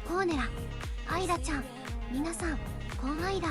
コーネラ、アイラちゃん、皆さん、コンアイラ。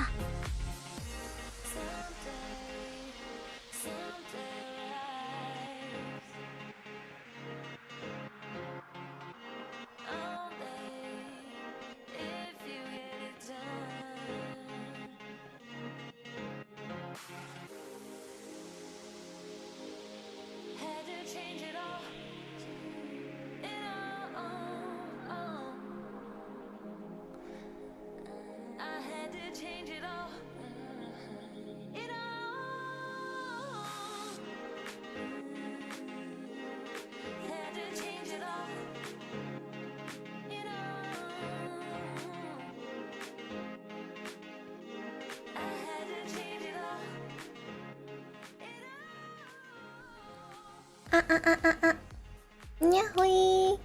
にゃほい。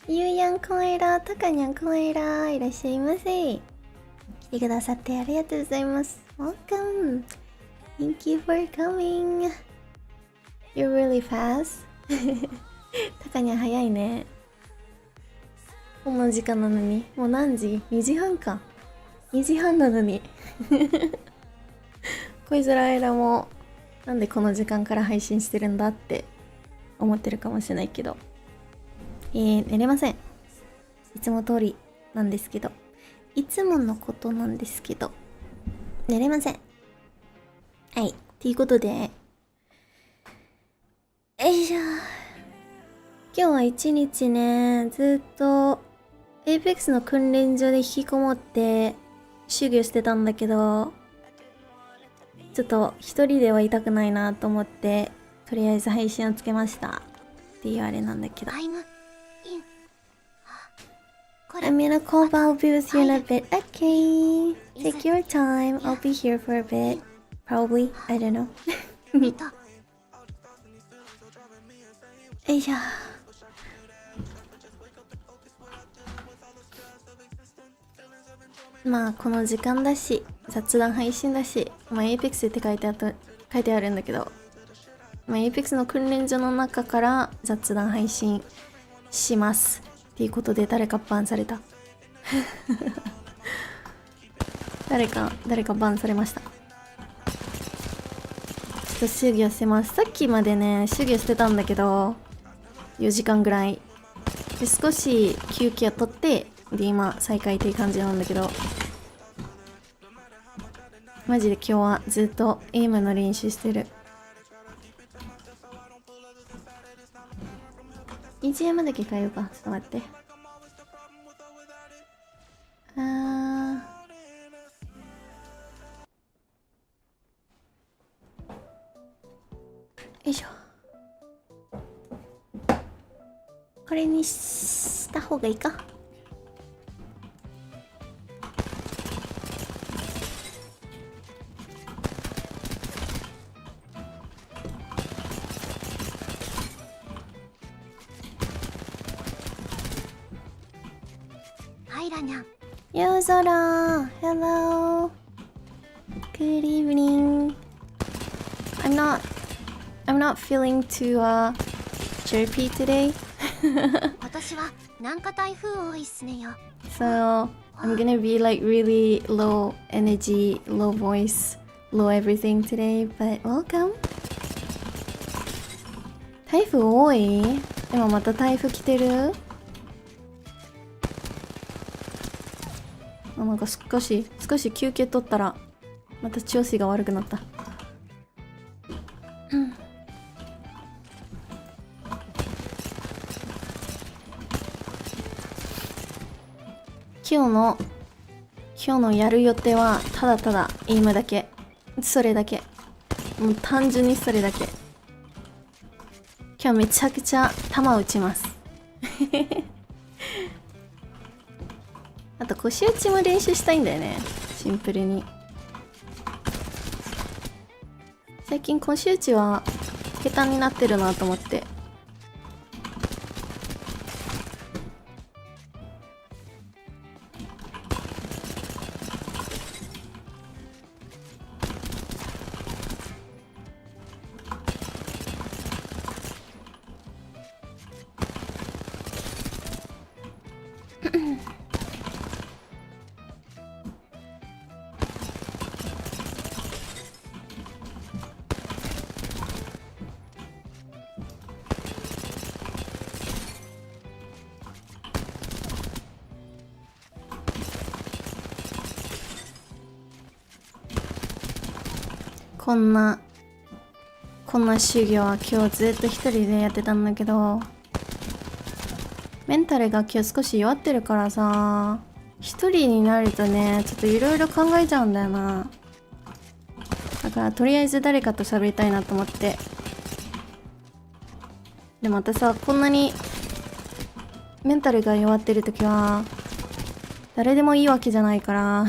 ゆうやんこえら、たかにゃんこえら、いらっしゃいませ。来てくださってありがとうございます。Welcome. Thank you for coming. You're really fast. たかにゃん早いね。こんな時間なのに。もう何時 ?2 時半か。2時半なのに。恋空アイラもなんでこの時間から配信してるんだって思ってるかもしれないけど、寝れません。いつも通りなんですけど、いつものことなんですけど、寝れません。はい、ということで、よいしょ。今日は一日ね、ずっとエーペックスの訓練所で引きこもって修行してたんだけど、ちょっと一人ではいたくないなと思って、とりあえず配信をつけましたっていうあれなんだけど。I'm gonna call, but I'll be with you in a bit. Okay. Take your time. I'll be here for a bit. Probably. I don't know. よいしょ。まあこの時間だし、雑談配信だし、まあ APEX って書いてあるんだけど、まあ APEX の訓練所の中から雑談配信しますっていうことで、誰かバンされた。誰かバンされました。ちょっと修行してます。さっきまでね修行してたんだけど、4時間ぐらいで少し休憩を取って、で今再開っていう感じなんだけど、マジで今日はずっとエイムの練習してる。EGM だけ変えようか。ちょっと待って。よいしょ。これにした方がいいか。夜空 Hello Good evening. I'm not feeling too chirpy today. 今年は南下台風多いっすねよ。 So I'm gonna be like really low energy, low voice, low everything today, but welcome. 台風多い？今また台風来てる？なんか少し休憩取ったらまた調子が悪くなった。今日のやる予定はただただエイムだけ。それだけ。もう単純にそれだけ。今日めちゃくちゃ球打ちます。あと腰打ちも練習したいんだよね。シンプルに。最近腰打ちは下手になってるなと思って。こんな修行は今日ずっと一人でやってたんだけど、メンタルが今日少し弱ってるからさ、一人になるとね、ちょっといろいろ考えちゃうんだよな。だからとりあえず誰かと喋りたいなと思って。でもまたさ、こんなにメンタルが弱ってる時は誰でもいいわけじゃないから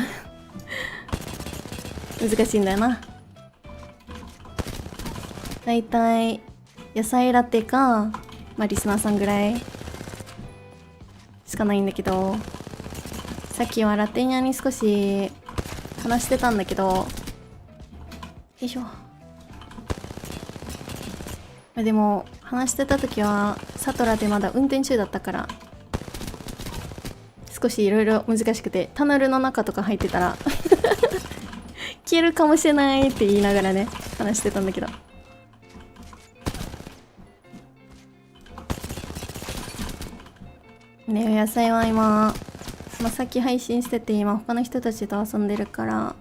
難しいんだよな。だいたい野菜ラテか、まあリスナーさんぐらいしかないんだけど、さっきはラテニャに少し話してたんだけど、よいしょ。でも話してた時はサトラでまだ運転中だったから少しいろいろ難しくて、タナルの中とか入ってたら消えるかもしれないって言いながらね話してたんだけど、ね、野菜は今さっき配信してて、今他の人たちと遊んでるから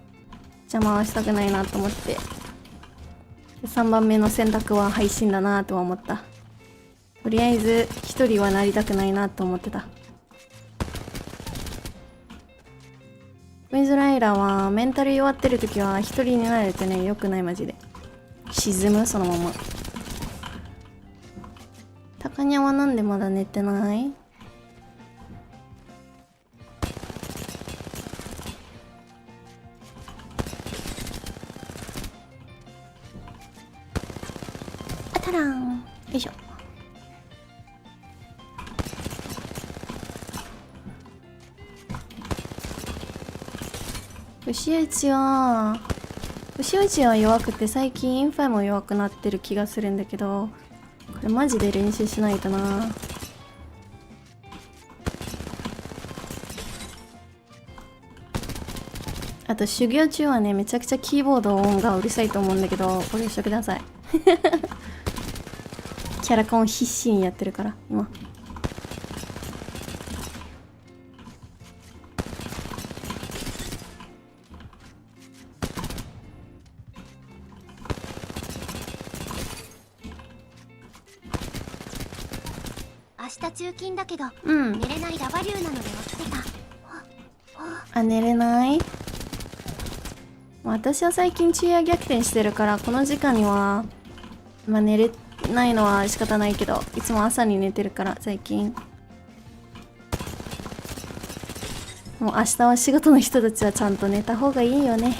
邪魔はしたくないなと思って、3番目の選択は配信だなとは思った。とりあえず一人はなりたくないなと思ってた。VTuberはメンタル弱ってる時は一人になれてね、よくない。マジで沈む、そのまま。タカニャはなんでまだ寝てない？あたらん、よいしょ。牛打ちは弱くて、最近インファイも弱くなってる気がするんだけど、これマジで練習しないとな。あと修行中はね、めちゃくちゃキーボード音がうるさいと思うんだけど、ご了承ください。キャラコン必死にやってるから今。明日中勤だけど、うん。寝れないラバリューなので起きてた。あ、寝れない？私は最近昼夜逆転してるから、この時間にはまあ寝れないのは仕方ないけど、いつも朝に寝てるから最近。もう明日は仕事の人たちはちゃんと寝た方がいいよね。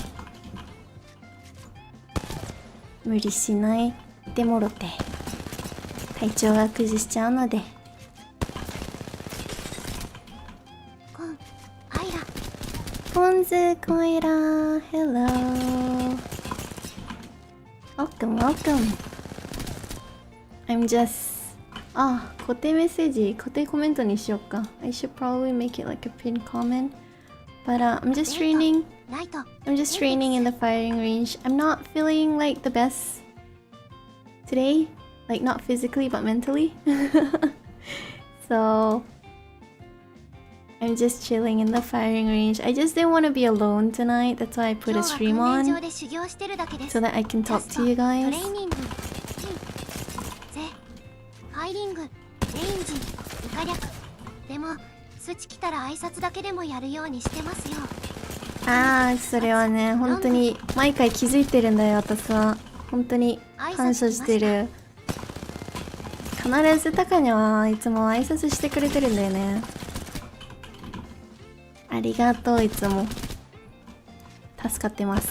無理しないでもろて体調が崩しちゃうので。ポンズコイラー Hello Welcome Welcome I'm just 固定メッセージ、固定コメントにしよっか。 I should probably make it like a pinned comment, but I'm just training in the firing range. I'm not feeling like the best today, like not physically but mentally. So I'm just chilling in the firing range. I just didn't want to be alone tonight. That's why I put a stream on so that I can talk to you guys. ファイリング、レインジ、イカ略。でもスチ来たら挨拶だけでもやるようにしてますよ。ああ、それはね、本当に毎回気づいてるんだよ、私は。本当に感謝してる。必ずタカにはいつも挨拶してくれてるんだよね。ありがとう、いつも。助かってます。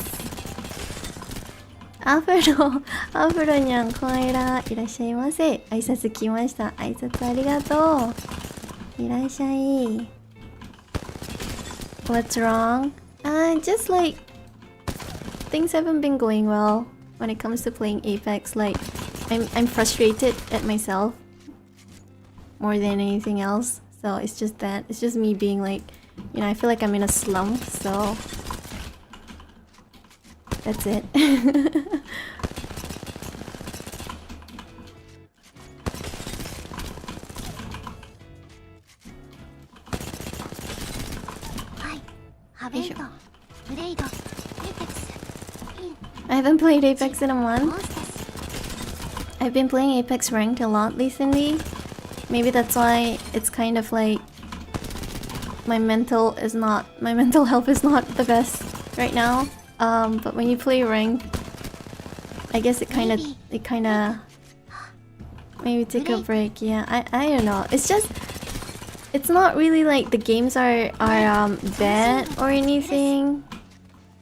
アフロにゃん、コエラ、いらっしゃいませ。挨拶来ました。挨拶ありがとう。いらっしゃい。What's wrong? Just like things haven't been going well when it comes to playing Apex. Like I'm frustrated at myself more than anything else. So it's just that. It's just me being like, you know, I feel like I'm in a slump. So that's it. ハベント、ブレイド、エイペックス、I haven't played Apex in a month. I've been playing Apex ranked a lot recently. Maybe that's why it's kind of like my mental health is not the best right now. But when you play ranked, I guess it kind of maybe take a break. Yeah, I don't know. It's not really like the games are bad or anything,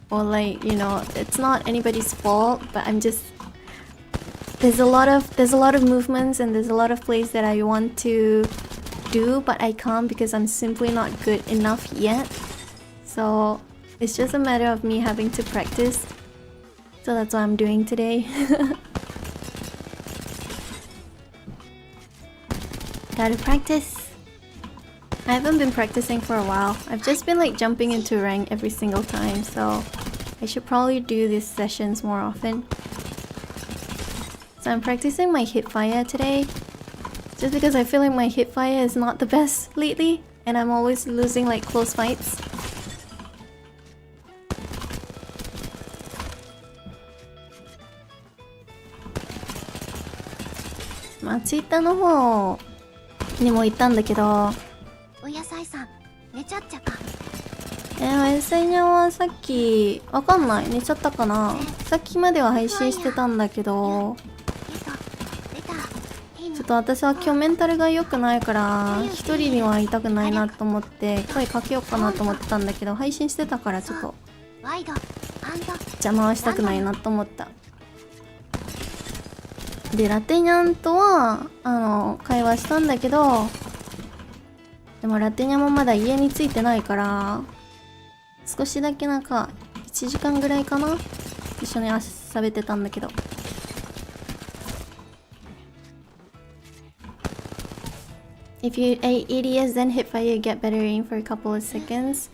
or like, you know, it's not anybody's fault, but I'm just there's a lot of movements and there's a lot of plays that I want to do, but I can't because I'm simply not good enough yet. So it's just a matter of me having to practice. So that's what I'm doing today. Gotta practice. I haven't been practicing for a while. I've just been like jumping into rank every single time, so I should probably do these sessions more often. So I'm practicing my hipfire today, just because I feel like my hipfire is not the best lately, and I'm always losing like close fights. Twitter の方にも行ったんだけど、お野菜さん、寝ちゃっちゃか。お野菜にゃんはさっき、わかんない。寝ちゃったかな。さっきまでは配信してたんだけど、ちょっと私は今日メンタルが良くないから、一人にはいたくないなと思って、声かけようかなと思ってたんだけど、配信してたからちょっと、邪魔はしたくないなと思った。で、ラテニャンとは、会話したんだけど、でもラテニャンもまだ家に着いてないから、少しだけなんか、1時間ぐらいかな一緒に喋ってたんだけど。If you ADS then hit fire, you get better aim for a couple of seconds.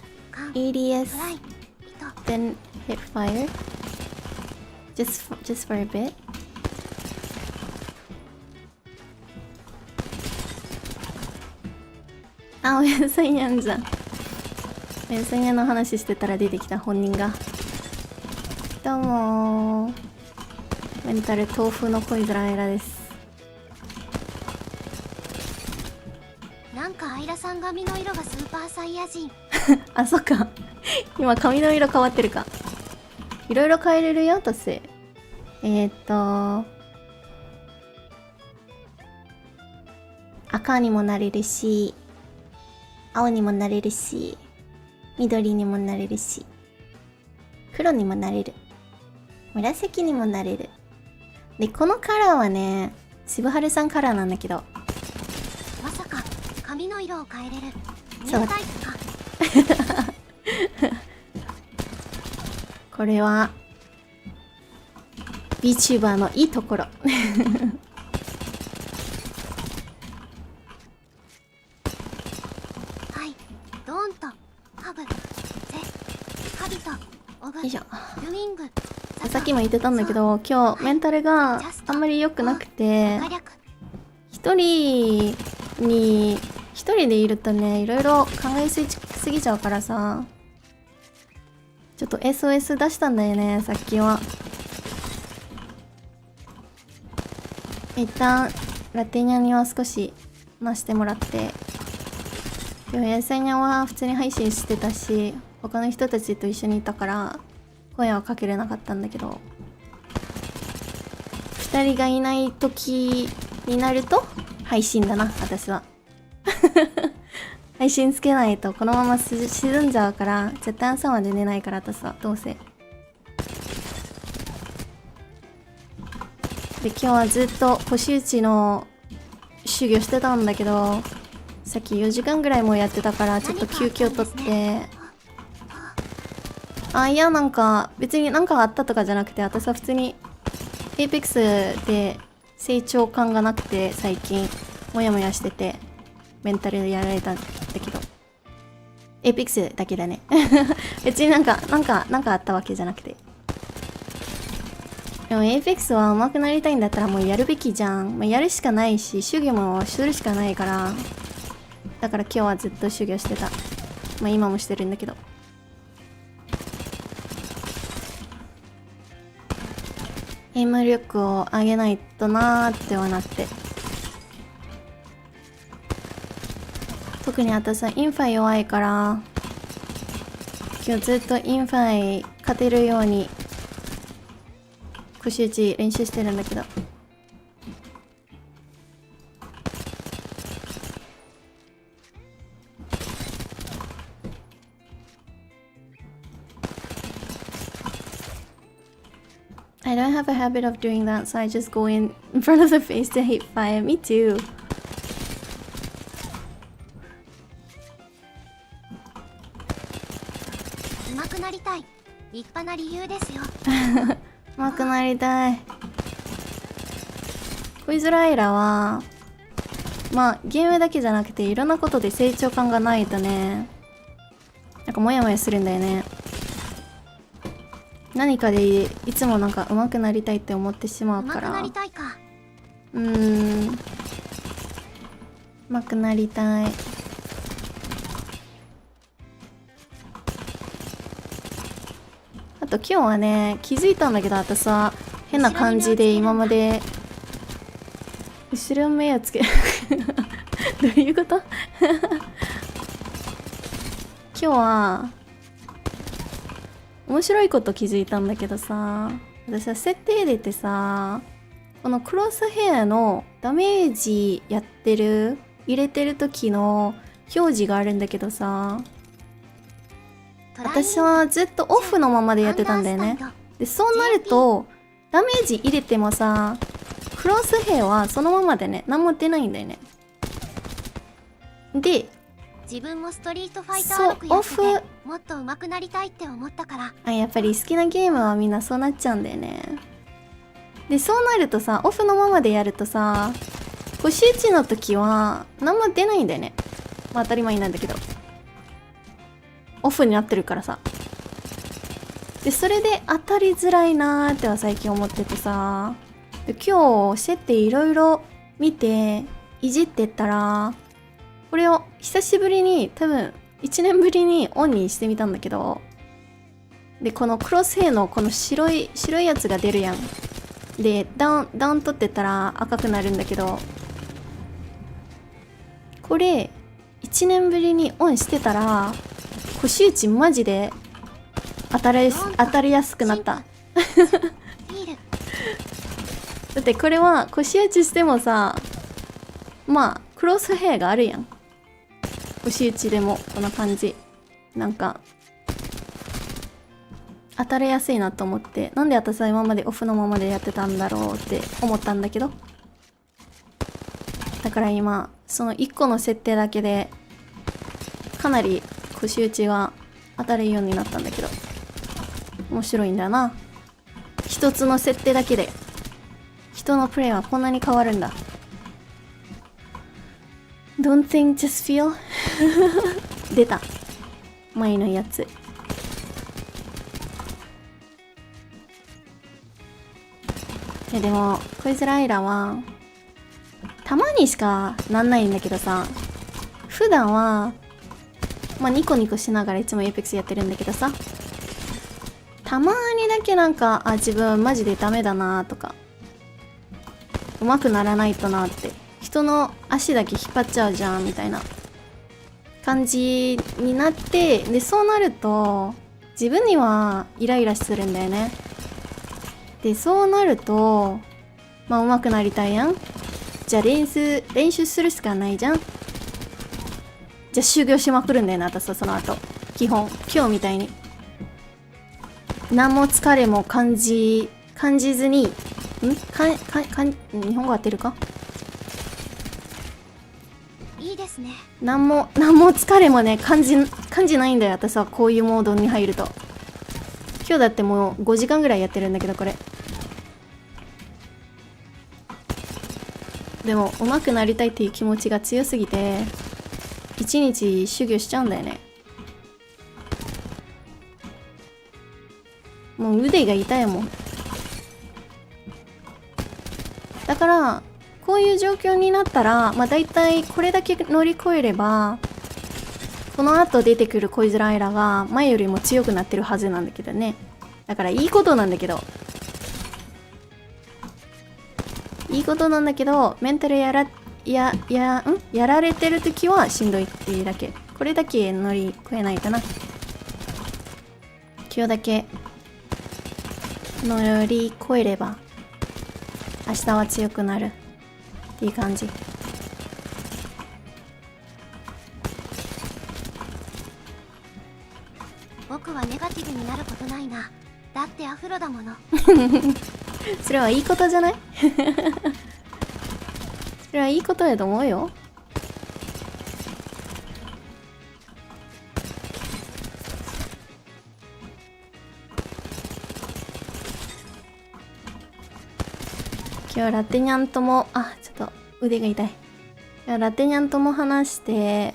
ADS then hit fire. Just for a bit. あ、おやさいにゃんじゃん。おやさいにゃんの話してたら出てきた本人が。どうもー。メンタル豆腐の恋空アイラです。なんかアイラさん髪の色がスーパーサイヤ人。あ、そっか。今髪の色変わってるか。いろいろ変えれるよ、私。赤にもなれるし、青にもなれるし、緑にもなれるし、黒にもなれる。紫にもなれる。で、このカラーはね、渋春さんカラーなんだけど。まさか、髪の色を変えれる。ニそうュータイプか。これは、VTuber のいいところ。よいしょ。さっきも言ってたんだけど、今日メンタルがあんまり良くなくて、一人でいるとね、いろいろ考えすぎちゃうからさ、ちょっと SOS 出したんだよね、さっきは。一旦ラテニャには少し話してもらって、今日やさにゃは普通に配信してたし、他の人たちと一緒にいたから声はかけれなかったんだけど、2人がいない時になると配信だな、私は。配信つけないとこのまま沈んじゃうから、絶対朝まで寝ないから私は、どうせ。で、今日はずっと腰打ちの修行してたんだけど、さっき4時間ぐらいもやってたからちょっと休憩を取って、いや、なんか別になんかあったとかじゃなくて、私は普通にエーペックスで成長感がなくて、最近モヤモヤしててメンタルでやられたんだけど、エーペックスだけだね。別になんかあったわけじゃなくて。でもエーペックスは上手くなりたいんだったらもうやるべきじゃん。やるしかないし、修行もするしかないから、だから今日はずっと修行してた。今もしてるんだけど。エイム力を上げないとなーってはなって。特に私はインファ弱いから、今日ずっとインファ勝てるように腰打ち練習してるんだけど。I don't have a habit of doing that, so I just go in front of the face to hate fire. Me too. 上手くなりたい。立派な理由ですよ。上手くなりたい。恋空アイラは、ゲームだけじゃなくていろんなことで成長感がないとね、なんかモヤモヤするんだよね。何かでいつもなんか上手くなりたいって思ってしまうから。上手くなりたいか。上手くなりたい。あと今日はね、気づいたんだけど、私さ、変な感じで今まで後ろ目をつけどういうこと？今日は面白いこと気づいたんだけどさ、私は設定入れてさ、このクロスヘアのダメージ入れてる時の表示があるんだけどさ、私はずっとオフのままでやってたんだよね。で、そうなるとダメージ入れてもさ、クロスヘアはそのままでね、何も出ないんだよね。で、自分もストリートファイター6やっててもっと上手くなりたいって思ったから。やっぱり好きなゲームはみんなそうなっちゃうんだよね。で、そうなるとさ、オフのままでやるとさ、腰打ちの時は何も出ないんだよね。当たり前なんだけど、オフになってるからさ。で、それで当たりづらいなーっては最近思っててさ、で、今日設定いろいろ見ていじってったら、これを久しぶりに、多分1年ぶりにオンにしてみたんだけど、で、このクロスヘアのこの白いやつが出るやん。で、ダウン取ってったら赤くなるんだけど、これ1年ぶりにオンしてたら腰打ちマジで当たりやすくなった。だってこれは腰打ちしてもさ、クロスヘアがあるやん。腰打ちでもこんな感じ、なんか当たりやすいなと思って、なんで私は今までオフのままでやってたんだろうって思ったんだけど、だから今その1個の設定だけでかなり腰打ちが当たるようになったんだけど、面白いんだな。一つの設定だけで人のプレイはこんなに変わるんだ。Don't think, just feel 出た、前のやつ。でも恋空アイラはたまにしかなんないんだけどさ、普段はニコニコしながらいつもエイペックスやってるんだけどさ、たまにだけなんか自分マジでダメだなとか、上手くならないとなって、人の足だけ引っ張っちゃうじゃんみたいな感じになって、でそうなると自分にはイライラするんだよね。でそうなるとまあ上手くなりたいやん。じゃあ練習するしかないじゃん。じゃあ修行しまくるんだよね、私はその後。基本今日みたいに何も疲れも感じずに、日本語合ってるか。いいですね。何も疲れもね感じないんだよ、私はこういうモードに入ると。今日だってもう5時間ぐらいやってるんだけど、これでも上手くなりたいっていう気持ちが強すぎて一日修行しちゃうんだよね。もう腕が痛いもん。だからこういう状況になったらまあ大体これだけ乗り越えればこの後出てくる恋空アイラが前よりも強くなってるはずなんだけどね。だからいいことなんだけどメンタルやられてる時はしんどいっていうだけ。これだけ乗り越えないかな。今日だけ乗り越えれば明日は強くなるっていう感じ。僕はネガティブになることないな。だってアフロだもの。それはいいことじゃない？それはいいことやと思うよ。今日ラテニャンともちょっと腕が痛い。今日ラテニャンとも話して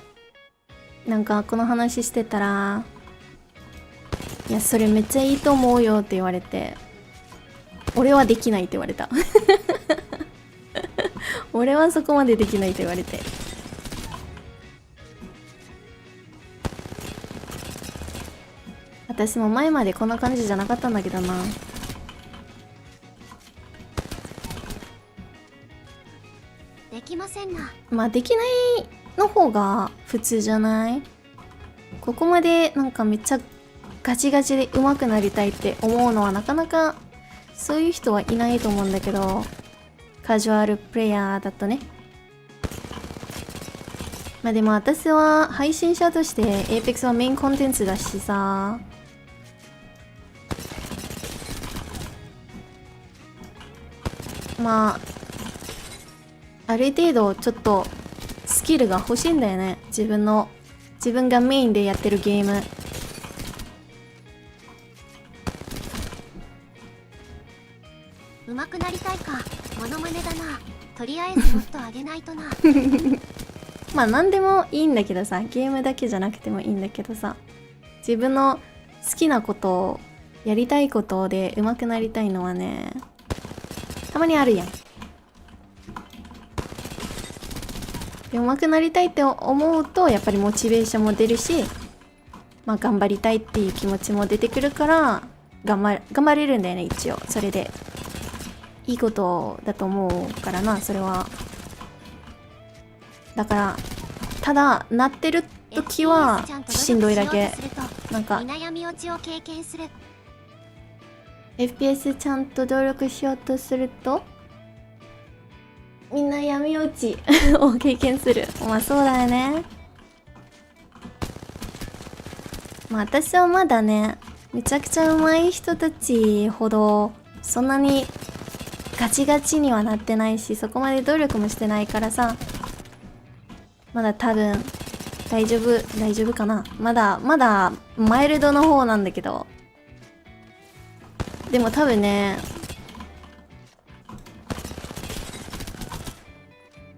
なんかこの話してたら、いやそれめっちゃいいと思うよって言われて、俺はできないって言われた。俺はそこまでできないって言われて、私も前までこんな感じじゃなかったんだけどな。できませんな。まあできないの方が普通じゃない？ここまでなんかめっちゃガチガチで上手くなりたいって思うのはなかなかそういう人はいないと思うんだけど、カジュアルプレイヤーだとね。まあでも私は配信者としてエーペックスはメインコンテンツだしさ、まあある程度ちょっとスキルが欲しいんだよね。自分がメインでやってるゲーム。上手くなりたいか。モノマネだな。とりあえずもっと上げないとな。まあ何でもいいんだけどさ、ゲームだけじゃなくてもいいんだけどさ、自分の好きなことをやりたいことで上手くなりたいのはね、たまにあるやん。で上手くなりたいって思うとやっぱりモチベーションも出るし、まあ頑張りたいっていう気持ちも出てくるから頑張れるんだよね。一応それでいいことだと思うからな、それは。だからただなってる時はしんどいだけ。なんか FPS ちゃんと努力しようとするとみんな闇落ちを経験する。まあそうだよね。まあ私はまだね、めちゃくちゃ上手い人たちほどそんなにガチガチにはなってないし、そこまで努力もしてないからさ、まだ多分大丈夫かな。まだマイルドの方なんだけど、でも多分ね、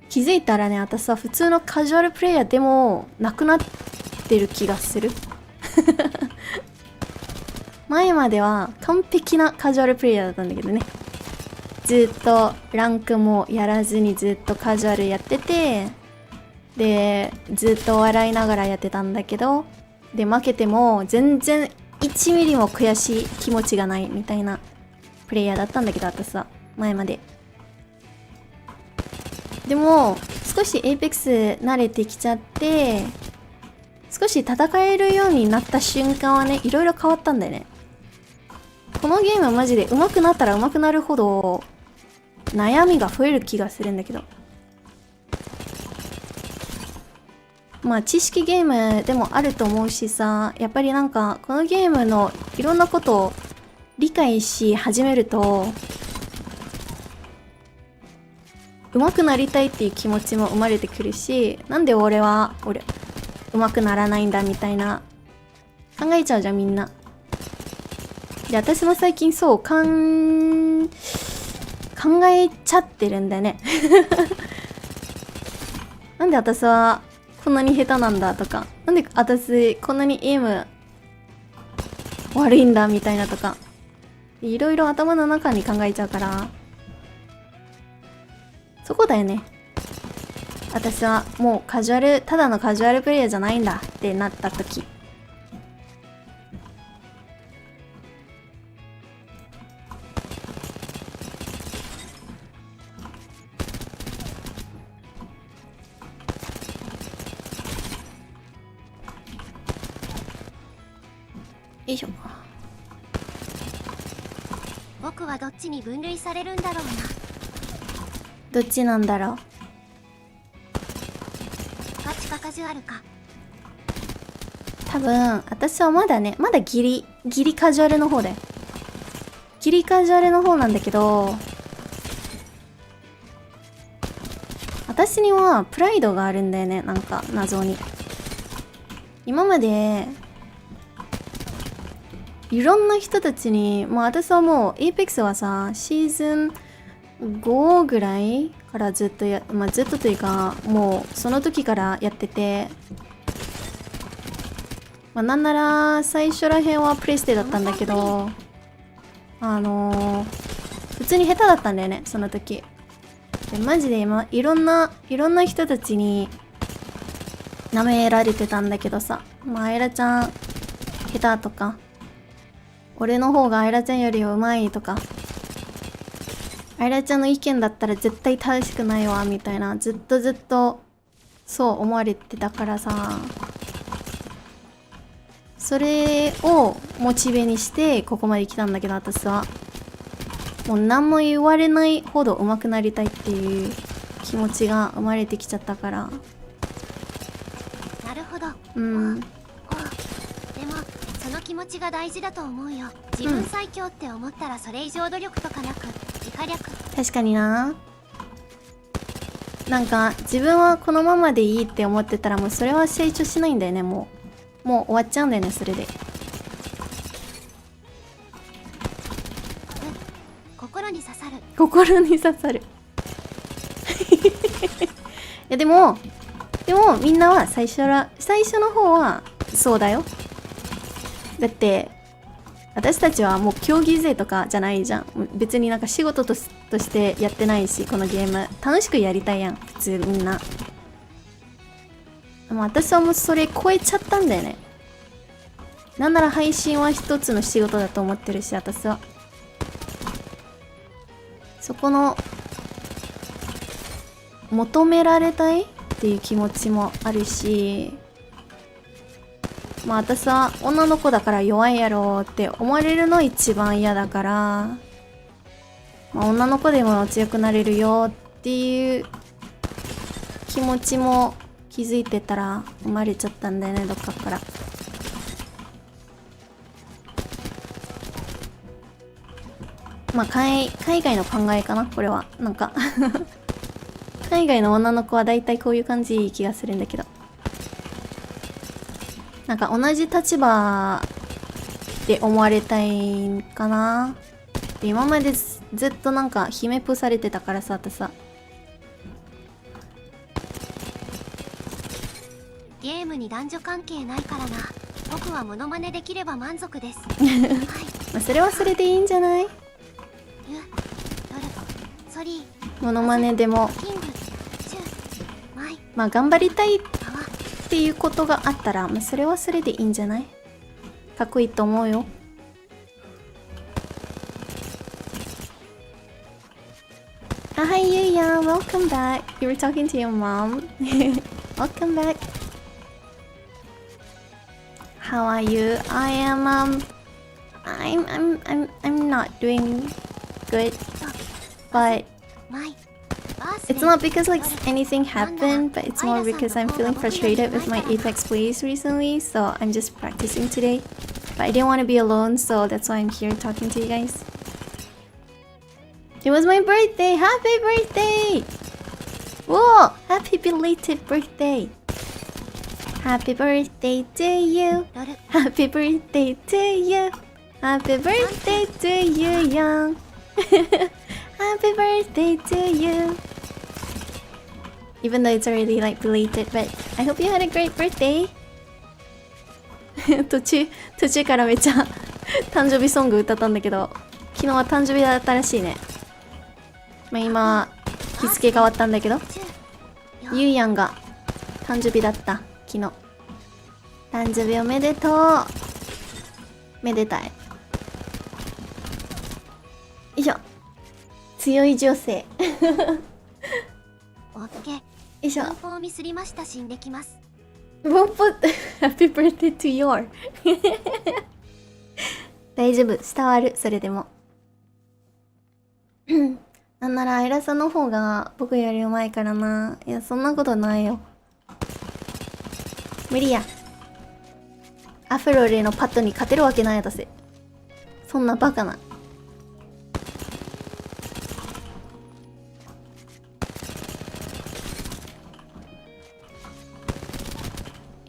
気づいたらね、私は普通のカジュアルプレイヤーでもなくなってる気がする。前までは完璧なカジュアルプレイヤーだったんだけどね。ずっとランクもやらずにずっとカジュアルやってて、でずっと笑いながらやってたんだけど、で負けても全然1ミリも悔しい気持ちがないみたいなプレイヤーだったんだけど、私は前まで。でも少しエイペックス慣れてきちゃって、少し戦えるようになった瞬間はね、いろいろ変わったんだよね。このゲームはマジで上手くなったら上手くなるほど悩みが増える気がするんだけど。まあ知識ゲームでもあると思うしさ、やっぱりなんかこのゲームのいろんなことを理解し始めると上手くなりたいっていう気持ちも生まれてくるし、なんで俺上手くならないんだみたいな考えちゃうじゃんみんな。で、私も最近そう考えちゃってるんだよねなんで私はこんなに下手なんだとか、なんで私こんなにエイム悪いんだみたいなとか、いろいろ頭の中に考えちゃうから、そこだよね。私はもうただのカジュアルプレイヤーじゃないんだってなった時。よいしょ。僕はどっちに分類されるんだろうな。どっちなんだろう。ガチかカジュアルか。多分私はまだギリカジュアルの方で、ギリカジュアルの方なんだけど、私にはプライドがあるんだよね。なんか謎に今までいろんな人たちに、まあ私はもうエーペックスはさシーズン5ぐらいからずっとずっとというかもうその時からやってて、まあなんなら最初らへんはプレステだったんだけど、普通に下手だったんだよねその時で。マジで今いろんな人たちに舐められてたんだけどさ、まあアイラちゃん下手とか、俺の方がアイラちゃんより上手いとか、アイラちゃんの意見だったら絶対正しくないわみたいな、ずっとそう思われてたからさ、それをモチベにしてここまで来たんだけど、私はもう何も言われないほど上手くなりたいっていう気持ちが生まれてきちゃったから。なるほど。うん。でもその気持ちが大事だと思うよ。自分最強って思ったらそれ以上努力とかなく自家力。確かにな。なんか自分はこのままでいいって思ってたらもうそれは成長しないんだよね。もう終わっちゃうんだよねそれで。心に刺さる。心に刺さるいやでもみんなは最初の方はそうだよ。だって私たちはもう競技勢とかじゃないじゃん。別になんか仕事としてやってないし、このゲーム楽しくやりたいやん普通みんな。でも私はもうそれ超えちゃったんだよね。なんなら配信は一つの仕事だと思ってるし、私はそこの求められたいっていう気持ちもあるし、まあ私は女の子だから弱いやろって思われるの一番嫌だから、まあ、女の子でも強くなれるよっていう気持ちも気づいてたら生まれちゃったんだよね、どっかから。まあ海外の考えかなこれは。なんか海外の女の子は大体こういう感じ気がするんだけど、なんか同じ立場で思われたいんかな。で今までずっとなんか姫っぽされてたからさ、私さ。ゲームに男女関係ないからな。僕はモノマネできれば満足です。はい。まあそれはそれでいいんじゃない？ソリー。モノマネでもまあ頑張りたいっていうことがあったら、まあ、それはそれでいいんじゃない？かっこいいと思うよ。あ、はい、ゆいやん、welcome back. You were talking to your mom. Welcome back. How are you? I am I'm not doing good, but it's not because like anything happened, but it's more because I'm feeling frustrated with my Apex plays recently, so I'm just practicing today. But I didn't want to be alone, so that's why I'm here talking to you guys. It was my birthday! Happy birthday! Whoa! Happy belated birthday! Happy birthday to you! Happy birthday to you! Happy birthday to you, young! Happy birthday to you! Even though it's already like belated, but I hope you had a great birthday! 途中からめっちゃ誕生日ソング歌ったんだけど、昨日は誕生日だったらしいね。まあ今日付変わったんだけど、ゆうやんが誕生日だった。昨日誕生日おめでとう。めでたい。よいしょ。強い女性。オッケー。よいしょ。文法ミスりました。死んできます。文法Happy birthday to your 大丈夫、伝わる。それでもなんならアイラさんの方が僕より上手いからな。いや、そんなことないよ。無理や。アフロレのパッドに勝てるわけないやだせ。そんなバカな。よ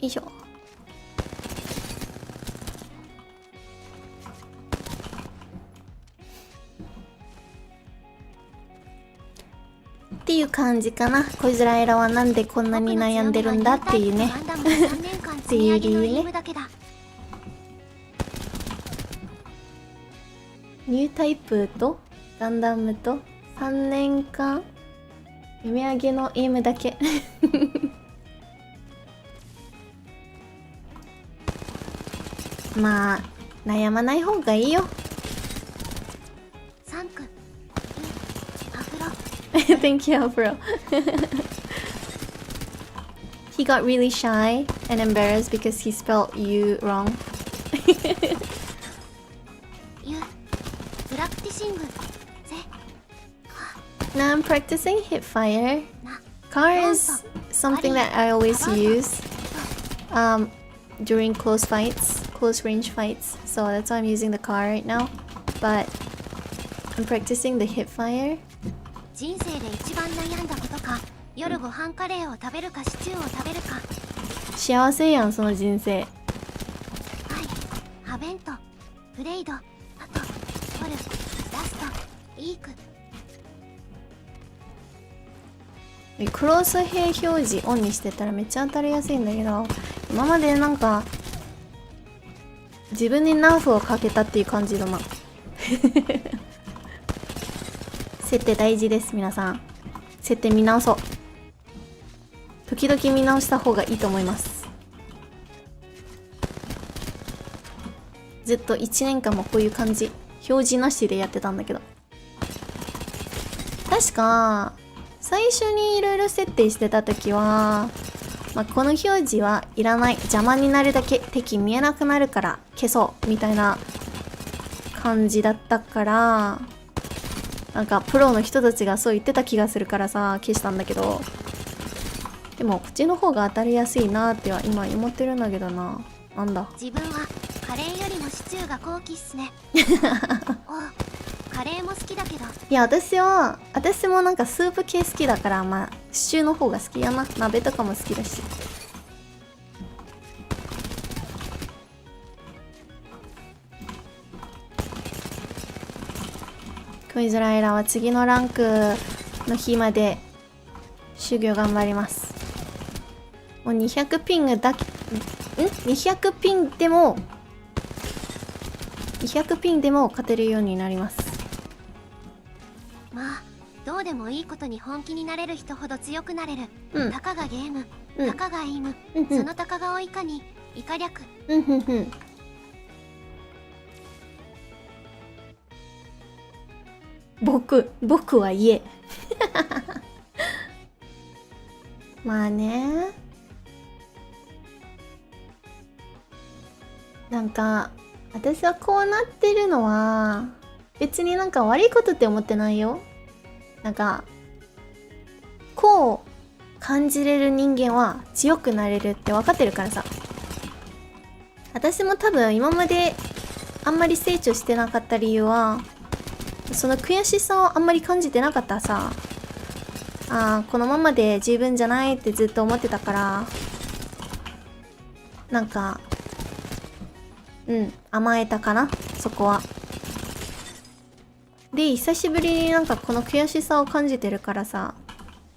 いしょ。っていう感じかな。恋空エラはなんでこんなに悩んでるんだっていうね。っていう理由ね。ニュータイプとガンダムと3年間読み上げのエイムだけまあ悩まない方がいいよ。3区アフロThank you, Afro. He got really shy and embarrassed because he spelled you wrong. You practicing Now I'm practicing hip fire. Car is something that I always use during close fights, close range fights. So that's why I'm using the car right now. But I'm practicing the hip fire. 人生で一番悩んだことか。夜ご飯カレーを食べるかシチューを食べるか。幸せやんその人生。はい。ハベント、プレイド、あとホル、ラスト、イーク。クロス兵表示オンにしてたらめっちゃ当たりやすいんだけど、今までなんか自分にナーフをかけたっていう感じだな設定大事です。皆さん設定見直そう。時々見直した方がいいと思います。ずっと1年間もこういう感じ表示なしでやってたんだけど、確か最初にいろいろ設定してた時は、まあ、この表示はいらない、邪魔になるだけ、敵見えなくなるから消そうみたいな感じだったから、なんかプロの人たちがそう言ってた気がするからさ消したんだけど、でもこっちの方が当たりやすいなっては今思ってるんだけどな。なんだ自分はカレーよりもシチューが好きっすねおう、カレーも好きだけど。いや私もなんかスープ系好きだから、まあシチューの方が好きやな。鍋とかも好きだし。恋空アイラは次のランクの日まで修行頑張ります。もう200ピングだけ200ピンでも勝てるようになります。まあどうでもいいことに本気になれる人ほど強くなれる。たかがゲーム、たかがエイム、そのたかがをいかに以下略。僕は言えまあね。なんか私はこうなってるのは別になんか悪いことって思ってないよ。なんかこう感じれる人間は強くなれるって分かってるからさ。私も多分今まであんまり成長してなかった理由はその悔しさをあんまり感じてなかったさ。このままで十分じゃないってずっと思ってたから、なんか甘えたかな、そこは。で久しぶりになんかこの悔しさを感じてるからさ、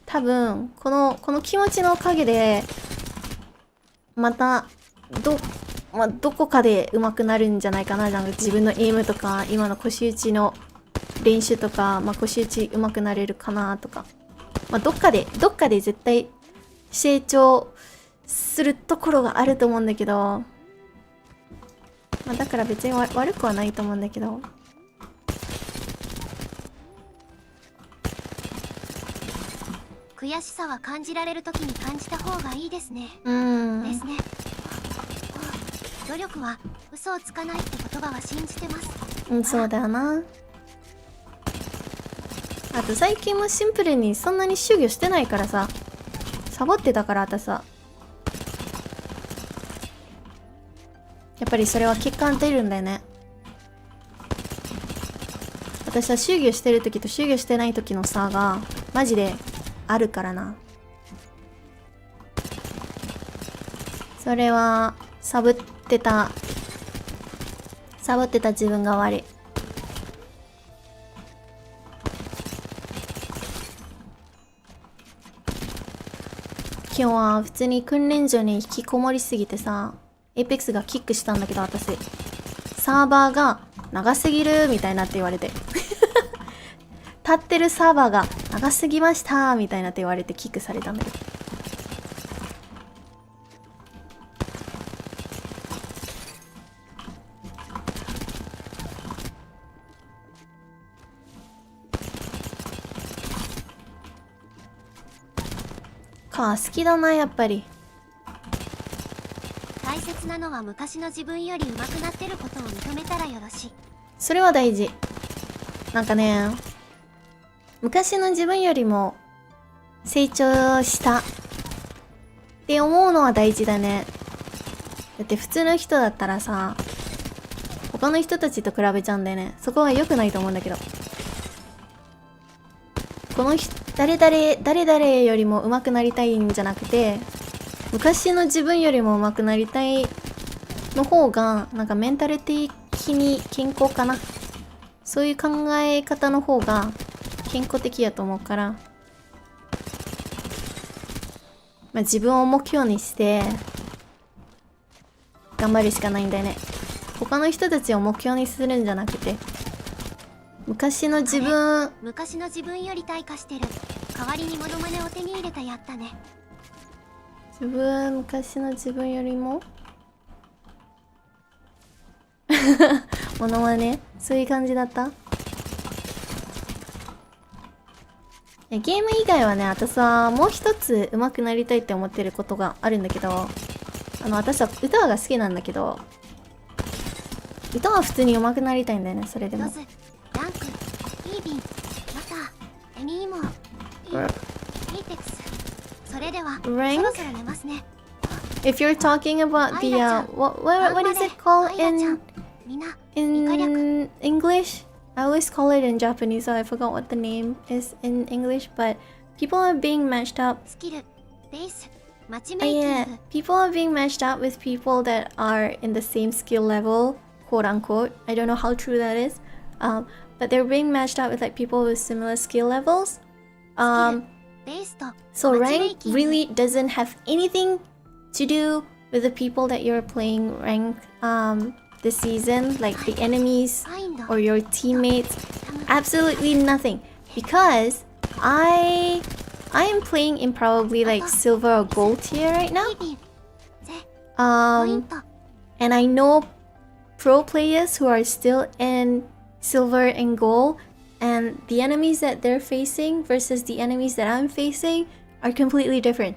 多分この気持ちのおかげでまたどこかで上手くなるんじゃないかな。なんか自分のエイムとか今の腰打ちの練習とか、腰打ち上手くなれるかなとか、どっかで絶対成長するところがあると思うんだけど、だから別に悪くはないと思うんだけど。悔しさは感じられる時に感じた方がいいですね。ですね。努力は嘘をつかないって言葉は信じてます。そうだよな。あと最近もシンプルにそんなに修行してないからさ、サボってたから私さ、やっぱりそれは結果出るんだよね。私は修行してる時と修行してない時の差がマジであるからな。それはサボってた自分が悪い。今日は普通に訓練所に引きこもりすぎてさ、エーペックスがキックしたんだけど、私サーバーが長すぎるみたいなって言われて立ってるサーバーが長すぎましたみたいなって言われてキックされたんだけど、好きだなやっぱり。大切なのは昔の自分より上手くなってることを認めたらよろしい。それは大事。なんかね、昔の自分よりも成長したって思うのは大事だね。だって普通の人だったらさ、他の人たちと比べちゃうんだよね。そこは良くないと思うんだけど、この人誰々よりも上手くなりたいんじゃなくて、昔の自分よりも上手くなりたいの方がなんかメンタル的に健康かな。そういう考え方の方が健康的やと思うから、自分を目標にして頑張るしかないんだよね。他の人たちを目標にするんじゃなくて、昔の自分より退化してる。代わりにモノマネを手に入れた。やったね。昔の自分よりもモノマネ、そういう感じだった。ゲーム以外はね、私はもう一つ上手くなりたいって思ってることがあるんだけど、私は歌が好きなんだけど、歌は普通に上手くなりたいんだよね。それでもランク、イービン、またエミーモー、エイペックス。それではそろそろ寝ますね。If you're talking about the what is it called in English? I always call it in Japanese, so I forgot what the name is in English. But people are being matched up. スキル、ベース、マッチメイキング。Yeah, people are being matched up with people that are in the same skill level, quote unquote. I don't know how true that is. But they're being matched up with like people with similar skill levels. So rank really doesn't have anything to do with the people that you're playing rank this season, like the enemies or your teammates. Absolutely nothing, because I am playing in probably like silver or gold tier right now. And I know pro players who are still in silver and gold, and the enemies that they're facing versus the enemies that I'm facing are completely different.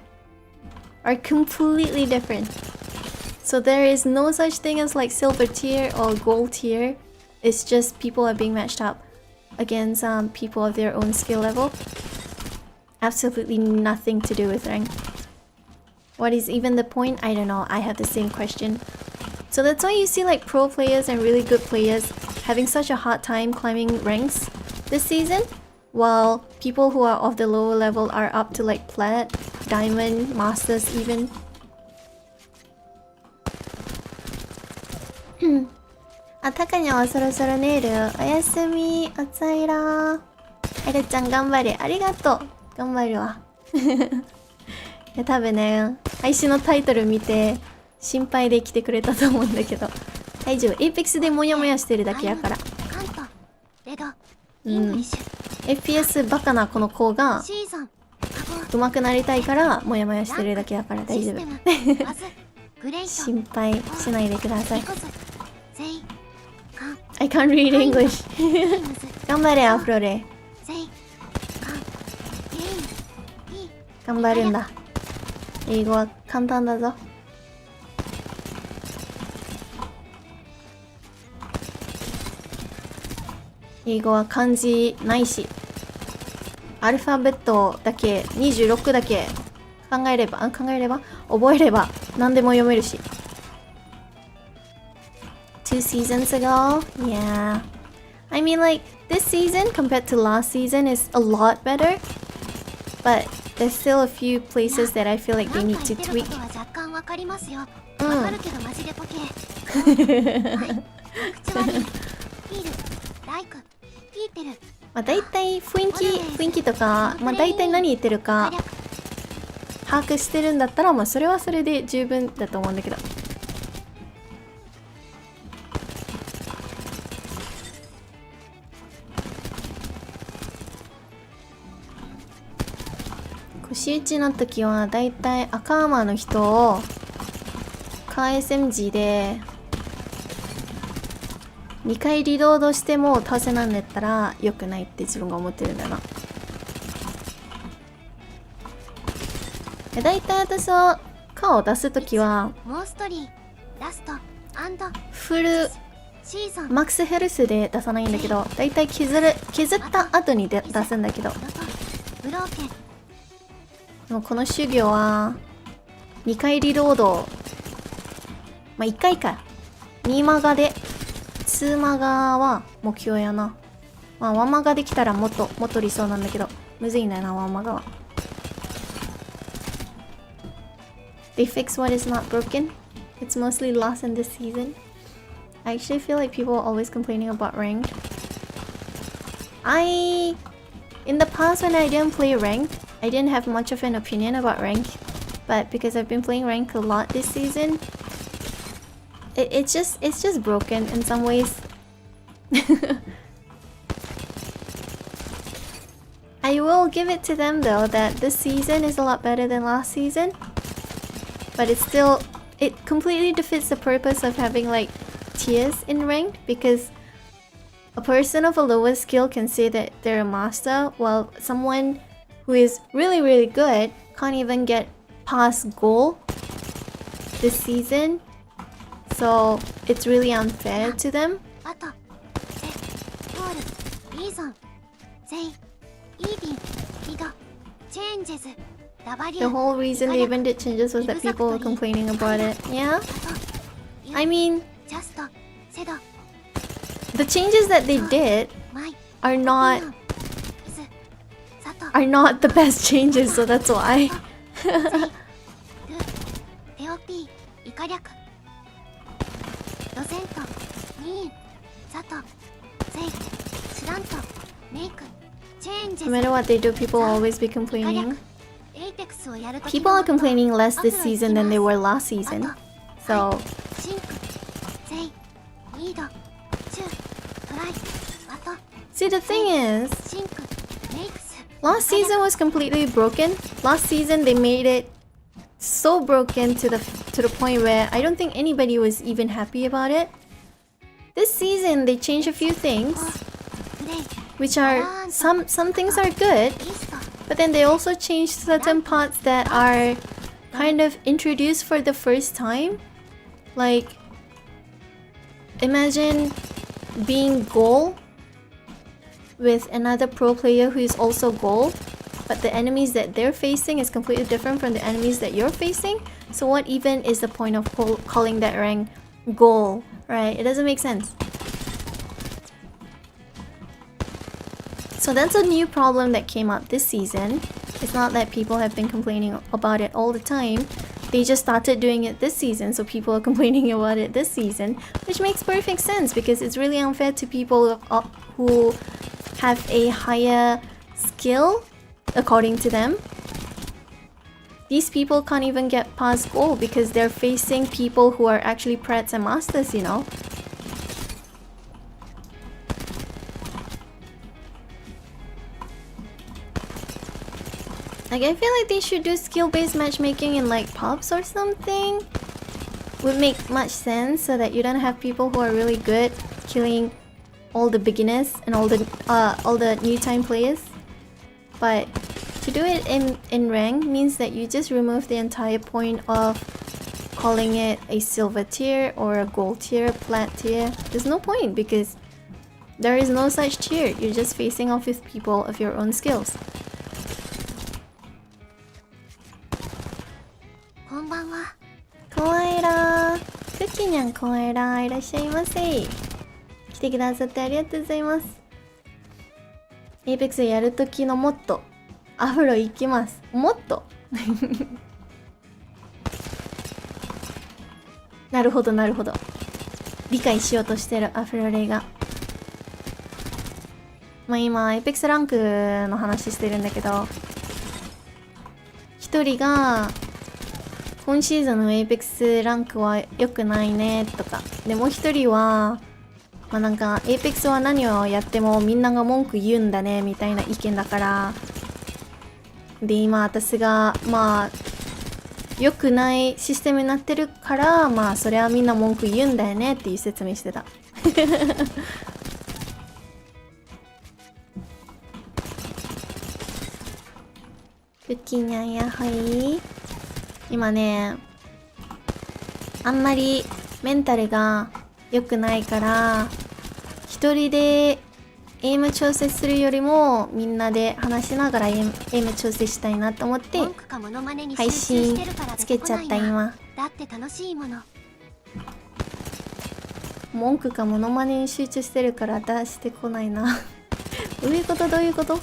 So there is no such thing as like silver tier or gold tier. It's just people are being matched up against people of their own skill level. Absolutely nothing to do with rank. What is even the point? I don't know. I have the same question. So that's why you see like pro players and really good players having such a hard time climbing ranks this season, while people who are of the lower level are up to like plat, diamond, masters even. あ、タカニャはそろそろネイル。おやすみ、おつあいら。アイラちゃん頑張れ。ありがとう。頑張るわ。いや、多分ね、配信のタイトル見て心配で来てくれたと思うんだけど、大丈夫。エイペックスでモヤモヤしてるだけやから。うん。FPS バカなこの子が上手くなりたいからモヤモヤしてるだけやから大丈夫。心配しないでください。I can't read English. 頑張れ、アフロレ。頑張るんだ。英語は簡単だぞ。英語は漢字ないし、アルファベットだけ26だけ考えれば覚えれば何でも読めるし。2 seasons ago? Yeah. I mean like this season compared to last season is a lot better. But there's still a few places that I feel like they need to tweak. まあ大体雰囲気とか、まあ大体何言ってるか把握してるんだったら、まあそれはそれで十分だと思うんだけど。腰打ちの時はだいたい赤アーマーの人をカー SMG で2回リロードしても倒せなんだったら良くないって自分が思ってるんだな。だいたい私はカーを出す時はフルマックスヘルスで出さないんだけど、だいたい削った後に出すんだけど、もうこの修行は2回リロード、まあ1回か2マガで2マガは目標やな。まあ1マガできたらもっと理想なんだけど、むずいんだよな1マガは。They fix what is not broken. It's mostly lost in this season. I actually feel like people are always complaining about ranked. In the past when I didn't play ranked, I didn't have much of an opinion about rank, but because I've been playing rank a lot this season, it's just broken in some ways. I will give it to them though that this season is a lot better than last season, but it completely defeats the purpose of having like tiers in ranked, because a person of a lower skill can say that they're a master, while someone who is really really good can't even get past goal this season. So it's really unfair to them. The whole reason they even did changes was that people were complaining about it. Yeah? I mean, the changes that they did are not the best changes, so that's why. No matter what they do, people will always be complaining. People are complaining less this season than they were last season. So see, the thing is, last season was completely broken. Last season they made it so broken to the point where I don't think anybody was even happy about it. This season they changed a few things, which are some things are good, but then they also changed certain parts that are kind of introduced for the first time. Like, imagine being goal with another pro player who is also goal, but the enemies that they're facing is completely different from the enemies that you're facing. So what even is the point of calling that rank goal, right? It doesn't make sense. So that's a new problem that came up this season. It's not that people have been complaining about it all the time. They just started doing it this season, so people are complaining about it this season, which makes perfect sense because it's really unfair to people who have a higher skill, according to them. These people can't even get past goal because they're facing people who are actually preds and masters, you know? Like, I feel like they should do skill-based matchmaking in like pubs or something. Would make much sense so that you don't have people who are really good killing all the beginners and all the new time players. But to do it in rank means that you just remove the entire point of calling it a silver tier or a gold tier, plat tier. There's no point because there is no such tier. You're just facing off with people of your own skills. こんばんは。恋空クッキーにゃん恋空いらっしゃいませ。来てくださってありがとうございます。エイペックスやるときのモットー、アフロ行きます。もっとなるほどなるほど。理解しようとしてるアフロレイが。まあ今エイペックスランクの話してるんだけど、一人が今シーズンのエイペックスランクは良くないねとか、でもう一人はまあなんかエイペックスは何をやってもみんなが文句言うんだねみたいな意見だから、で今私がまあ良くないシステムになってるから、まあそれはみんな文句言うんだよねっていう説明してた。クッキーにゃんやはい今ね、あんまりメンタルが良くないから一人でエイム調整するよりもみんなで話しながらエイム調整したいなと思って配信つけちゃった今。だって楽しいもの。文句かモノマネに集中してるから出してこないな。どういうことどういうこと？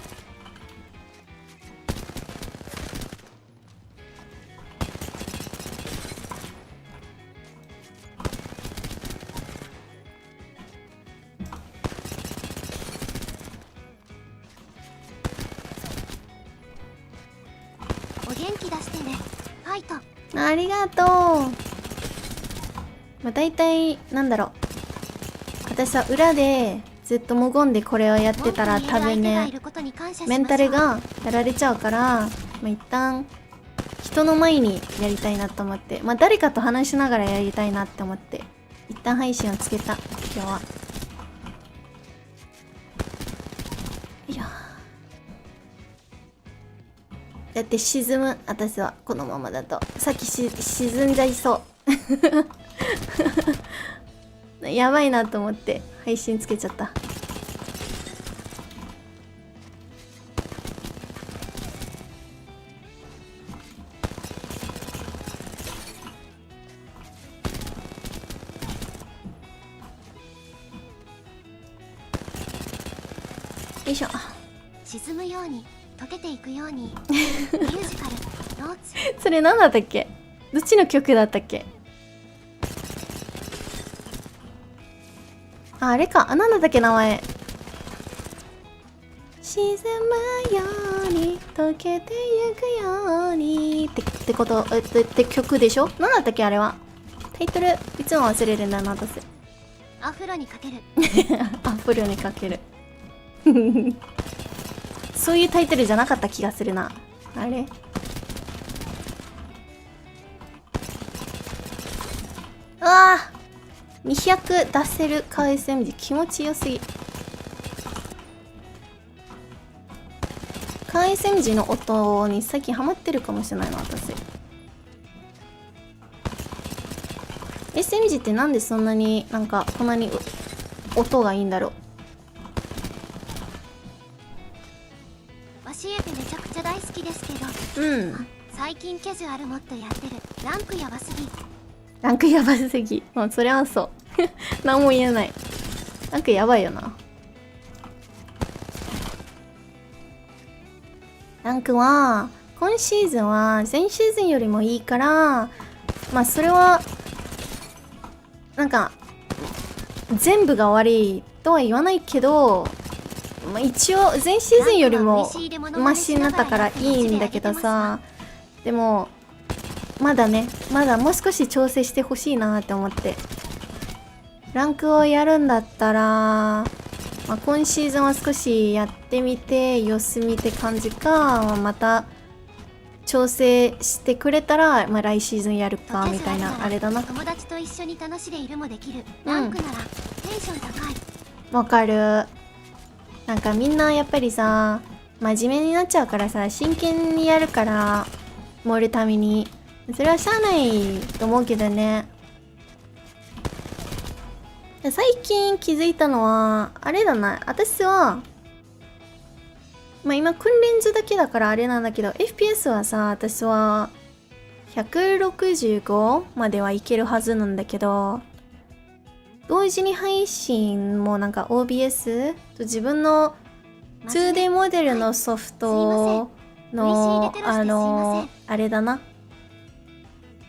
ありがとう。まあ大体なんだろう、私は裏でずっと無言でこれをやってたら多分ねメンタルがやられちゃうから、まあ、一旦人の前にやりたいなと思って、まあ誰かと話しながらやりたいなって思って一旦配信をつけた今日は。いやだって沈む、私はこのままだとさっき沈んじゃいそうやばいなと思って配信つけちゃった。よいしょ。沈むように溶けていくようにミュージカルノーツ。それ何だったっけ？どっちの曲だったっけ？あれか、何だったっけ名前。沈むように溶けてゆくようにってことって曲でしょ？何だったっけあれは。タイトルいつも忘れるんだな私。アフロにかける。アフロにかける。そういうタイトルじゃなかった気がするな。あれうわー200出せるカ SMG 気持ちよすぎ。カ SMG の音に最近ハマってるかもしれないな私。SMG ってなんでそんなになんかこんなに音がいいんだろう。わしエペめちゃくちゃ大好きですけど、最近キャジュアルもっとやってる。ランクやばすぎ。ランクやばすぎ。もうそれはそう何も言えない。ランクやばいよな。ランクは今シーズンは前シーズンよりもいいから、まあそれはなんか全部が悪いとは言わないけど、まあ、一応前シーズンよりもマシになったからいいんだけどさ、でもまだね、まだもう少し調整してほしいなって思って。ランクをやるんだったら、まあ、今シーズンは少しやってみて様子見て感じか、また調整してくれたら、まあ、来シーズンやるかみたいなあれだな。友達と一緒に楽しでいるもできる。ランクならテンション高い。わかる。なんかみんなやっぱりさ、真面目になっちゃうからさ、真剣にやるから盛るために、それはしゃあないと思うけどね。最近気づいたのはあれだな。私はまあ今訓練所だけだからあれなんだけど、 FPS はさ、私は165まではいけるはずなんだけど、同時に配信もなんか OBS と自分の 2D モデルのソフトのあれだな、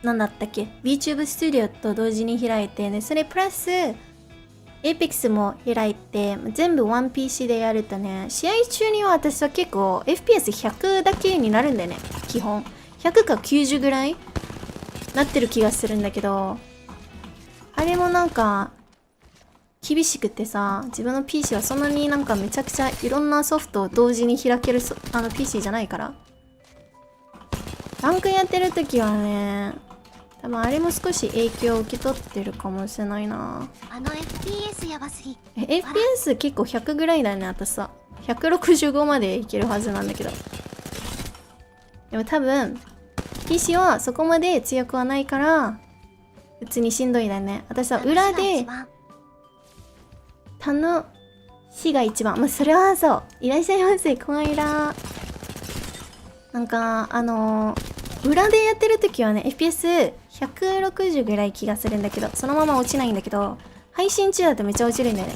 なんだったっけ、 VTuber スタジオと同時に開いてね、それプラスエーペックスも開いて全部 1PC でやるとね、試合中には私は結構 FPS100 だけになるんだよね。基本100か90ぐらいなってる気がするんだけど、あれもなんか厳しくてさ、自分の PC はそんなになんかめちゃくちゃいろんなソフトを同時に開けるPC じゃないから、ランクやってる時はね、多分あれも少し影響を受け取ってるかもしれないな。FPS やばすぎ。FPS 結構100ぐらいだよね。私さ165までいけるはずなんだけど、でも多分 PC はそこまで強くはないから普通にしんどいだよね。私は裏で楽しが一番、まあ、それはそう。いらっしゃいませ、コアイラ。なんか裏でやってる時はね FPS160 ぐらい気がするんだけど、そのまま落ちないんだけど、配信中だとめっちゃ落ちるんだよね。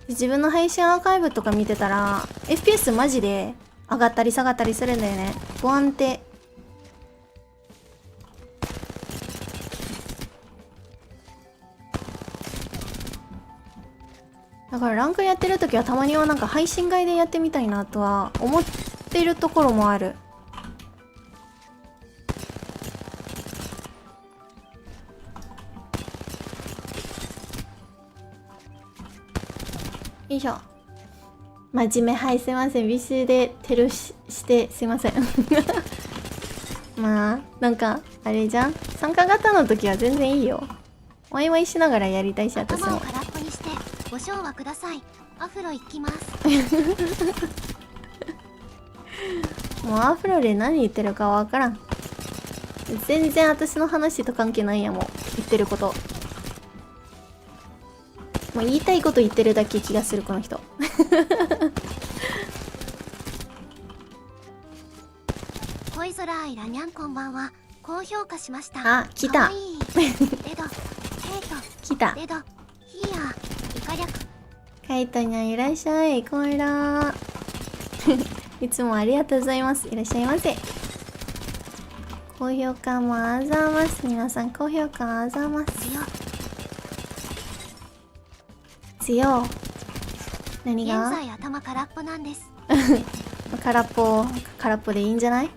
自分の配信アーカイブとか見てたら FPS マジで上がったり下がったりするんだよね。不安定。だからランクやってる時はたまにはなんか配信外でやってみたいなとは思ってるところもある。よいしょ。真面目、はい、すいません。美酒でテルしてすいませんまあなんかあれじゃん、参加型の時は全然いいよ。ワイワイしながらやりたいし、私も。頭を空っぽにしてご賞はください。アフロ行きますもうアフロで何言ってるかわからん。全然私の話と関係ないやもん、言ってること。もう言いたいこと言ってるだけ気がする、この人恋空アイラにゃん、こんばんは。高評価しました。あ、来た。レド、ヘイト、来た。レド、ヒーヤー、イカ略。カイトにゃんいらっしゃい、コイラいつもありがとうございます。いらっしゃいませ。高評価もあざます。皆さん高評価あざます。強。何が？現在頭空っぽなんです空っぽでいいんじゃない？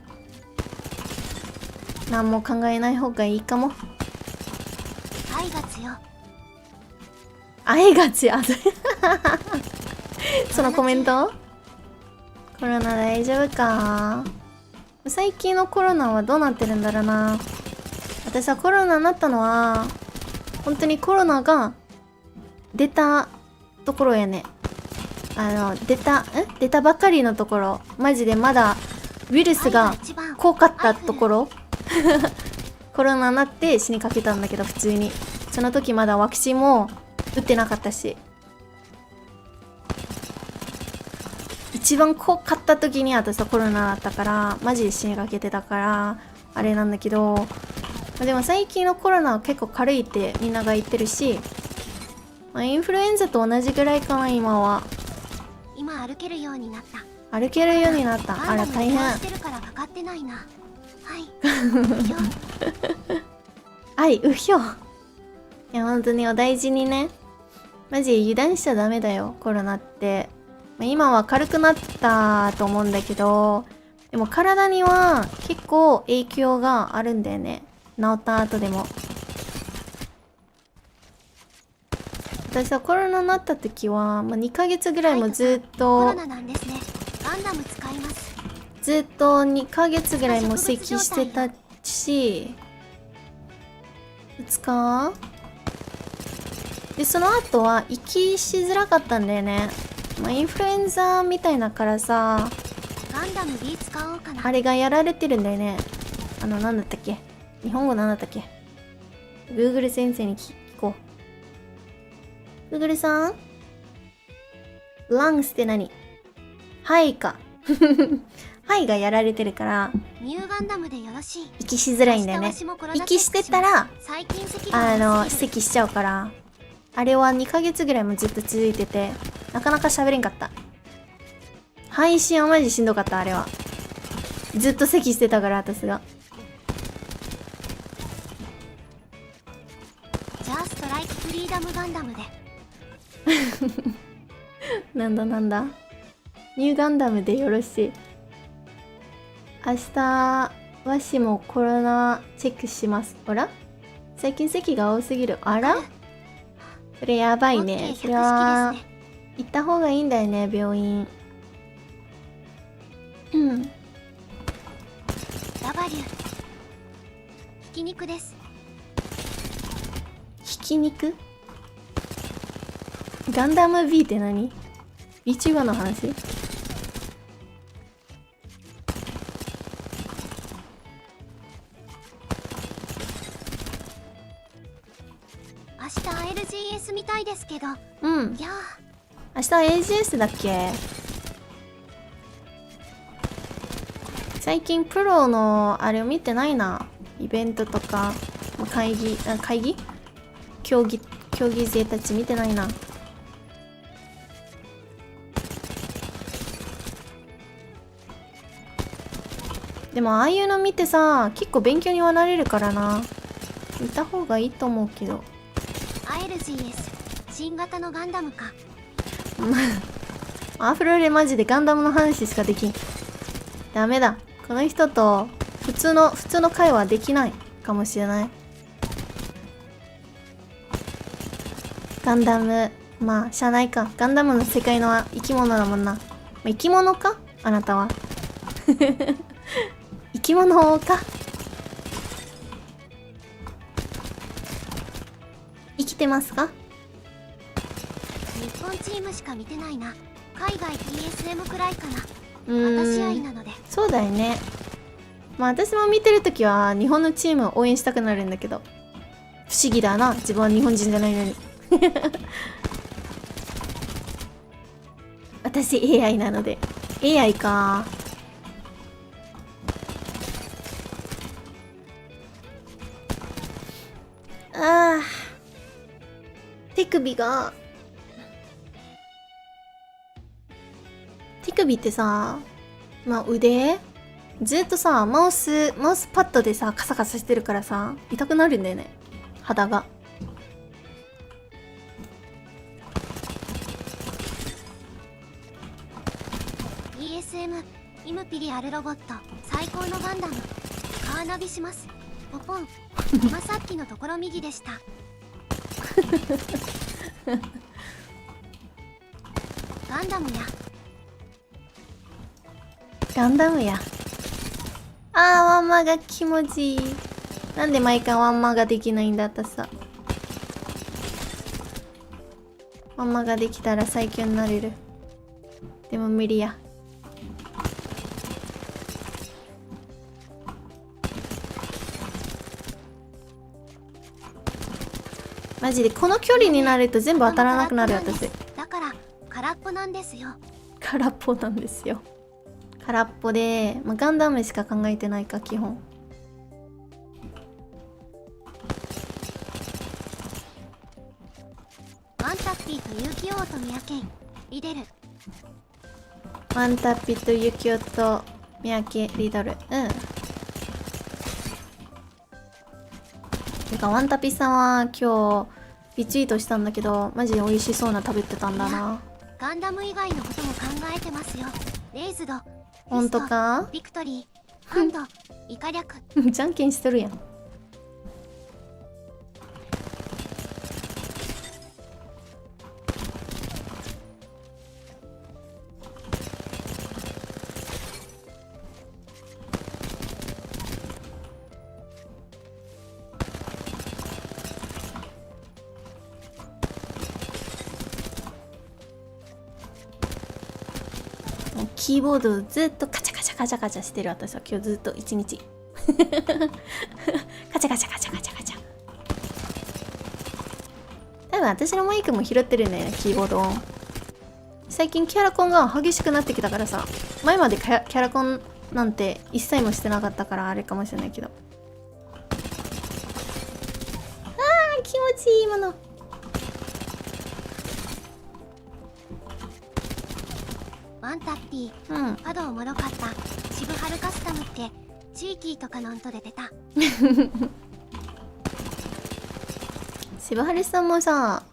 何も考えない方がいいかも。愛が強。愛が強いそのコメント？コロナ大丈夫か？最近のコロナはどうなってるんだろうな。私はコロナになったのは本当にコロナが出たところやね。出たばかりのところ、マジでまだウイルスが濃かったところコロナになって死にかけたんだけど、普通に。その時まだワクチンも打ってなかったし。一番濃かった時に私はコロナだったから、マジで死にかけてたから、あれなんだけど、でも最近のコロナは結構軽いってみんなが言ってるし、インフルエンザと同じぐらいかな、今は。今歩けるようになった。歩けるようになった。あら、大変。してるからかかってないな。はい。はい、うひょ。いや、本当にお大事にね。マジ油断しちゃダメだよ、コロナって。今は軽くなったと思うんだけど、でも体には結構影響があるんだよね。治った後でも。私はコロナになった時は、2ヶ月ぐらいもずっと、コロナなんですね。ガンダム使います。ずっと2ヶ月ぐらいも咳してたし、2日で、その後は息しづらかったんだよね。インフルエンザみたいなからさ、ガンダム B 使おうかな。あれがやられてるんだよね。なんだったっけ、日本語なんだったっけ。 Google 先生に聞こう。 Google さん、ラングスって何？はいか。はいがやられてるから、ニューガンダムでよろしい。息しづらいんだよね。息してたら、咳しちゃうから、あれは2ヶ月ぐらいもずっと続いてて、なかなか喋れんかった。配信はマジしんどかった、あれは。ずっと咳してたから、私が。じゃあ、ストライクフリーダムガンダムで。なんだニューガンダムでよろしい。明日、わしもコロナチェックします。あら？最近咳が多すぎる。あら？それやばいね。それは、行った方がいいんだよね、病院。W。ひき肉です。ひき肉？ガンダム B って何？ VTuber の話？明日 LGS みたいですけど。うん。いや明日 AGS だっけ？最近プロのあれを見てないな。イベントとか会議競技勢たち見てないな。でもああいうの見てさ、結構勉強にはなれるからな。見た方がいいと思うけど。LGS 新型のガンダムか。アフロでマジでガンダムの話しかできん。ダメだ。この人と普通の会話できないかもしれない。ガンダム、まあ、しゃあないか。ガンダムの世界の生き物だもんな。生き物か？あなたは。生き物か？生きてますか？日本チームしか見てないな。海外 TSM くらいかな。私愛なので。そうだよね。まあ私も見てるときは日本のチームを応援したくなるんだけど、不思議だな。自分は日本人じゃないのに。私 AI なので。AI か。ああ。手首が。手首ってさ、まあ腕ずっとさ、マウスパッドでさ、カサカサしてるからさ、痛くなるんだよね。肌が。ESM イムピリアルロボット最高のガンダム。カーナビします。ポポン。今さっきのところ右でした。ガンダムや。ガンダムや。あー、ワンマが気持ちいい。なんで毎回ワンマができないんだったさ。ワンマができたら最強になれる。でも無理や。マジでこの距離になると全部当たらなくなる私。だから空っぽなんですよ。空っぽなんですよ。空っぽで、まあ、ガンダムしか考えてないか基本。ワンタッピーとユキオとミヤケンリデル。ワンタッピーとユキオとミヤケリドル。てかワンタピさんは今日リツイートしたんだけど、マジで美味しそうな食べてたんだな。ガンダム以外のことも考えてますよ。レイズド、ほんとか？ビクトリー、ハンド、イカ略。じゃんけんしとるやん。キーボードをずっとカチャカチャカチャカチャしてる私は今日ずっと一日カチャカチャカチャカチャカチャ。多分私のマイクも拾ってるね、キーボード音。最近キャラコンが激しくなってきたからさ、前までキャラコンなんて一切もしてなかったからあれかもしれないけど。気持ちいいもの。ワンタッピー、パドおもろかった。渋春カスタムって地域とかのんとで出た。渋春さんもさ、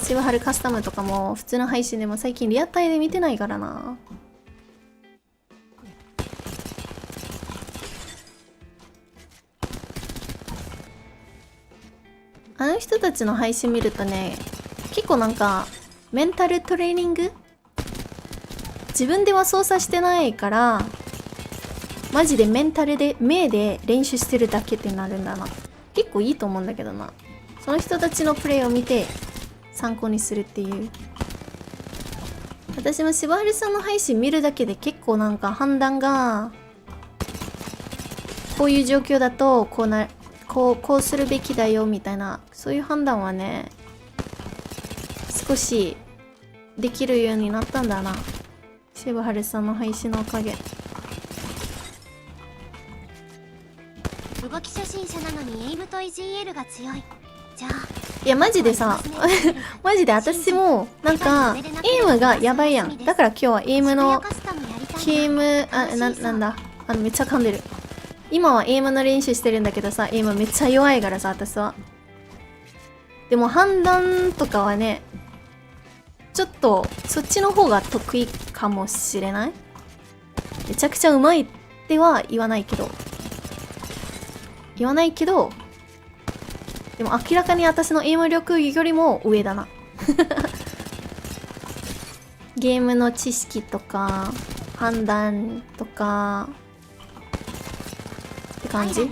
渋春カスタムとかも普通の配信でも最近リアタイで見てないからな。あの人たちの配信見るとね、結構なんかメンタルトレーニング、自分では操作してないからマジでメンタルで目で練習してるだけってなるんだな。結構いいと思うんだけどな。その人たちのプレイを見て参考にするっていう。私もしばはるさんの配信見るだけで結構なんか判断が、こういう状況だとこうするべきだよみたいな、そういう判断はね少しできるようになったんだな、しばはるさんの配信のおかげ。動き初心者なのにエイムと EGL が強い。じゃあいやマジでさマジで私もなんかエイムがやばいやん。だから今日はエイムのゲームなんだめっちゃ噛んでる。今はエイムの練習してるんだけどさ、エイムめっちゃ弱いからさ私は。でも判断とかはねちょっとそっちの方が得意かもしれない。めちゃくちゃうまいっては言わないけどでも明らかに私のエイム力よりも上だなゲームの知識とか判断とかって感じ。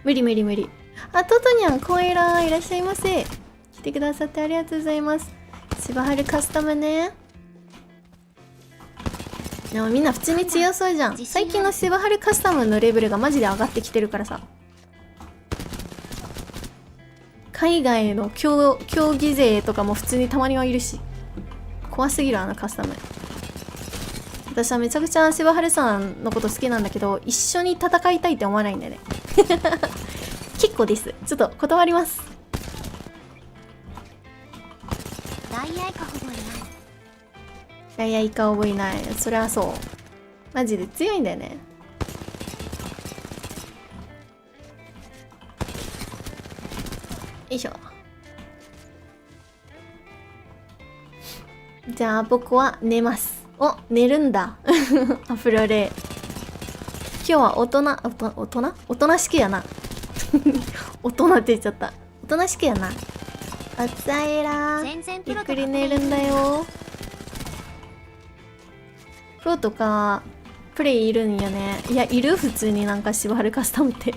無理。あ、トトニャン、コエラいらっしゃいませ。来てくださってありがとうございます。しばはるカスタムね。でもみんな普通に強そうじゃん。最近のしばはるカスタムのレベルがマジで上がってきてるからさ。海外の競技勢とかも普通にたまにはいるし、怖すぎるあのカスタム。私はめちゃくちゃしばはるさんのこと好きなんだけど、一緒に戦いたいって思わないんだよね結構です。ちょっと断ります。ダイヤイカ覚えない。ダイヤイカ覚えない。それはそう。マジで強いんだよね。よいしょ。じゃあ僕は寝ます。お、寝るんだアフロレ今日は大人しくやな大人って言っちゃった。大人しくやな。あつあえらゆっくり寝るんだよ。プロとかプレイいるんよね。いやいる、普通になんかしばはるカスタムって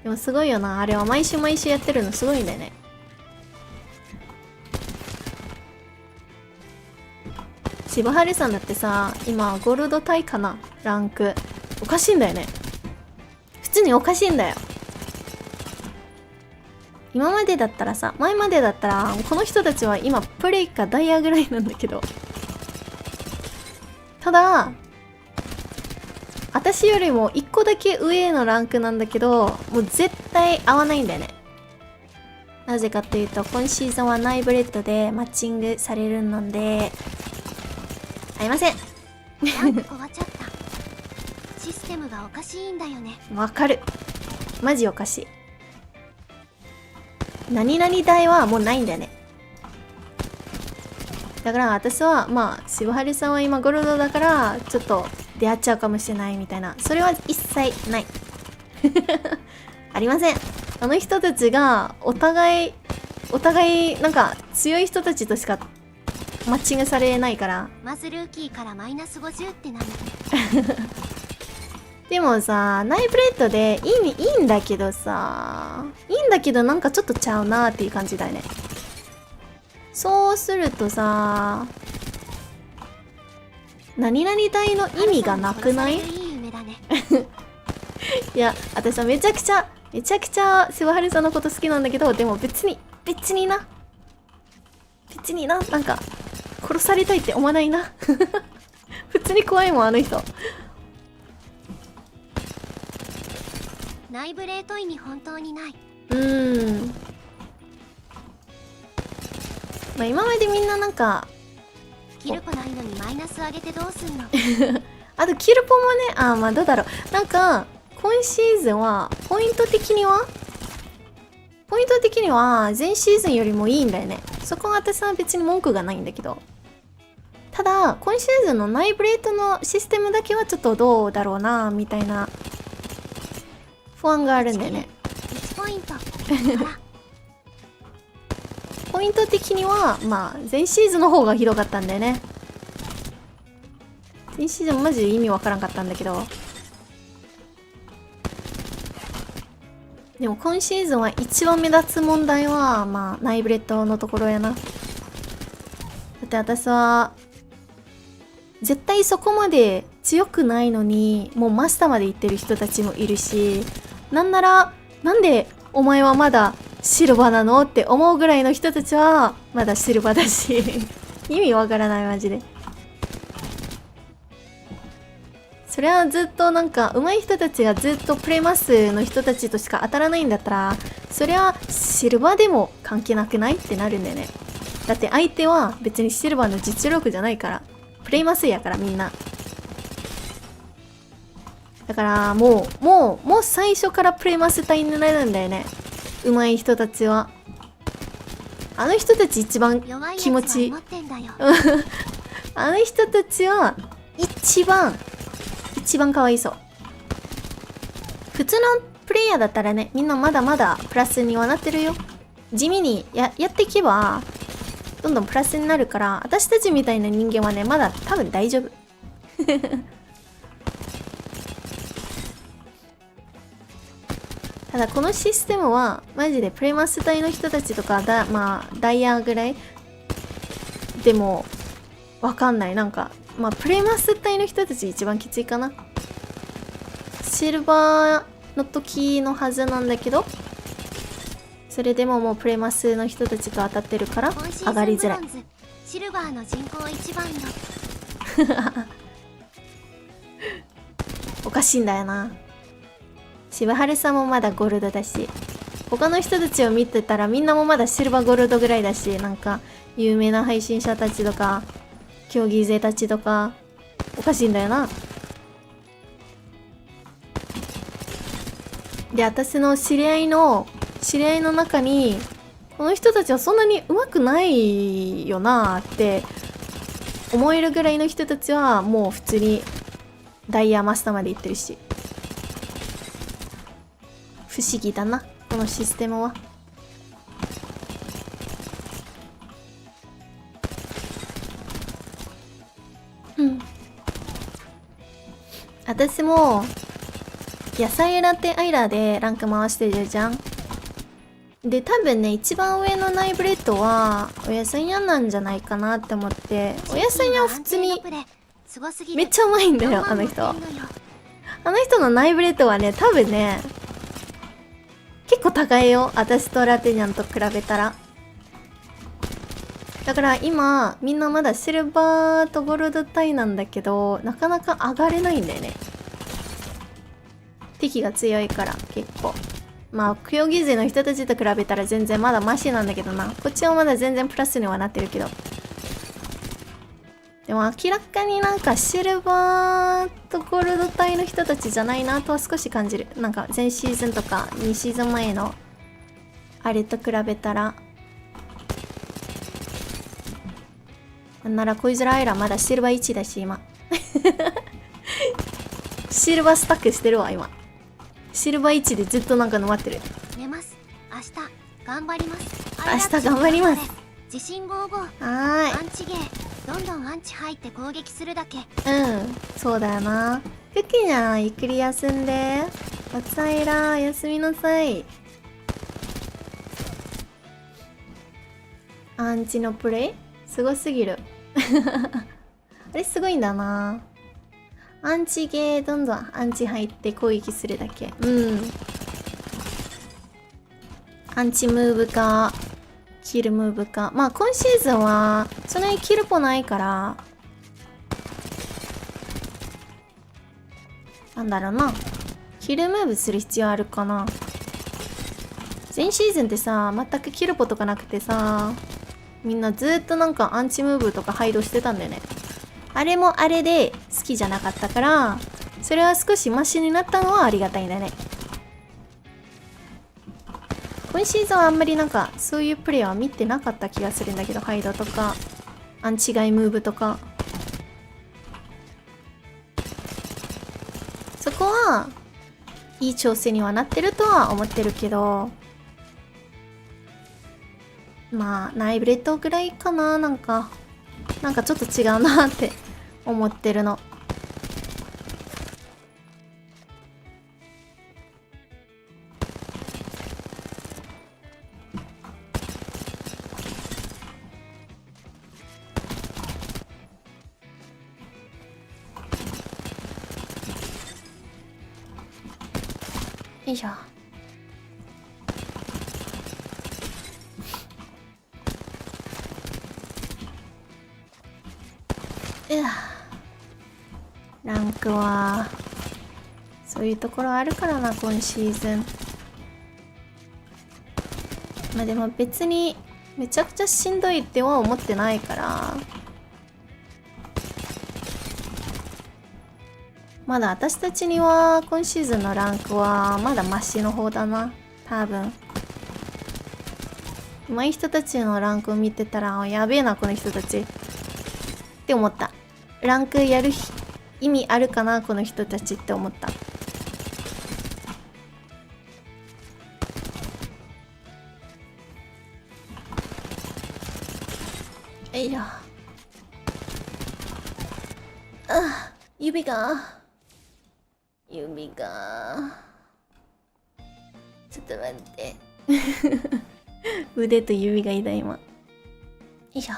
でもすごいよな、あれは毎週やってるのすごいんだよね。しばはるさんだってさ、今ゴールドタイかな、ランクおかしいんだよね。普通におかしいんだよ。今までだったらさ、前までだったらこの人たちは今プレイかダイヤぐらいなんだけど、ただ私よりも1個だけ上のランクなんだけど、もう絶対合わないんだよね。なぜかっていうと、今シーズンはナイブレッドでマッチングされるので合いません。終わっちゃった。システムがおかしいんだよね。わかる、マジおかしい。何々台はもうないんだよね。だから私はまあ渋春さんは今ゴールドだからちょっと出会っちゃうかもしれないみたいな、それは一切ないありません。あの人たちがお互いなんか強い人たちとしかマッチングされないから。まずルーキーからマイナス50って何でもさ、ナイブレッドでいいんだけどさ、いいんだけどなんかちょっとちゃうなーっていう感じだよね。そうするとさ、何々隊の意味がなくない？いや、私はめちゃくちゃ渋春さんのこと好きなんだけど、でも別にな、なんか殺されたいって思わないな普通に怖いもん、あの人。ナイブレート意味本当にない。まあ今までみんななんかキルポないのにマイナス上げてどうすんのあとキルポもね、まあどうだろう、なんか今シーズンはポイント的には前シーズンよりもいいんだよね。そこは私は別に文句がないんだけど、ただ今シーズンのナイブレートのシステムだけはちょっとどうだろうなみたいな不安があるんだよね。1ポイントポイント的にはまあ前シーズンの方がひどかったんだよね。前シーズンマジで意味わからんかったんだけど、でも今シーズンは一番目立つ問題はまあナイブレッドのところやな。だって私は絶対そこまで強くないのにもうマスターまで行ってる人たちもいるし、なんならなんでお前はまだシルバーなのって思うぐらいの人たちはまだシルバーだし意味わからないマジで。それはずっとなんか上手い人たちがずっとプレイマスの人たちとしか当たらないんだったら、それはシルバーでも関係なくないってなるんだよね。だって相手は別にシルバーの実力じゃないから、プレイマスやからみんな。だからもう最初からプレイマス隊になるんだよね、上手い人たちは。あの人たち一番気持ちいいあの人たちは一番かわいそう。普通のプレイヤーだったらね、みんなまだまだプラスにはなってるよ。地味にやっていけばどんどんプラスになるから、私たちみたいな人間はねまだ多分大丈夫ただこのシステムはマジでプレマス隊の人たちとかまあダイヤぐらいでもわかんない。なんかまあプレマス隊の人たち一番きついかな。シルバーの時のはずなんだけど、それでももうプレマスの人たちが当たってるから上がりづらい。シルバーの人口一番のおかしいんだよな。渋春さんもまだゴールドだし、他の人たちを見てたらみんなもまだシルバーゴールドぐらいだし、なんか有名な配信者たちとか競技勢たちとかおかしいんだよな。で、私の知り合いの中にこの人たちはそんなに上手くないよなって思えるぐらいの人たちはもう普通にダイヤマスターまで行ってるし、不思議だなこのシステムは。私も野菜ラテアイラでランク回してるじゃん。で、多分ね一番上のナイブレッドはお野菜屋なんじゃないかなって思って。お野菜屋は普通にめっちゃうまいんだよ、あの人。あの人のナイブレットはね、多分ね、結構高いよ。私とラテニャンと比べたら。だから今、みんなまだシルバーとゴールド帯なんだけど、なかなか上がれないんだよね。敵が強いから、結構。まあ、競技勢の人たちと比べたら全然まだマシなんだけどな。こっちはまだ全然プラスにはなってるけど。でも明らかになんかシルバーとゴールド帯の人たちじゃないなとは少し感じる。なんか前シーズンとか2シーズン前のあれと比べたら。なんなら恋空アイラまだシルバー1だし今。シルバースタックしてるわ今。シルバー1でずっとなんか沼ってる。寝ます。明日頑張ります。明日頑張ります。自信55。はーい。アンチゲー。どんどんアンチ入って攻撃するだけ。そうだよな。クッキーちゃんゆっくり休んで。おつあいら休みなさい。アンチのプレイすごすぎる。あれすごいんだな。アンチゲーどんどんアンチ入って攻撃するだけ。アンチムーブかキルムーブか。まあ今シーズンはそんなにキルポないからなんだろうな、キルムーブする必要あるかな。前シーズンってさ全くキルポとかなくてさ、みんなずっとなんかアンチムーブとかハイドしてたんだよね。あれもあれで好きじゃなかったから、それは少しマシになったのはありがたいんだね。今シーズンはあんまりなんかそういうプレイは見てなかった気がするんだけど、ハイドとかアンチガイムーブとか、そこはいい調整にはなってるとは思ってるけど、まあナイブレットぐらいかな。なんかちょっと違うなって思ってるの。よいしょ。ランクはそういうところあるからな今シーズン。まあでも別にめちゃくちゃしんどいっては思ってないから、まだ私たちには今シーズンのランクはまだマシの方だな多分。上手い人たちのランクを見てたらやべえなこの人たちって思った。ランクやる意味あるかなこの人たちって思った。いや、指がちょっと待って腕と指が痛い今。よいしょ。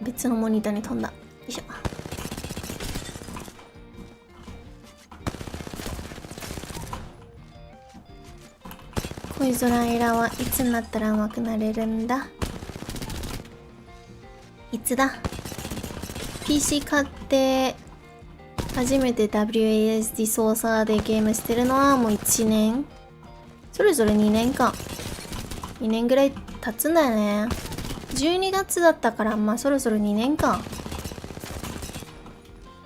別のモニターに飛んだ。よいしょ。恋空アイラはいつになったら上手くなれるんだ。いつだ。 PC 買って初めて WASD 操作でゲームしてるのはもう1年、それぞれ2年か2年ぐらい経つんだよね。12月だったから、まあそろそろ2年か。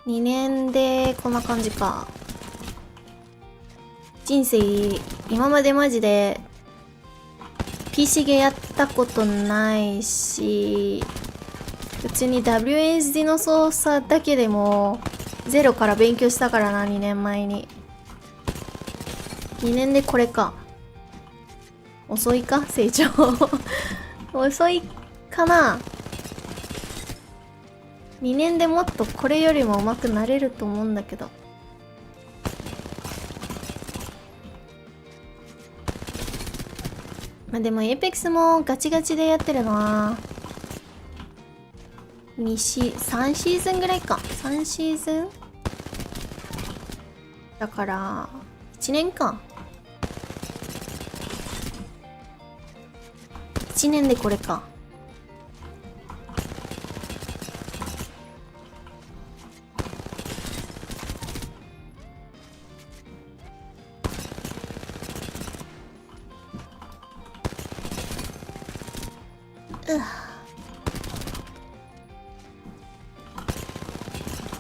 2年でこんな感じか。人生今までマジで PC ゲーやったことないし、普通に WASD の操作だけでもゼロから勉強したからな。2年前に。2年でこれか。遅いか成長遅いかな。2年でもっとこれよりも上手くなれると思うんだけど。まあでもエーペックスもガチガチでやってるのは3シーズンぐらいか。3シーズンだから1年か。1年でこれか。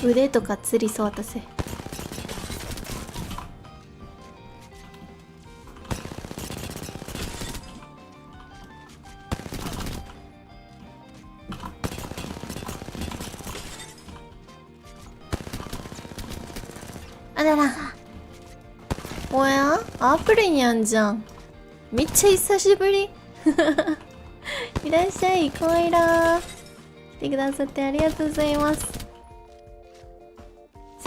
腕とかつりそう私。あらら。おやアプリにあんじゃん。めっちゃ久しぶり。いらっしゃい、コイラー。来てくださってありがとうございます。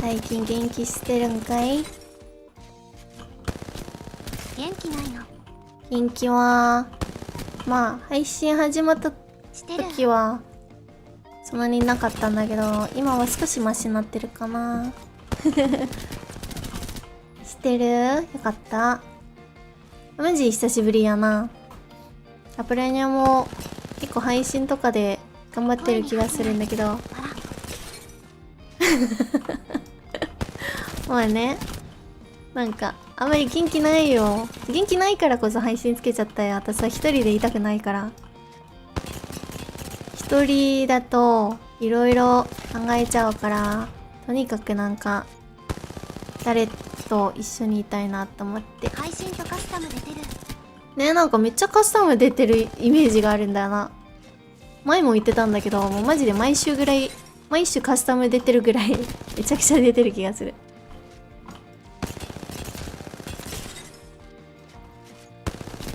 最近元気してるんかい？元気ないの？元気は、まあ、配信始まった時は、そんなになかったんだけど、今は少しマシになってるかな。してる？よかった。マジ久しぶりやな。アプラニャも結構配信とかで頑張ってる気がするんだけど。まあね。なんか、あんまり元気ないよ。元気ないからこそ配信つけちゃったよ。私は一人でいたくないから。一人だと、いろいろ考えちゃうから、とにかくなんか、誰と一緒にいたいなと思って。配信とカスタム出てる。ね、なんかめっちゃカスタム出てるイメージがあるんだよな。前も言ってたんだけど、もうマジで毎週カスタム出てるぐらいめちゃくちゃ出てる気がする。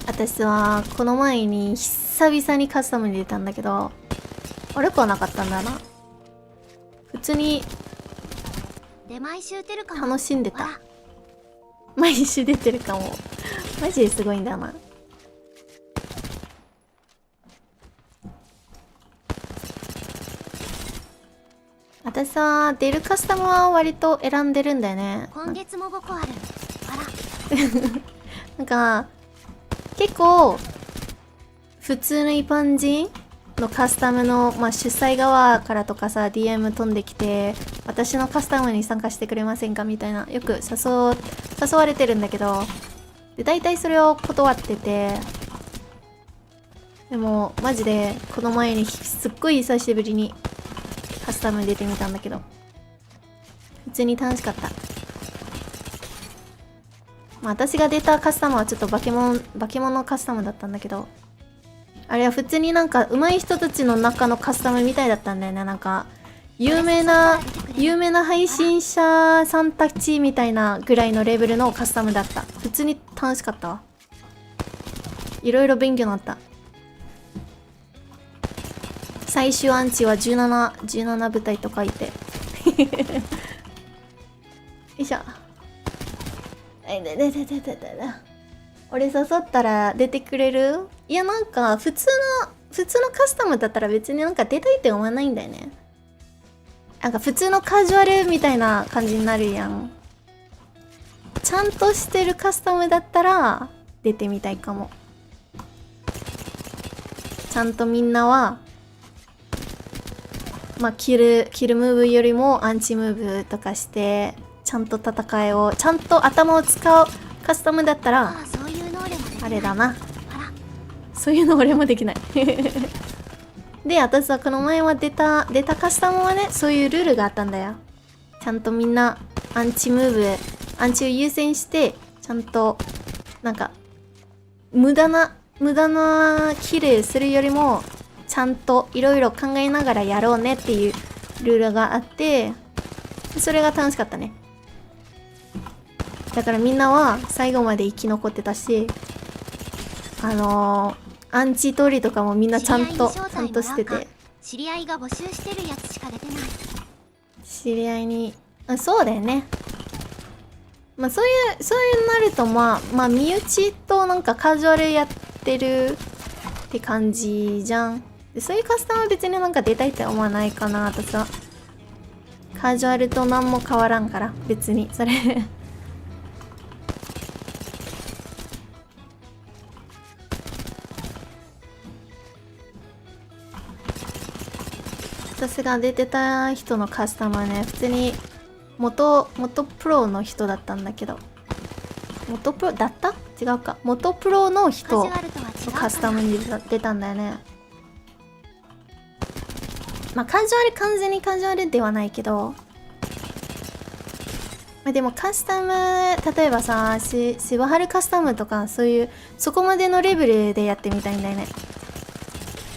私はこの前に久々にカスタムに出たんだけど、悪くはなかったんだな。普通に楽しんでた。毎週出てるかも。マジですごいんだな。私さ、出るカスタムは割と選んでるんだよね。今月も5個ある。あら。なんか、結構、普通の一般人のカスタムの、まあ、主催側からとかさ、DM 飛んできて、私のカスタムに参加してくれませんかみたいな、よく誘われてるんだけど、で、大体それを断ってて、でも、マジで、この前にすっごい久しぶりにカスタム出てみたんだけど、普通に楽しかった。まあ、私が出たカスタムはちょっと化け物カスタムだったんだけど、あれは普通になんか上手い人たちの中のカスタムみたいだったんだよね。なんか有名な配信者さんたちみたいなぐらいのレベルのカスタムだった。普通に楽しかったわ。いろいろ勉強になった。最終アンチは17部隊と書いて。よいしょ。俺誘ったら出てくれる？いや、なんか普通のカスタムだったら別になんか出たいって思わないんだよね。なんか普通のカジュアルみたいな感じになるやん。ちゃんとしてるカスタムだったら出てみたいかも。ちゃんとみんなはまあキルムーブよりもアンチムーブとかしてちゃんと戦いをちゃんと頭を使うカスタムだったらあれだな。そういうの俺もできない。で、私はこの前は出たカスタムはね、そういうルールがあったんだよ。ちゃんとみんなアンチを優先してちゃんとなんか無駄なキルするよりもちゃんといろいろ考えながらやろうねっていうルールがあって、それが楽しかったね。だからみんなは最後まで生き残ってたし、アンチ取りとかもみんなちゃんとしてて。知り合いが募集してるやつしか出てない。知り合いに、そうだよね。まあそういうなるとまあ身内となんかカジュアルやっってるって感じじゃん。でそういうカスタムは別になんか出たいって思わないかな。私はカジュアルと何も変わらんから別にそれ私が出てた人のカスタムはね、普通に元プロの人だったんだけど、元プロだった？違うか、元プロの人のカスタムに出たんだよね。まあカジュアル、完全にカジュアルではないけど、まあ、でもカスタム、例えばさ、シワハルカスタムとかそういうそこまでのレベルでやってみたいんだよね。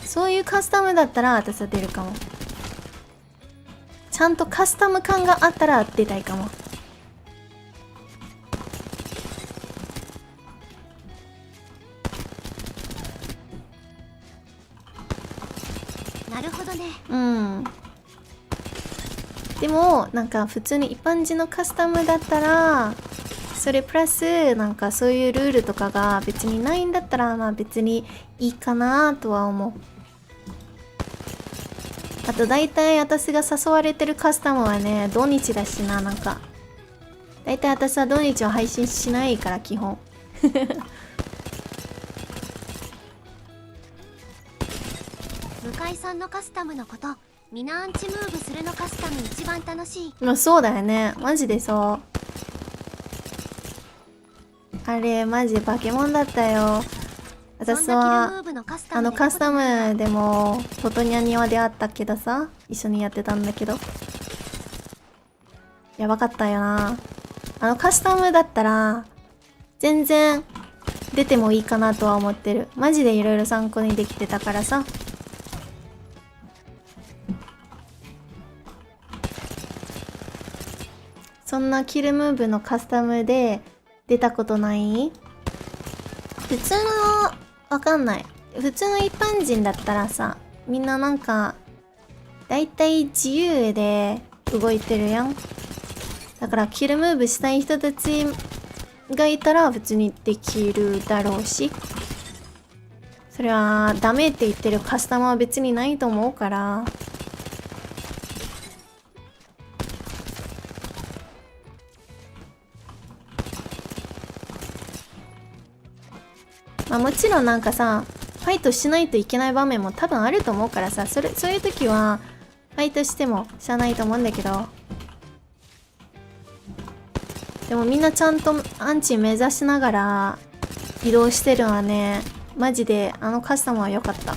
そういうカスタムだったら私は出るかも。ちゃんとカスタム感があったら出たいかも。なるほどね。うん。でもなんか普通に一般人のカスタムだったら、それプラスなんかそういうルールとかが別にないんだったら、まあ別にいいかなとは思う。あと大体私が誘われてるカスタムはね、土日だしな。なんか大体私は土日は配信しないから基本向井さんのカスタムのこと、みなアンチムーブするのカスタム一番楽しい。まあそうだよね、マジでそう。あれマジで化け物だったよ。私はあのカスタムでもトトニャニワであったけどさ、一緒にやってたんだけどやばかったよな。あのカスタムだったら全然出てもいいかなとは思ってる。マジでいろいろ参考にできてたからさ。そんなキルムーブのカスタムで出たことない？普通のわかんない。普通の一般人だったらさ、みんななんかだいたい自由で動いてるやん。だからキルムーブしたい人たちがいたら普通にできるだろうし、それはダメって言ってるカスタマーは別にないと思うから。まあもちろんなんかさ、ファイトしないといけない場面も多分あると思うからさ、そういう時はファイトしてもしゃあないと思うんだけど、でもみんなちゃんとアンチ目指しながら移動してるのはね、マジであのカスタムは良かった。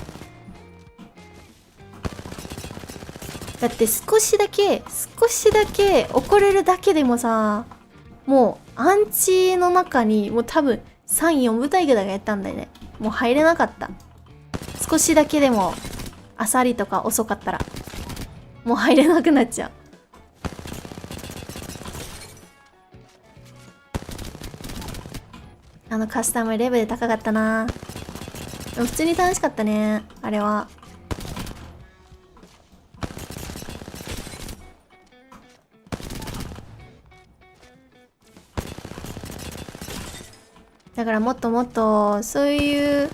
だって少しだけ怒れるだけでもさ、もうアンチの中にもう多分3、4部隊ぐらいがやったんだよね。もう入れなかった。少しだけでもあさりとか遅かったらもう入れなくなっちゃう。あのカスタムレベル高かったな。でも普通に楽しかったね、あれは。だからもっともっとそういう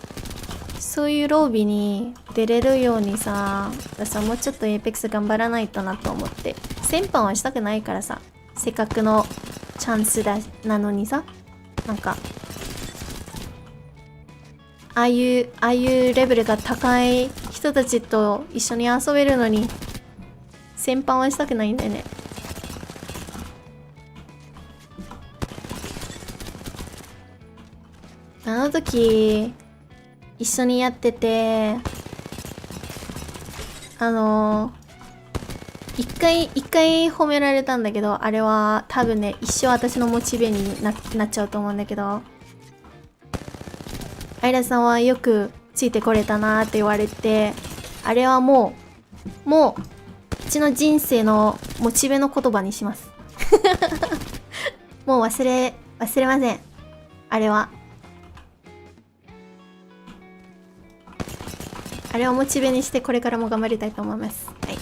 ロビーに出れるようにさ、私はもうちょっとエイペックス頑張らないとなと思って。先般はしたくないからさ、せっかくのチャンスなのにさ、なんかああいうレベルが高い人たちと一緒に遊べるのに先般はしたくないんだよね。あの時一緒にやってて、一回褒められたんだけど、あれは多分ね、一生私のモチベになっちゃうと思うんだけど、アイラさんはよくついてこれたなーって言われて、あれはもううちの人生のモチベの言葉にしますもう忘れません、あれは。あれをモチベにしてこれからも頑張りたいと思います。はい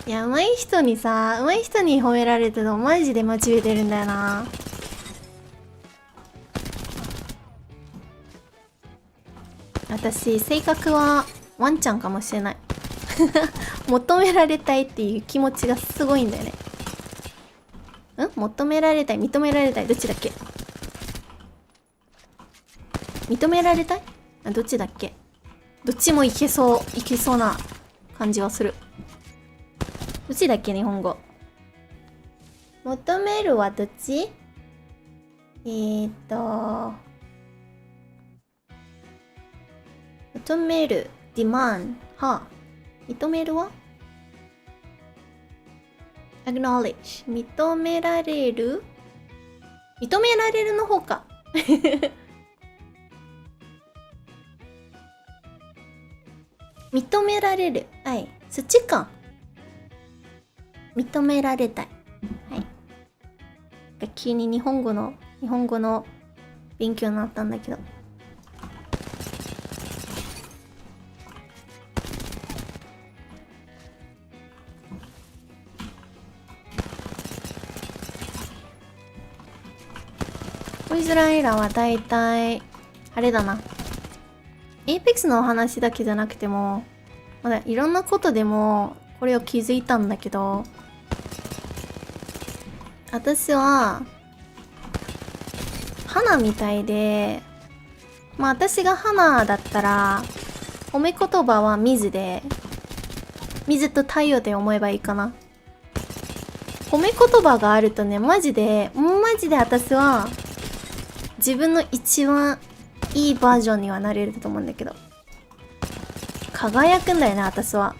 いや、上手い人に褒められてるとマジでモチベてるんだよな。私性格はワンちゃんかもしれない求められたいっていう気持ちがすごいんだよね。求められたい、認められたい、どっちだっけ？認められたい？どっちだっけ？どっちもいけそうな感じはする。どっちだっけ日本語。求めるはどっち？求める、demand、は。認めるはacknowledge、認められるの方か認められる、はい、そっちか。認められたい、はい。急に日本語の勉強になったんだけど。恋空アイラはだいたいあれだな、エイペックスのお話だけじゃなくてもまだいろんなことでもこれを気づいたんだけど、私は花みたいで、私が花だったら褒め言葉は水で、水と太陽で思えばいいかな。褒め言葉があるとね、マジで私は自分の一番いいバージョンにはなれると思うんだけど、輝くんだよね、私は。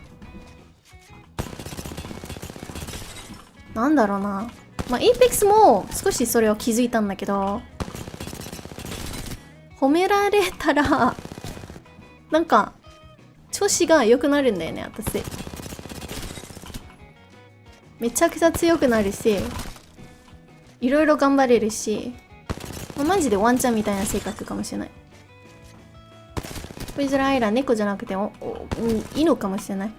なんだろうな。エイペックスも少しそれを気づいたんだけど、褒められたら、なんか、調子が良くなるんだよね、私。めちゃくちゃ強くなるし、いろいろ頑張れるし、マジでワンちゃんみたいな性格かもしれない。コイゾラアイラ猫じゃなくて犬かもしれない。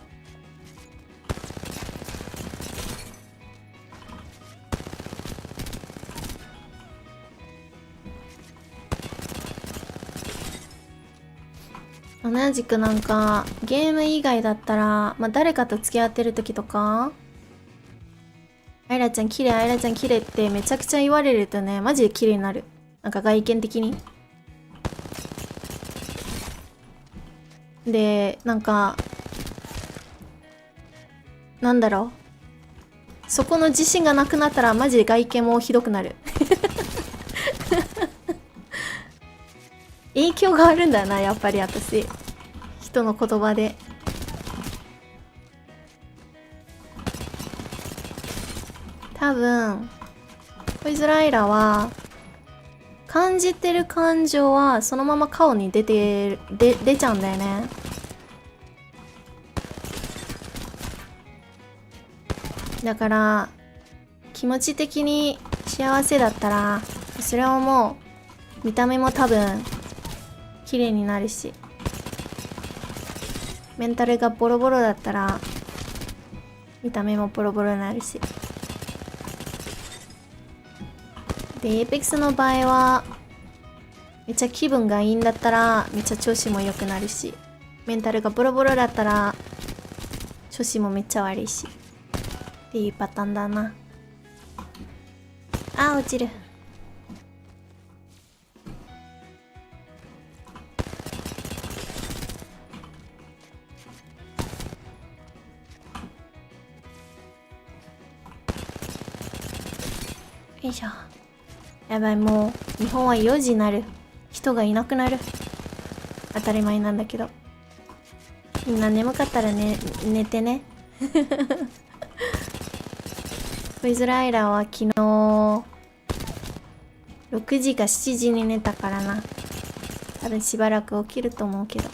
同じくなんかゲーム以外だったら、誰かと付き合ってる時とか、アイラちゃん綺麗、アイラちゃん綺麗ってめちゃくちゃ言われるとね、マジで綺麗になる。なんか外見的に。で、なんか、なんだろう。そこの自信がなくなったらマジで外見もひどくなる。影響があるんだな、やっぱり私。人の言葉で。多分、コイゾラアイラは、感じてる感情はそのまま顔に出ちゃうんだよね。だから、気持ち的に幸せだったら、それはもう、見た目も多分、綺麗になるし、メンタルがボロボロだったら、見た目もボロボロになるし。で、エイペックスの場合は、めっちゃ気分がいいんだったら、めっちゃ調子も良くなるし、メンタルがボロボロだったら、調子もめっちゃ悪いし。っていうパターンだな。落ちる。よいしょ。やばい、もう日本は4時になる。人がいなくなる。当たり前なんだけど。みんな眠かったら寝てね。コイゾラアイラは昨日6時か7時に寝たからな。多分しばらく起きると思うけど。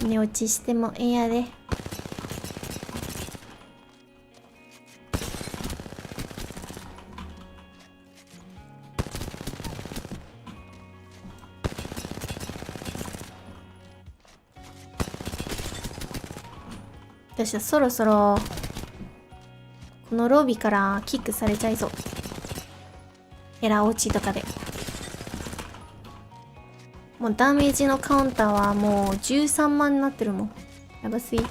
寝落ちしてもええやで。私はそろそろこのロビーからキックされちゃいそう。エラー落ちとかで。もうダメージのカウンターはもう13万になってるもん。やばすぎ。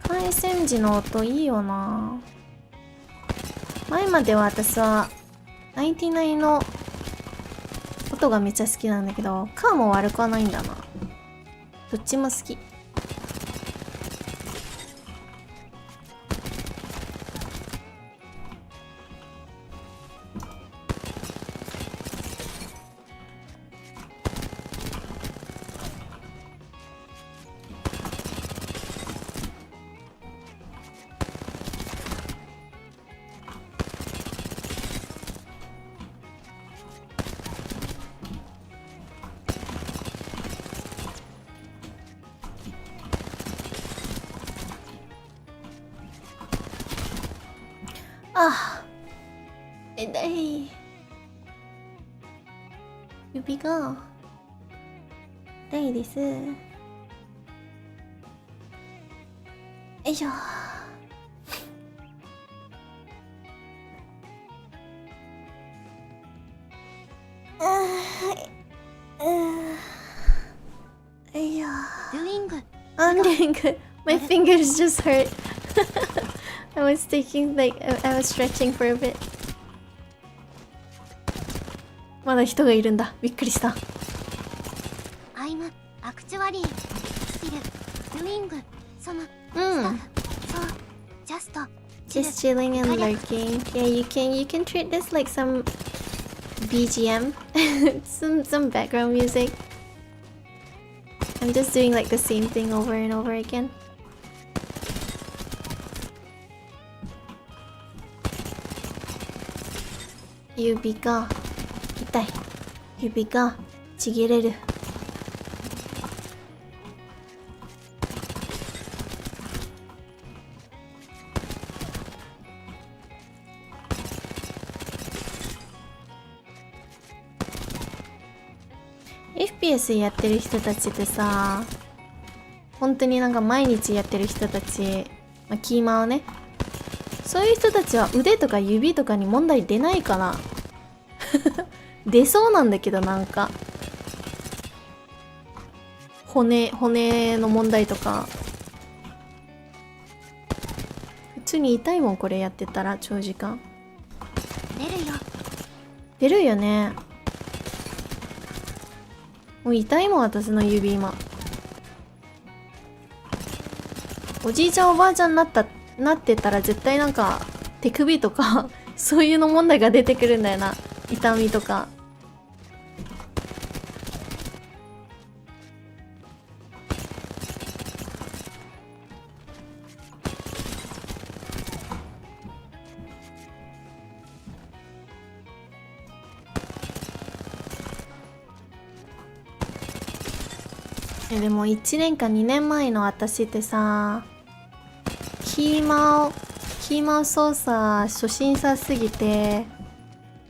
回線時の音いいよな。前までは私は99の音がめっちゃ好きなんだけど、カーも悪くはないんだな。どっちも好き。あ、痛い。指が痛いです。よいしょ。I'm doing good. My fingers just hurt. I was taking like I was stretching for a bit. まだ人がいるんだ。びっくりした。I'm actually still doing some stuff. So just chilling and lurking. Yeah, you can treat this like some BGM, some background music. I'm just doing like the same thing over and over again. 指が痛い。指がちぎれる。FPS やってる人たちってさ、本当になんか毎日やってる人たち、キーマをね、そういう人たちは腕とか指とかに問題出ないかな。出そうなんだけど、なんか骨の問題とか普通に痛いもん、これやってたら長時間。出るよね。もう痛いもん、私の指今。おじいちゃんおばあちゃんになってたら絶対なんか手首とかそういうの問題が出てくるんだよな。痛みとか。でも1年か2年前の私ってさ、キーマウ操作初心者すぎて、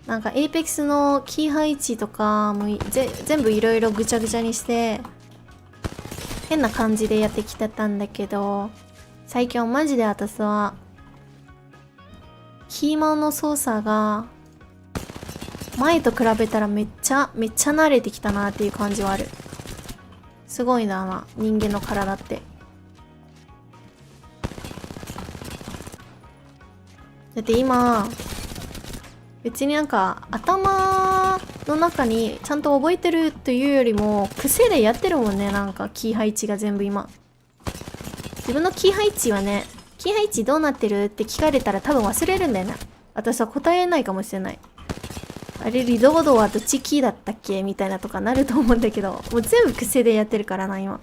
なんかエーペックスのキー配置とかも全部いろいろぐちゃぐちゃにして変な感じでやってきてたんだけど、最近はマジで私はキーマウの操作が前と比べたらめっちゃ慣れてきたなっていう感じはある。すごいな、人間の体って。だって今別になんか頭の中にちゃんと覚えてるというよりも癖でやってるもんね。なんかキー配置が全部今、自分のキー配置はね、キー配置どうなってるって聞かれたら多分忘れるんだよな。私は答えないかもしれない。あれリロードはどっちキーだったっけみたいなとかなると思うんだけど、もう全部癖でやってるからな今。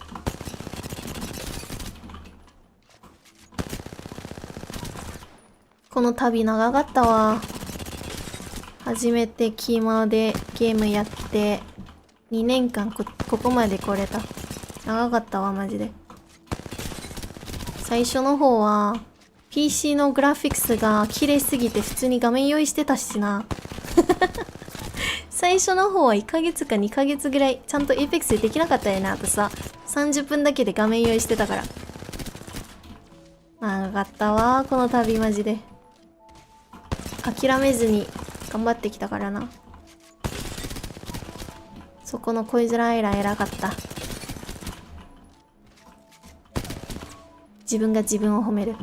この旅長かったわ。初めてキーマウでゲームやって2年間ここまで来れた。長かったわマジで。最初の方は PC のグラフィックスが綺麗すぎて普通に画面用意してたしな。最初の方は1ヶ月か2ヶ月ぐらいちゃんとエーペックスできなかったよな。あとさ30分だけで画面用意してたから。長かったわこの旅マジで。諦めずに頑張ってきたからな。そこの恋空アイラ偉かった。自分が自分を褒める。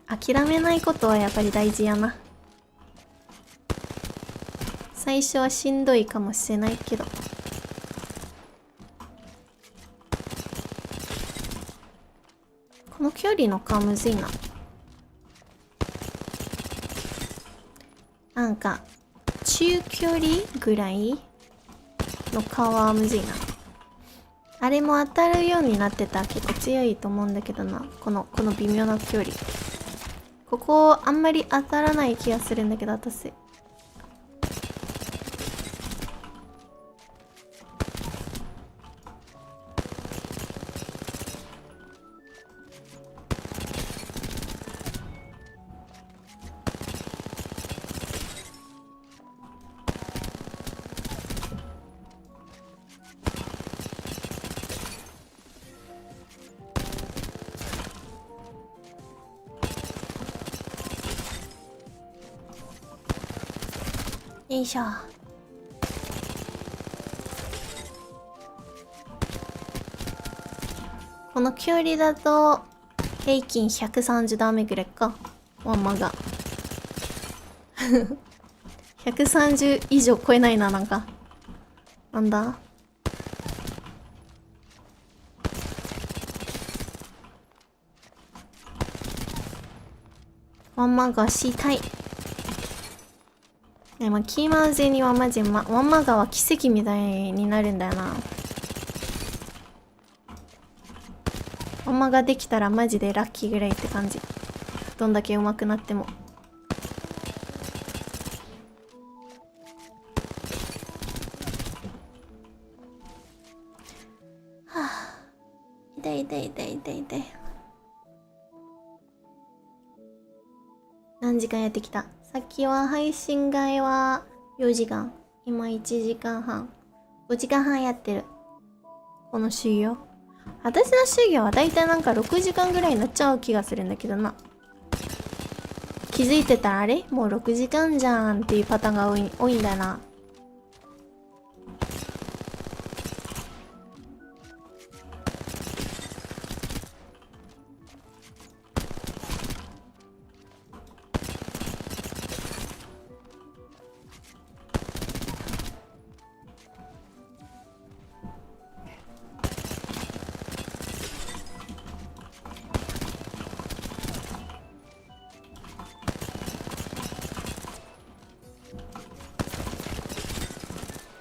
諦めないことはやっぱり大事やな。最初はしんどいかもしれないけど。この距離の顔むずいな。なんか中距離ぐらいの顔はむずいな。あれも当たるようになってたら結構強いと思うんだけどな。この微妙な距離。ここあんまり当たらない気がするんだけど私。よいしょ。この距離だと平均130ダメぐらいか。ワンマが130以上超えないな。なんかなんだワンマがしたい。でもキーマン勢にはマジワンマガは奇跡みたいになるんだよな。ワンマができたらマジでラッキーぐらいって感じ。どんだけ上手くなっても。はあ、痛い痛い痛い痛い痛い。何時間やってきた？さっきは配信外は4時間。今1時間半。5時間半やってる。この修行。私の修行はだいたいなんか6時間ぐらいになっちゃう気がするんだけどな。気づいてたらあれもう6時間じゃんっていうパターンが多いんだな。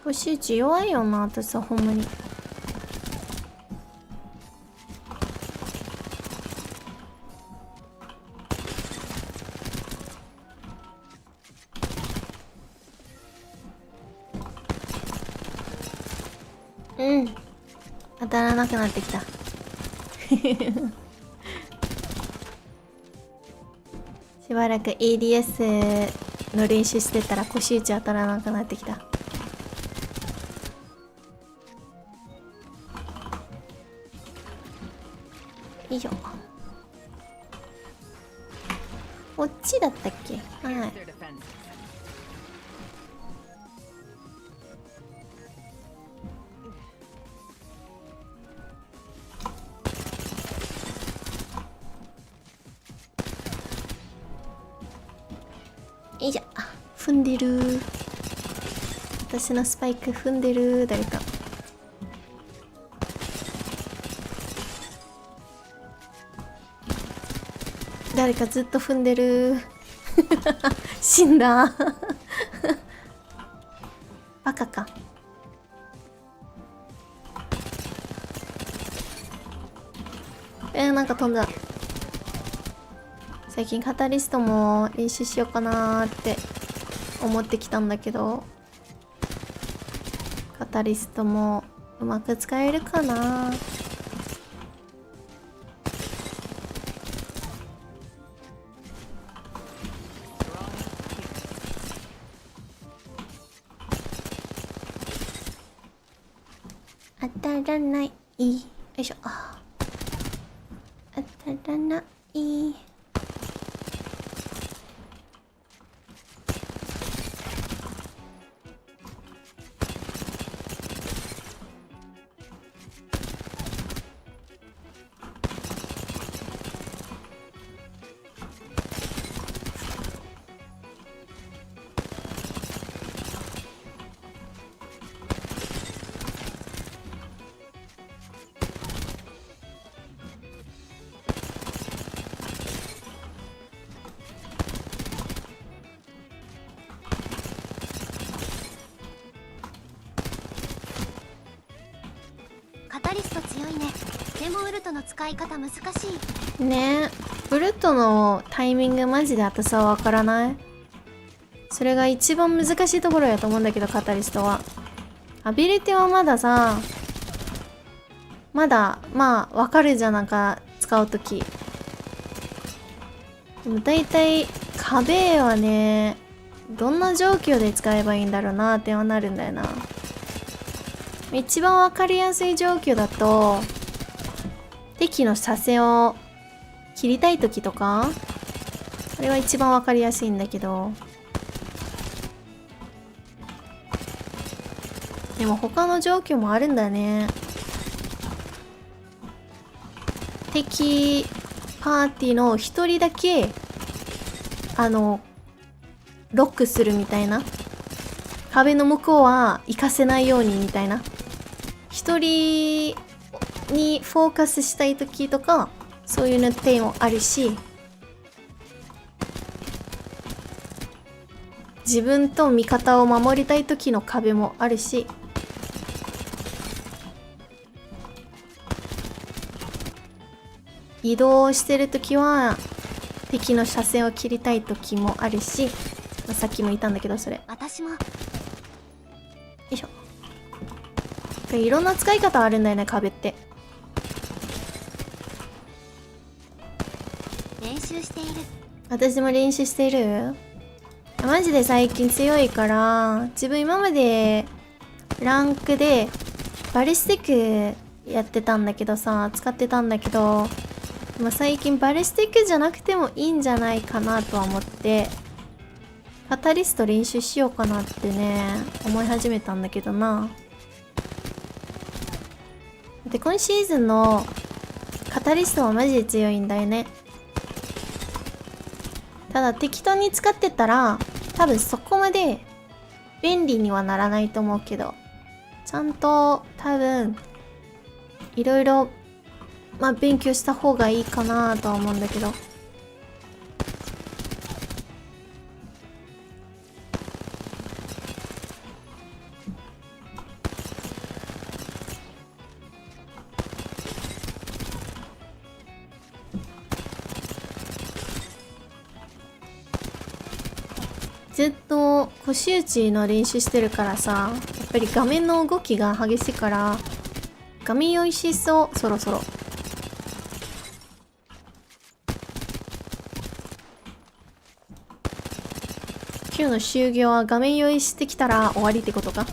集中弱いよな私はほんまに。うん当たらなくなってきた。しばらく ADS の練習してたら腰打ち当たらなくなってきた。よいしょ。こっちだったっけ？はい。よいしょ。踏んでる。私のスパイク踏んでる。誰か。誰かずっと踏んでる。死んだ。バカか。なんか飛んだ。最近カタリストも練習しようかなーって思ってきたんだけど、カタリストもうまく使えるかな。当たらない。よいしょ。当たらない。カタリスト強いね。でもウルトの使い方難しいね。ウルトのタイミングマジで私はわからない。それが一番難しいところやと思うんだけど、カタリストはアビリティはまださ、まだまあわかるじゃん、なんか使うとき。でも大体壁はね、どんな状況で使えばいいんだろうなってはなるんだよな。一番わかりやすい状況だと、敵の射線を切りたい時とか、あれは一番わかりやすいんだけど、でも他の状況もあるんだね。敵パーティーの一人だけロックするみたいな、壁の向こうは行かせないようにみたいな、一人にフォーカスしたい時とか、そういうの点もあるし、自分と味方を守りたい時の壁もあるし、移動してる時は敵の車線を切りたい時もあるし、さっきも言ったんだけど、それ私も。よいしょ。いろんな使い方あるんだよね、壁って。練習している。私も練習してる。マジで最近強いから、自分今までランクでバリスティックやってたんだけどさ、使ってたんだけど、最近バリスティックじゃなくてもいいんじゃないかなとは思って、カタリスト練習しようかなってね、思い始めたんだけどな。で、今シーズンのカタリストはマジで強いんだよね。ただ適当に使ってたら多分そこまで便利にはならないと思うけど、ちゃんと多分いろいろ勉強した方がいいかなとは思うんだけど。ずっと腰打ちの練習してるからさ、やっぱり画面の動きが激しいから画面酔いしそう。そろそろ今日の終業は画面酔いしてきたら終わりってことかち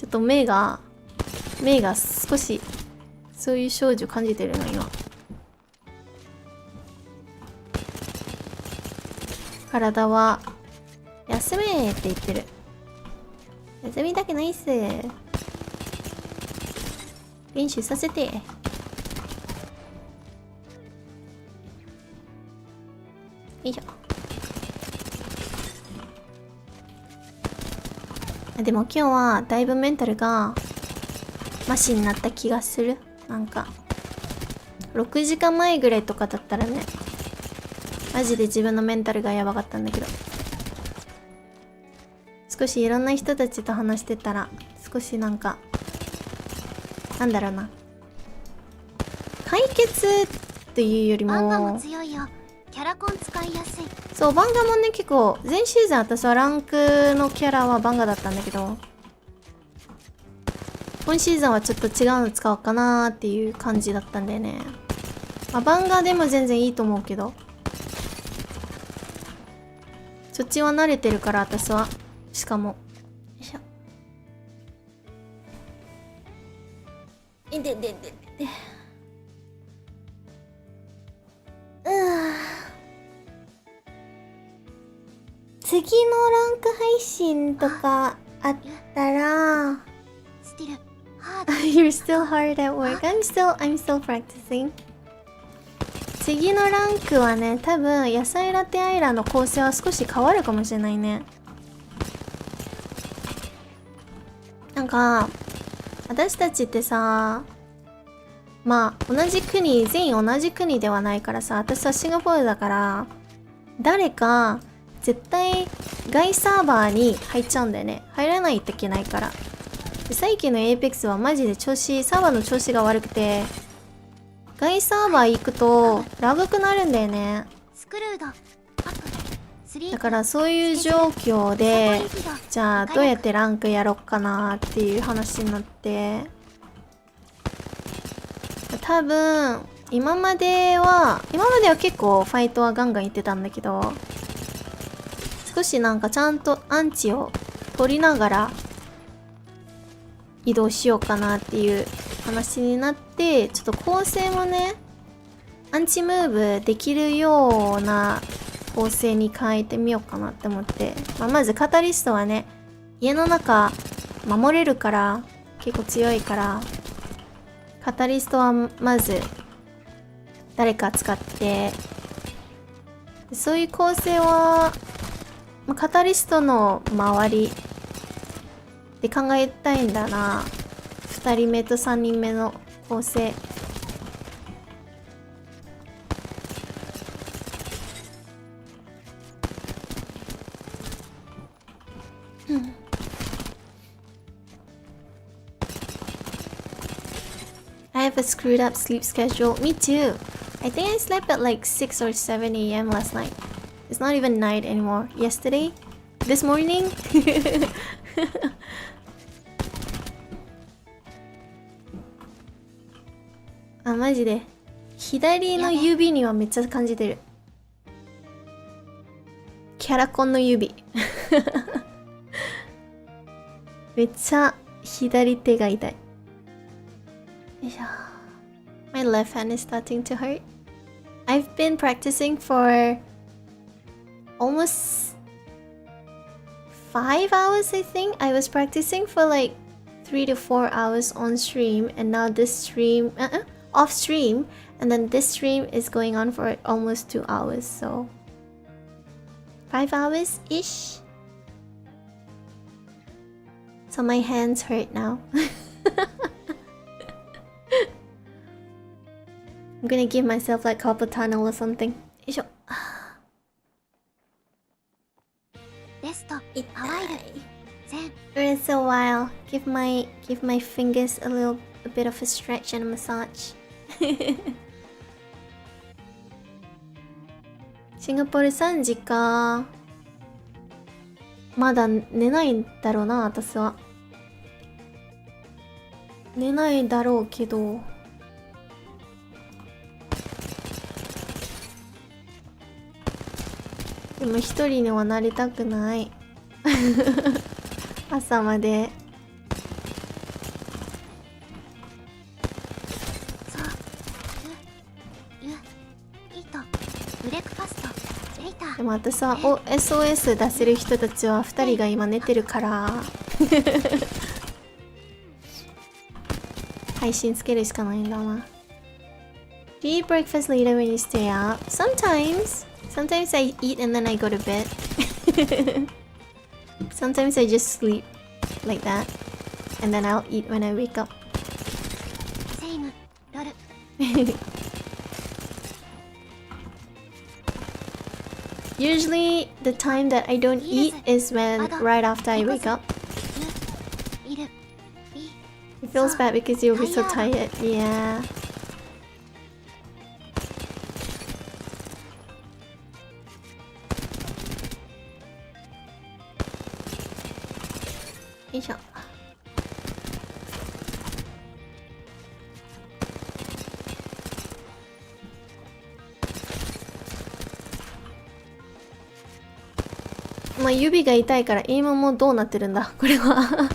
ょっと目が少しそういう症状感じてるの今。体は休めって言ってる。休みたくないっす。練習させて。よいしょ。でも今日はだいぶメンタルがマシになった気がする。なんか6時間前ぐらいとかだったらね、マジで自分のメンタルがやばかったんだけど、少しいろんな人たちと話してたら少しなんかなんだろうな、解決っていうよりもマンガも強いよ。キャラコン使いやすい。そう、バンガもね、結構、前シーズン私はランクのキャラはバンガだったんだけど、今シーズンはちょっと違うの使おうかなーっていう感じだったんだよね。まあ、バンガでも全然いいと思うけど、そっちは慣れてるから、私は。しかも。よいしょ。いででででで。次のランク配信とかあったら、You're still hard at work. I'm still practicing. 次のランクはね、多分野菜ラテアイラの構成は少し変わるかもしれないね。なんか私たちってさ、まあ同じ国、全員同じ国ではないからさ、私はシンガポールだから、誰か絶対外サーバーに入っちゃうんだよね。入らないといけないから。で最近のエーペックスはマジでサーバーの調子が悪くて、外サーバー行くとラグくなるんだよね。だからそういう状況で、じゃあどうやってランクやろっかなっていう話になって、多分今までは結構ファイトはガンガン行ってたんだけど、少しなんかちゃんとアンチを取りながら移動しようかなっていう話になって、ちょっと構成もね、アンチムーブできるような構成に変えてみようかなって思って、まずカタリストはね、家の中守れるから結構強いから、カタリストはまず誰か使って、そういう構成はカタリストの周りで考えたいんだな。2人目と3人目の構成。I have a screwed up sleep schedule. Me too. I think I slept at like 6 or 7 a.m. last night. It's not even night anymore. Yesterday? This morning? あ、マジで。左の指にはめっちゃ感じてる。キャラコンの指。めっちゃ左手が痛い。よいしょ。My left hand is starting to hurt. I've been practicing for almost 5 hours, I think. I was practicing for like 3 to 4 hours on stream, and now this stream, off stream, and then this stream is going on for almost 2 hours, so 5 hours ish. So my hands hurt now. I'm gonna give myself like carpal tunnel or something. よいしょ。Rest a while. Give my fingers a bit of a stretch and a massage. シンガポール3時か。まだ寝ないんだろうな、私は。寝ないだろうけど。でも一人にはなりたくない。朝まで。でも私はSOS 出せる人たちは2人が今寝てるから配信つけるしかないんだな。Do you eat breakfast later when you stay out? Sometimes I eat and then I go to bed. Sometimes I just sleep like that, and then I'll eat when I wake up. Usually the time that I don't eat is when right after I wake up. It feels bad because you'll be so tired. Yeah. よいしょ。まあ指が痛いからエイムもどうなってるんだこれは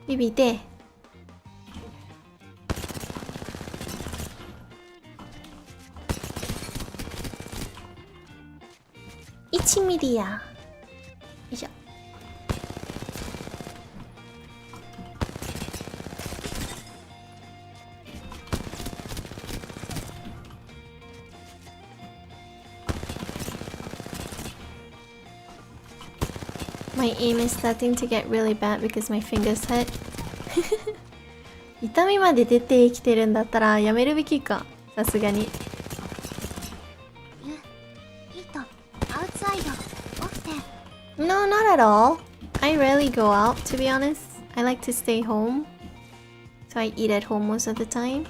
指痛い。1ミリや。よいしょ。My aim is starting to get really bad because my fingers hurt 痛みまで出てきてるんだったらやめるべきか、さすがに。No, not at all. I rarely go out, to be honest. I like to stay home. So I eat at home most of the time.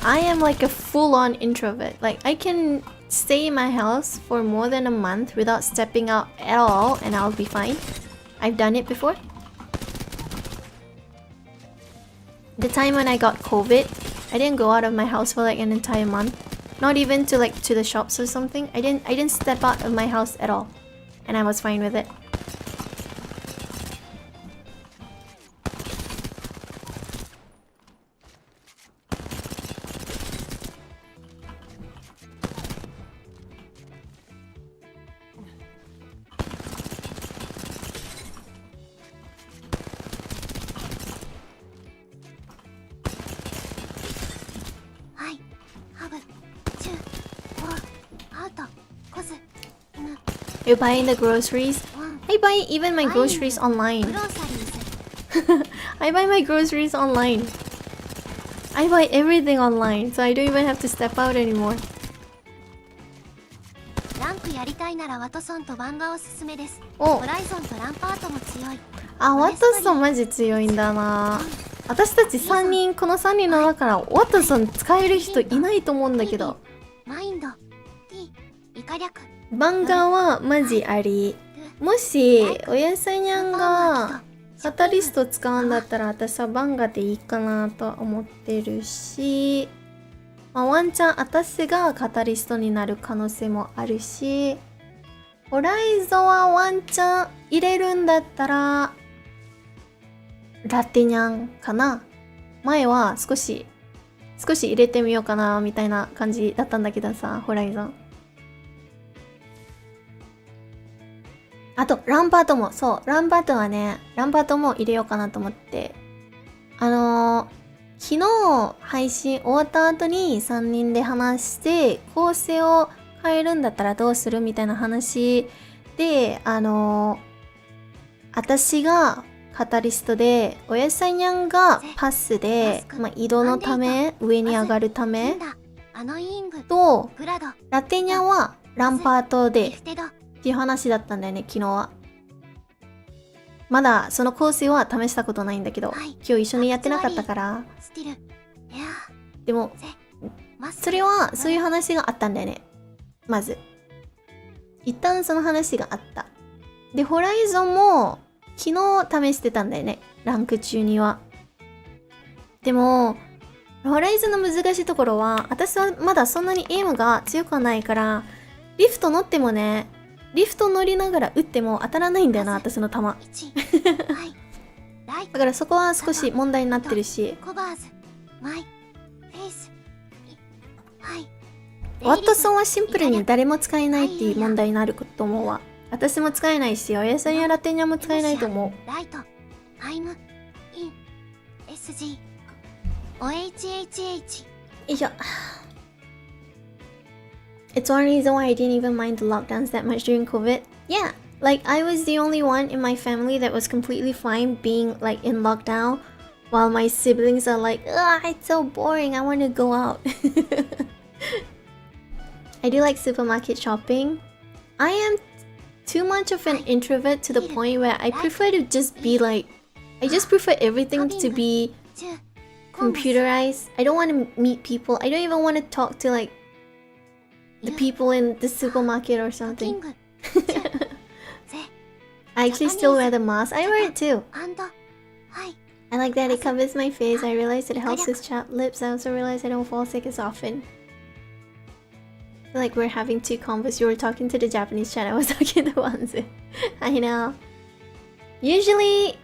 I am like a full-on introvert. Like, I can stay in my house for more than a month without stepping out at all and I'll be fine. I've done it before. The time when I got COVID, I didn't go out of my house for like an entire month. Not even to like to the shops or something. I didn't step out of my house at all. And I was fine with it. You're buying the groceries? I buy even my groceries online. I buy my groceries online. I buy everything online, so I don't even have to step out anymore. ランクやりたいならワトソンとバンがおすすめです。お、ホライゾンとランパートも強い。あ、ワトソンマジ強いんだな。私たち3人、この3人の中からワトソン使える人いないと思うんだけど。マインド、T、イカ略。バンガーはマジあり。もしおやさにゃんがカタリスト使うんだったら私はバンガーでいいかなと思ってるし、まあ、ワンチャン私がカタリストになる可能性もあるし、ホライゾはワンチャン入れるんだったらラテニャンかな。前は少し入れてみようかなみたいな感じだったんだけどさ、ホライゾン。あと、ランパートも、そう、ランパートはね、ランパートも入れようかなと思って。昨日配信終わった後に3人で話して、構成を変えるんだったらどうするみたいな話で、私がカタリストで、おやさにゃんがパスで、まあ、移動のため、上に上がるため、と、ラテニャンはランパートで、っていう話だったんだよね、昨日は。まだその構成は試したことないんだけど、今日一緒にやってなかったから。でも、それはそういう話があったんだよね。まず。一旦その話があった。で、ホライゾンも昨日試してたんだよね、ランク中には。でも、ホライゾンの難しいところは、私はまだそんなにエイムが強くはないから、リフト乗ってもね、リフト乗りながら撃っても当たらないんだよな、私の弾。だからそこは少し問題になってるし。ワットソンはシンプルに誰も使えないっていう問題になると思うわ。私も使えないし、おやさんやラテニャも使えないと思う。ライト、アイム、イン、SG、OHHH。よいしょ。It's one reason why I didn't even mind the lockdowns that much during COVID. Yeah, like I was the only one in my family that was completely fine being like in lockdown, while my siblings are like, ugh, it's so boring, I want to go out. I do like supermarket shopping. I am too much of an introvert to the point where I prefer to just be like I just prefer everything to be computerized. I don't want to meet people. I don't even want to talk to like the people in the supermarket or something. I actually still wear the mask. I wear it too. I like that it covers my face. I realize it helps with chapped lips. I also realize I don't fall sick as often. I feel like we're having two convos. You were talking to the Japanese chat. I was talking to Wanzu. I know. Usually,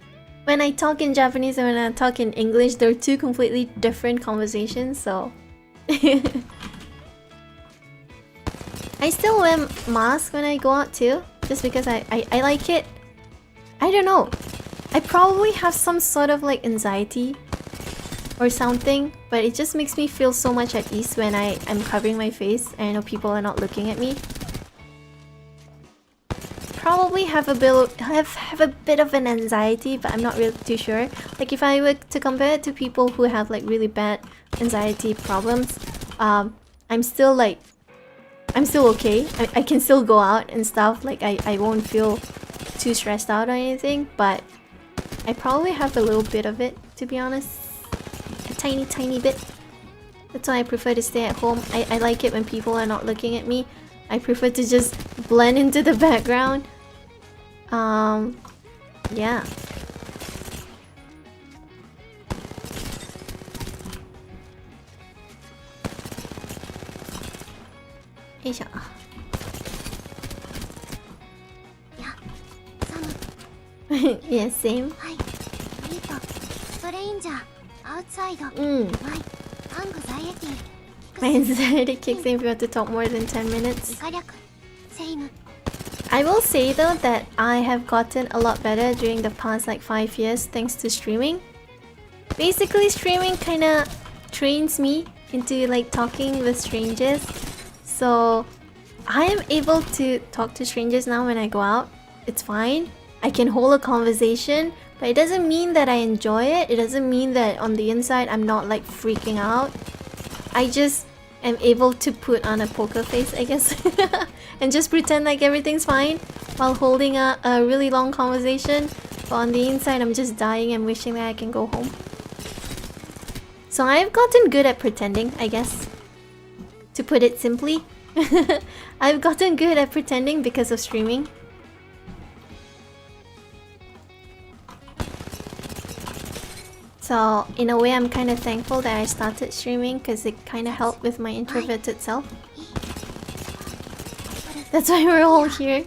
when I talk in Japanese and when I talk in English, they're two completely different conversations, so... I still wear masks when I go out too, just because I like it. I don't know. I probably have some sort of like anxiety or something, but it just makes me feel so much at ease when I'm covering my face and I know people are not looking at me. Probably have a bit of an anxiety, but I'm not really too sure. Like if I were to compare it to people who have like really bad anxiety problems, I'm still okay. I can still go out and stuff. Like I won't feel too stressed out or anything, but I probably have a little bit of it, to be honest. A tiny bit. That's why I prefer to stay at home. I like it when people are not looking at me. I prefer to just blend into the background. Yeah. Yoisho. Yeah, same. My anxiety kicks in if you have to talk more than 10 minutes. I will say though that I have gotten a lot better during the past like 5 years thanks to streaming. Basically, streaming kinda trains me into like talking with strangers. So I am able to talk to strangers now when I go out. It's fine. I can hold a conversation, but it doesn't mean that I enjoy it. It doesn't mean that on the inside I'm not like freaking out. I just am able to put on a poker face, I guess, and just pretend like everything's fine while holding a really long conversation. But on the inside, I'm just dying and wishing that I can go home. So I've gotten good at pretending, I guess. To put it simply, I've gotten good at pretending because of streaming. So in a way, I'm kind of thankful that I started streaming because it kind of helped with my introverted self. That's why we're all here.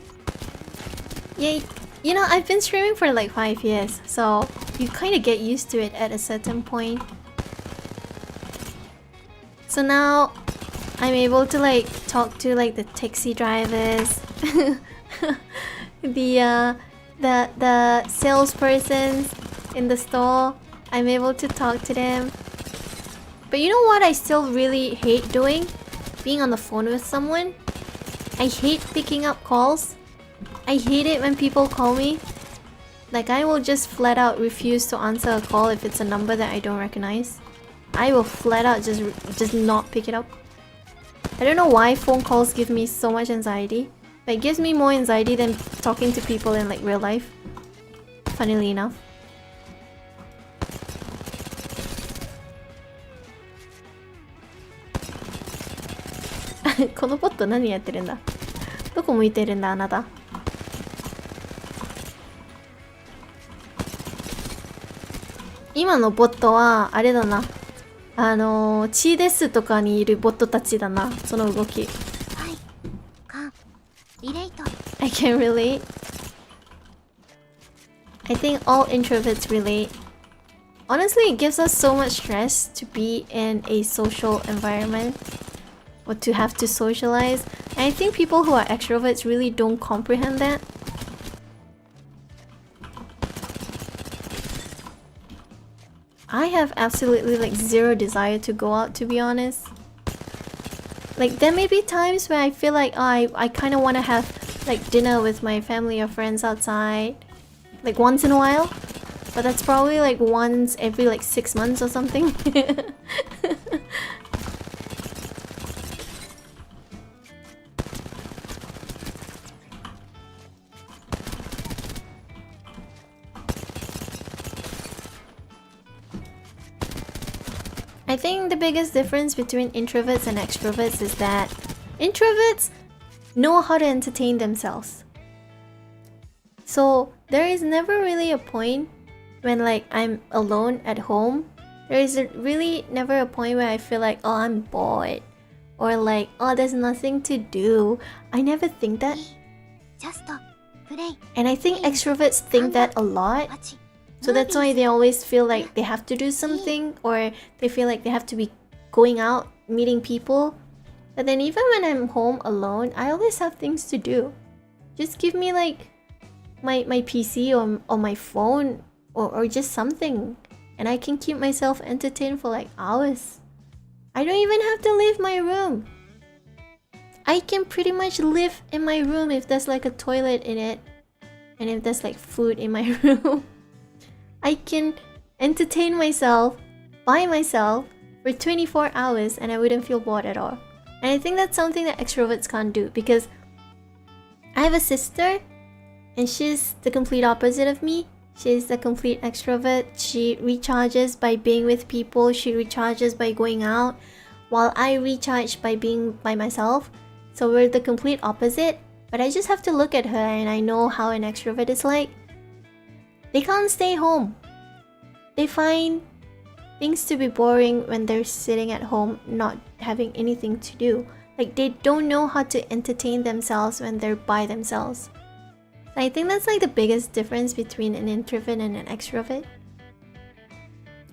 Yeah, you know, I've been streaming for like 5 years, so you kind of get used to it at a certain point. So now I'm able to like talk to like the taxi drivers, the salespersons in the store. I'm able to talk to them. But you know what I still really hate doing? Being on the phone with someone. I hate picking up calls. I hate it when people call me. Like I will just flat out refuse to answer a call if it's a number that I don't recognize. I will flat out just not pick it up. I don't know why phone calls give me so much anxiety. But it gives me more anxiety than talking to people in like real life. Funnily enough. このボット何やってるんだ？どこ向いてるんだあなた？今のボットはあれだな。チーデスとかにいるボットたちだな。その動き。I can relate. I think all introverts relate. Honestly, it gives us so much stress to be in a social environment. Or to have to socialize. And I think people who are extroverts really don't comprehend that. I have absolutely like zero desire to go out, to be honest. Like there may be times where I feel like I kind of want to have like dinner with my family or friends outside. Like once in a while. But that's probably like once every like 6 months or something. I think the biggest difference between introverts and extroverts is that introverts know how to entertain themselves. So there is never really a point when like I'm alone at home. There is really never a point where I feel like, oh, I'm bored. Or like, oh, there's nothing to do. I never think that. And I think extroverts think that a lot. So that's why they always feel like they have to do something, or they feel like they have to be going out, meeting people. But then even when I'm home alone, I always have things to do. Just give me like my PC or my phone or just something, and I can keep myself entertained for like hours. I don't even have to leave my room. I can pretty much live in my room if there's like a toilet in it, and if there's like food in my room. I can entertain myself by myself for 24 hours and I wouldn't feel bored at all. And I think that's something that extroverts can't do, because I have a sister and she's the complete opposite of me. She's the complete extrovert. She recharges by being with people. She recharges by going out, while I recharge by being by myself. So we're the complete opposite. But I just have to look at her and I know how an extrovert is like. They can't stay home. They find things to be boring when they're sitting at home not having anything to do. Like they don't know how to entertain themselves when they're by themselves. So I think that's like the biggest difference between an introvert and an extrovert.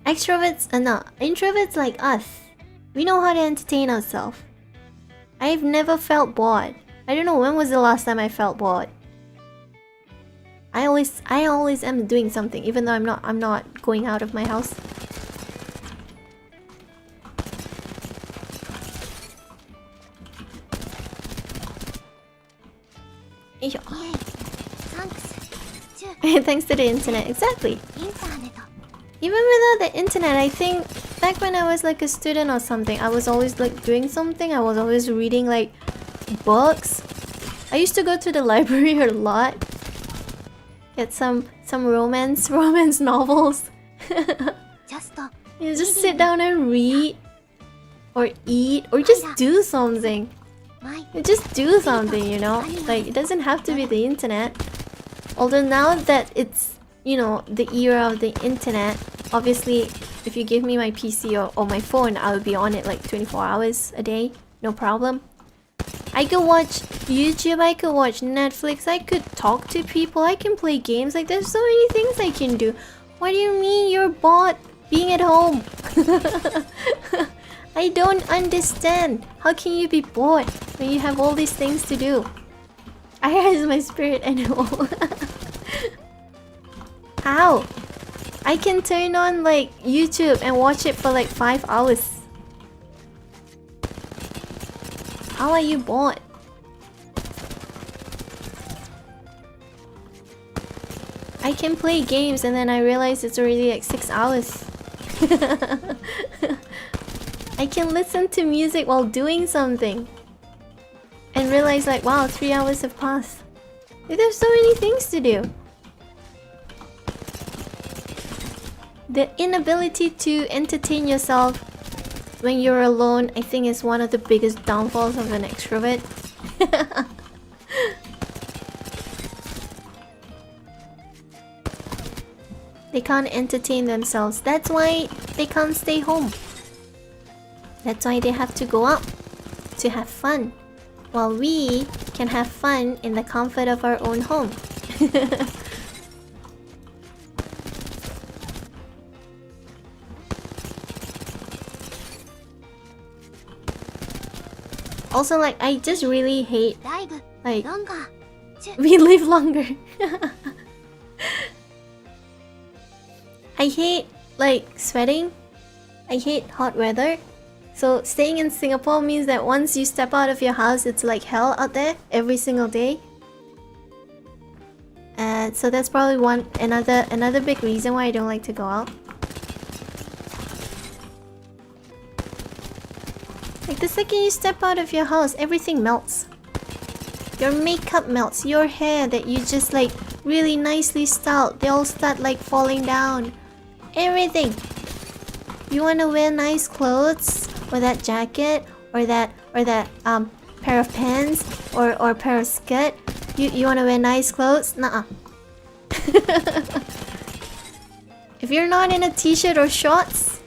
Introverts like us, we know how to entertain ourselves. I've never felt bored. I don't know when was the last time I felt bored. I always am doing something, even though I'm not going out of my house. Thanks to the internet, exactly. Even without the internet, I think back when I was like a student or something, I was always like doing something. I was always reading like books. I used to go to the library a lot. Get some romance novels. You just sit down and read, or eat, or just do something. Just do something, you know? Like, it doesn't have to be the internet. Although now that it's, you know, the era of the internet, obviously, if you give me my PC or my phone, I would be on it like 24 hours a day. No problem. I could watch YouTube, I could watch Netflix, I could talk to people, I can play games. Like, there's so many things I can do. What do you mean you're bored being at home? I don't understand. How can you be bored when you have all these things to do? Aira is my spirit animal. How? I can turn on like YouTube and watch it for like 5 hours. How are you bored? I can play games and then I realize it's already like 6 hours. I can listen to music while doing something and realize like, wow, 3 hours have passed. Like, there's so many things to do. The inability to entertain yourself when you're alone, I think, is one of the biggest downfalls of an extrovert. They can't entertain themselves. That's why they can't stay home. That's why they have to go out to have fun, while we can have fun in the comfort of our own home. Also, like, I just really hate, like, we live longer. I hate, like, sweating. I hate hot weather. So staying in Singapore means that once you step out of your house, it's like hell out there every single day. So that's probably another big reason why I don't like to go out. Like, the second you step out of your house, everything melts. Your makeup melts, your hair that you just like really nicely styled, they all start like falling down. Everything. you wanna wear nice clothes, or that jacket, or that pair of pants, or pair of skirt. You wanna wear nice clothes? Nuh-uh. If you're not in a t-shirt or shorts,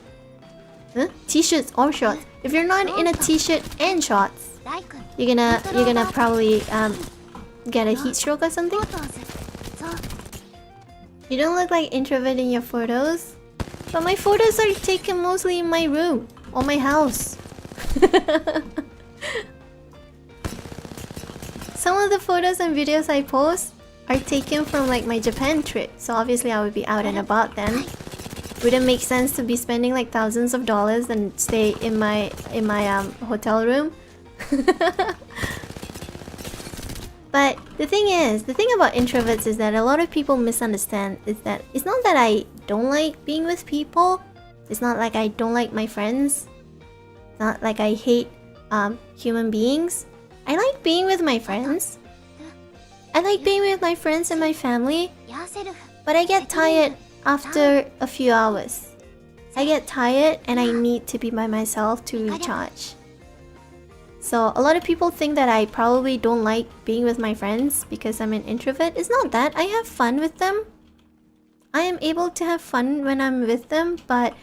t-shirts or shorts. If you're not in a t-shirt and shorts, you're gonna probably get a heat stroke or something. You don't look like introvert in your photos, but my photos are taken mostly in my room or my house. Some of the photos and videos I post are taken from like my Japan trip, so obviously I would be out and about then. Wouldn't make sense to be spending like thousands of dollars and stay in my hotel room. But the thing about introverts is that a lot of people misunderstand is that it's not that I don't like being with people. It's not like I don't like my friends. It's not like I hate human beings. I like being with my friends. I like being with my friends and my family. But I get tired after a few hours. I get tired and I need to be by myself to recharge. So a lot of people think that I probably don't like being with my friends because I'm an introvert. It's not that. I have fun with them. I am able to have fun when I'm with them, but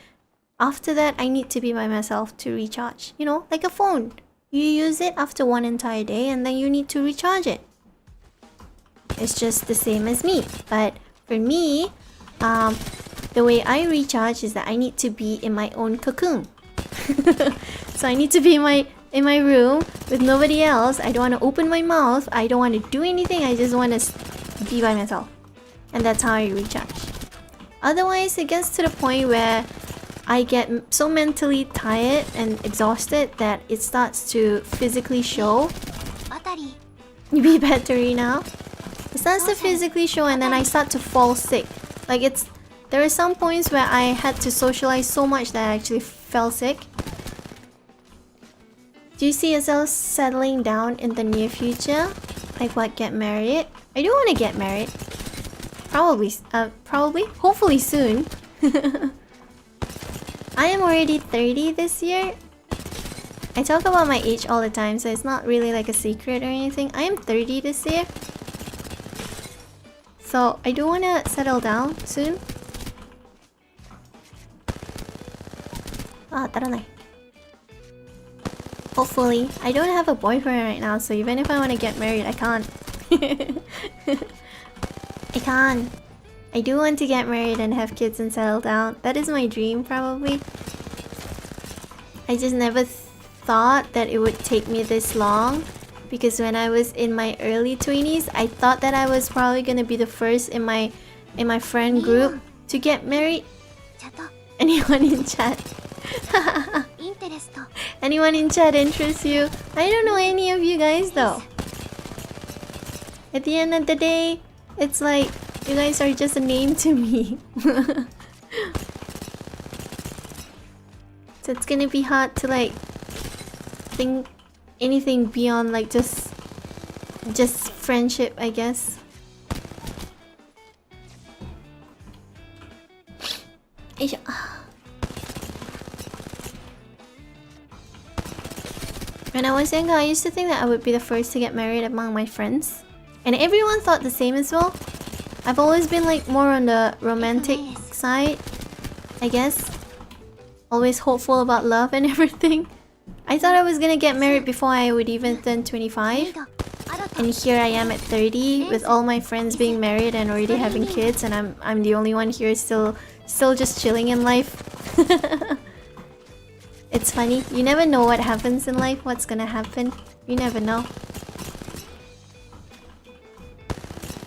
after that I need to be by myself to recharge. You know, like a phone. You use it after one entire day and then you need to recharge it. It's just the same as me. But for me, the way I recharge is that I need to be in my own cocoon. So I need to be in my room with nobody else. I don't want to open my mouth. I don't want to do anything. I just want to be by myself. And that's how I recharge. Otherwise, it gets to the point where I get so mentally tired and exhausted that it starts to physically show. You be battery now? It starts to physically show and then I start to fall sick. Like there are some points where I had to socialize so much that I actually fell sick. Do you see yourself settling down in the near future? Like what, get married? I do want to get married. Probably, hopefully soon. I am already 30 this year. I talk about my age all the time, so it's not really like a secret or anything. I am 30 this year. So I do want to settle down soon. Hopefully. I don't have a boyfriend right now, so even if I want to get married, I can't. I can't. I do want to get married and have kids and settle down. That is my dream, probably. I just never thought that it would take me this long. Because when I was in my early 20s, I thought that I was probably gonna be the first in my friend group to get married. Anyone in chat? Anyone in chat interests you? I don't know any of you guys though. At the end of the day, it's like you guys are just a name to me. So it's gonna be hard to like think anything beyond like just friendship, I guess. When I was younger, I used to think that I would be the first to get married among my friends. And everyone thought the same as well. I've always been like more on the romantic side, I guess. Always hopeful about love and everything. I thought I was gonna get married before I would even turn 25. And here I am at 30 with all my friends being married and already having kids, and I'm the only one here still just chilling in life. It's funny, you never know what happens in life, what's gonna happen. You never know.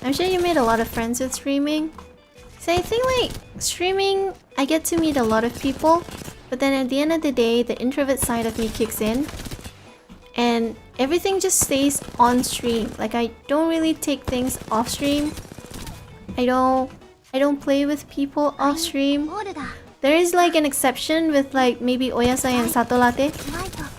I'm sure you made a lot of friends with streaming. So I think like streaming, I get to meet a lot of people, but then at the end of the day, the introvert side of me kicks in. And everything just stays on stream. Like I don't really take things off stream. I don't play with people off stream. There is like an exception with like maybe Oyasai and Sato Latte.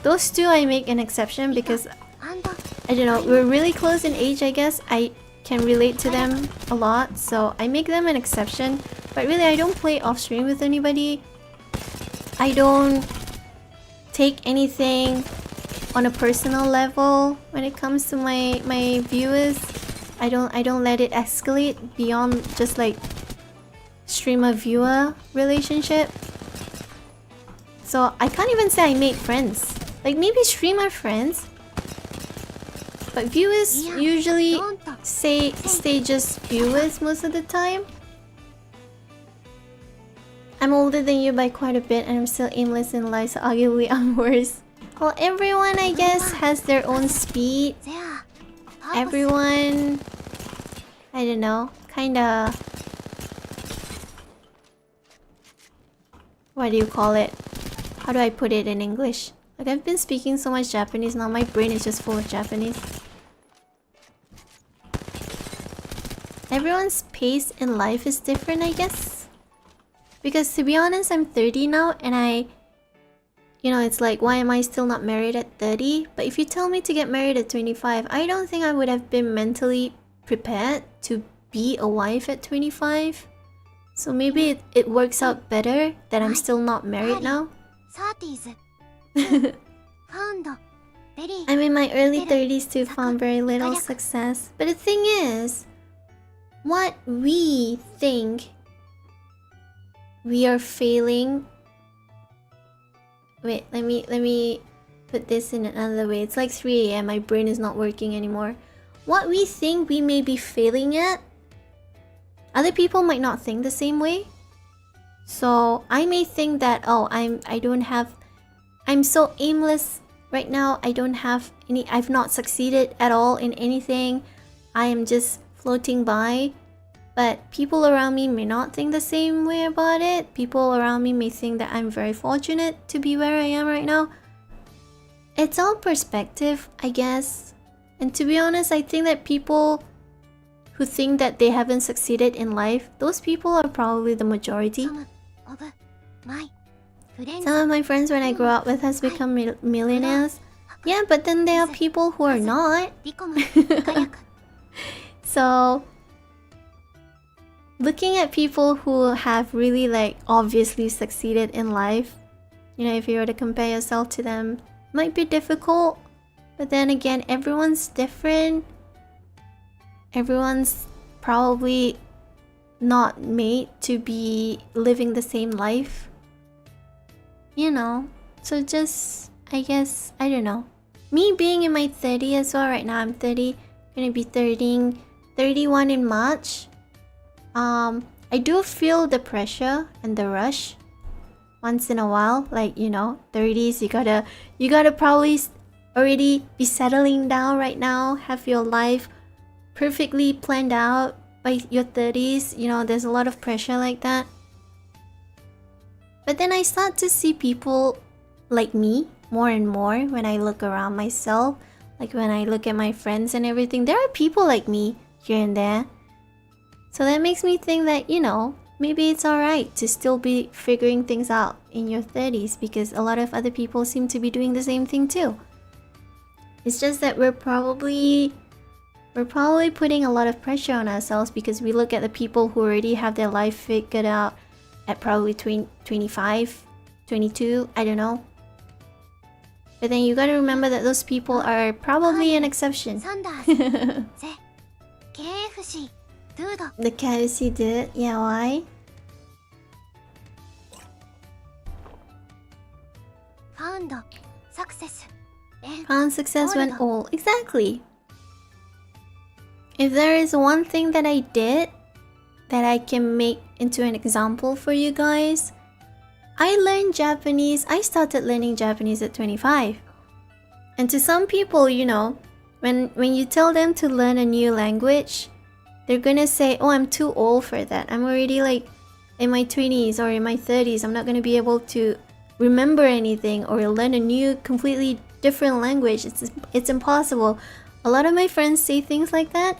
Those two I make an exception because I don't know, we're really close in age, I guess. I can relate to them a lot, so I make them an exception. But really I don't play off stream with anybody. I don't take anything on a personal level when it comes to my viewers. I don't let it escalate beyond just like streamer viewer relationship. So I can't even say I made friends. Like maybe streamer friends, but viewers usually stay just viewers most of the time. I'm older than you by quite a bit and I'm still aimless in life, so arguably I'm worse. Well, everyone I guess has their own speed. Everyone, I don't know, kinda... What do you call it? How do I put it in English? Like I've been speaking so much Japanese now, my brain is just full of Japanese. Everyone's pace in life is different, I guess. Because to be honest, I'm 30 now and you know, it's like, why am I still not married at 30? But if you tell me to get married at 25, I don't think I would have been mentally prepared to be a wife at 25. So maybe it works out better that I'm still not married now. I'm in my early 30s too, found very little success. But the thing is, what we think we are failing... Wait, let me put this in another way. It's like 3 AM, my brain is not working anymore. What we think we may be failing at, other people might not think the same way. So I may think that, oh, I'm so aimless right now. I've not succeeded at all in anything. I am just floating by. But people around me may not think the same way about it. People around me may think that I'm very fortunate to be where I am right now. It's all perspective, I guess. And to be honest, I think that people who think that they haven't succeeded in life, those people are probably the majority. Some of my friends when I grew up with has become millionaires. Yeah, but then there are people who are not. So... looking at people who have really like obviously succeeded in life, you know, if you were to compare yourself to them, might be difficult. But then again, everyone's different. Everyone's probably not made to be living the same life. You know, so just, I guess, I don't know. Me being in my 30s as well right now, I'm 30, gonna be 31 in March. I do feel the pressure and the rush once in a while. Like, you know, 30s, you gotta probably already be settling down right now, have your life perfectly planned out by your 30s. You know, there's a lot of pressure like that. But then I start to see people like me more and more when I look around myself. Like when I look at my friends and everything, there are people like me here and there. So that makes me think that, you know, maybe it's alright to still be figuring things out in your 30s because a lot of other people seem to be doing the same thing too. It's just that we're probably putting a lot of pressure on ourselves because we look at the people who already have their life figured out at probably 25, 22, I don't know. But then you gotta remember that those people are probably an exception. The KFC dude? Yeah, why? Found success when old. Exactly. If there is one thing that I did that I can make into an example for you guys, I learned Japanese. I started learning Japanese at 25. And to some people, you know, when you tell them to learn a new language, they're gonna say, oh, I'm too old for that. I'm already like in my 20s or in my 30s. I'm not gonna be able to remember anything or learn a new, completely different language. It's impossible. A lot of my friends say things like that.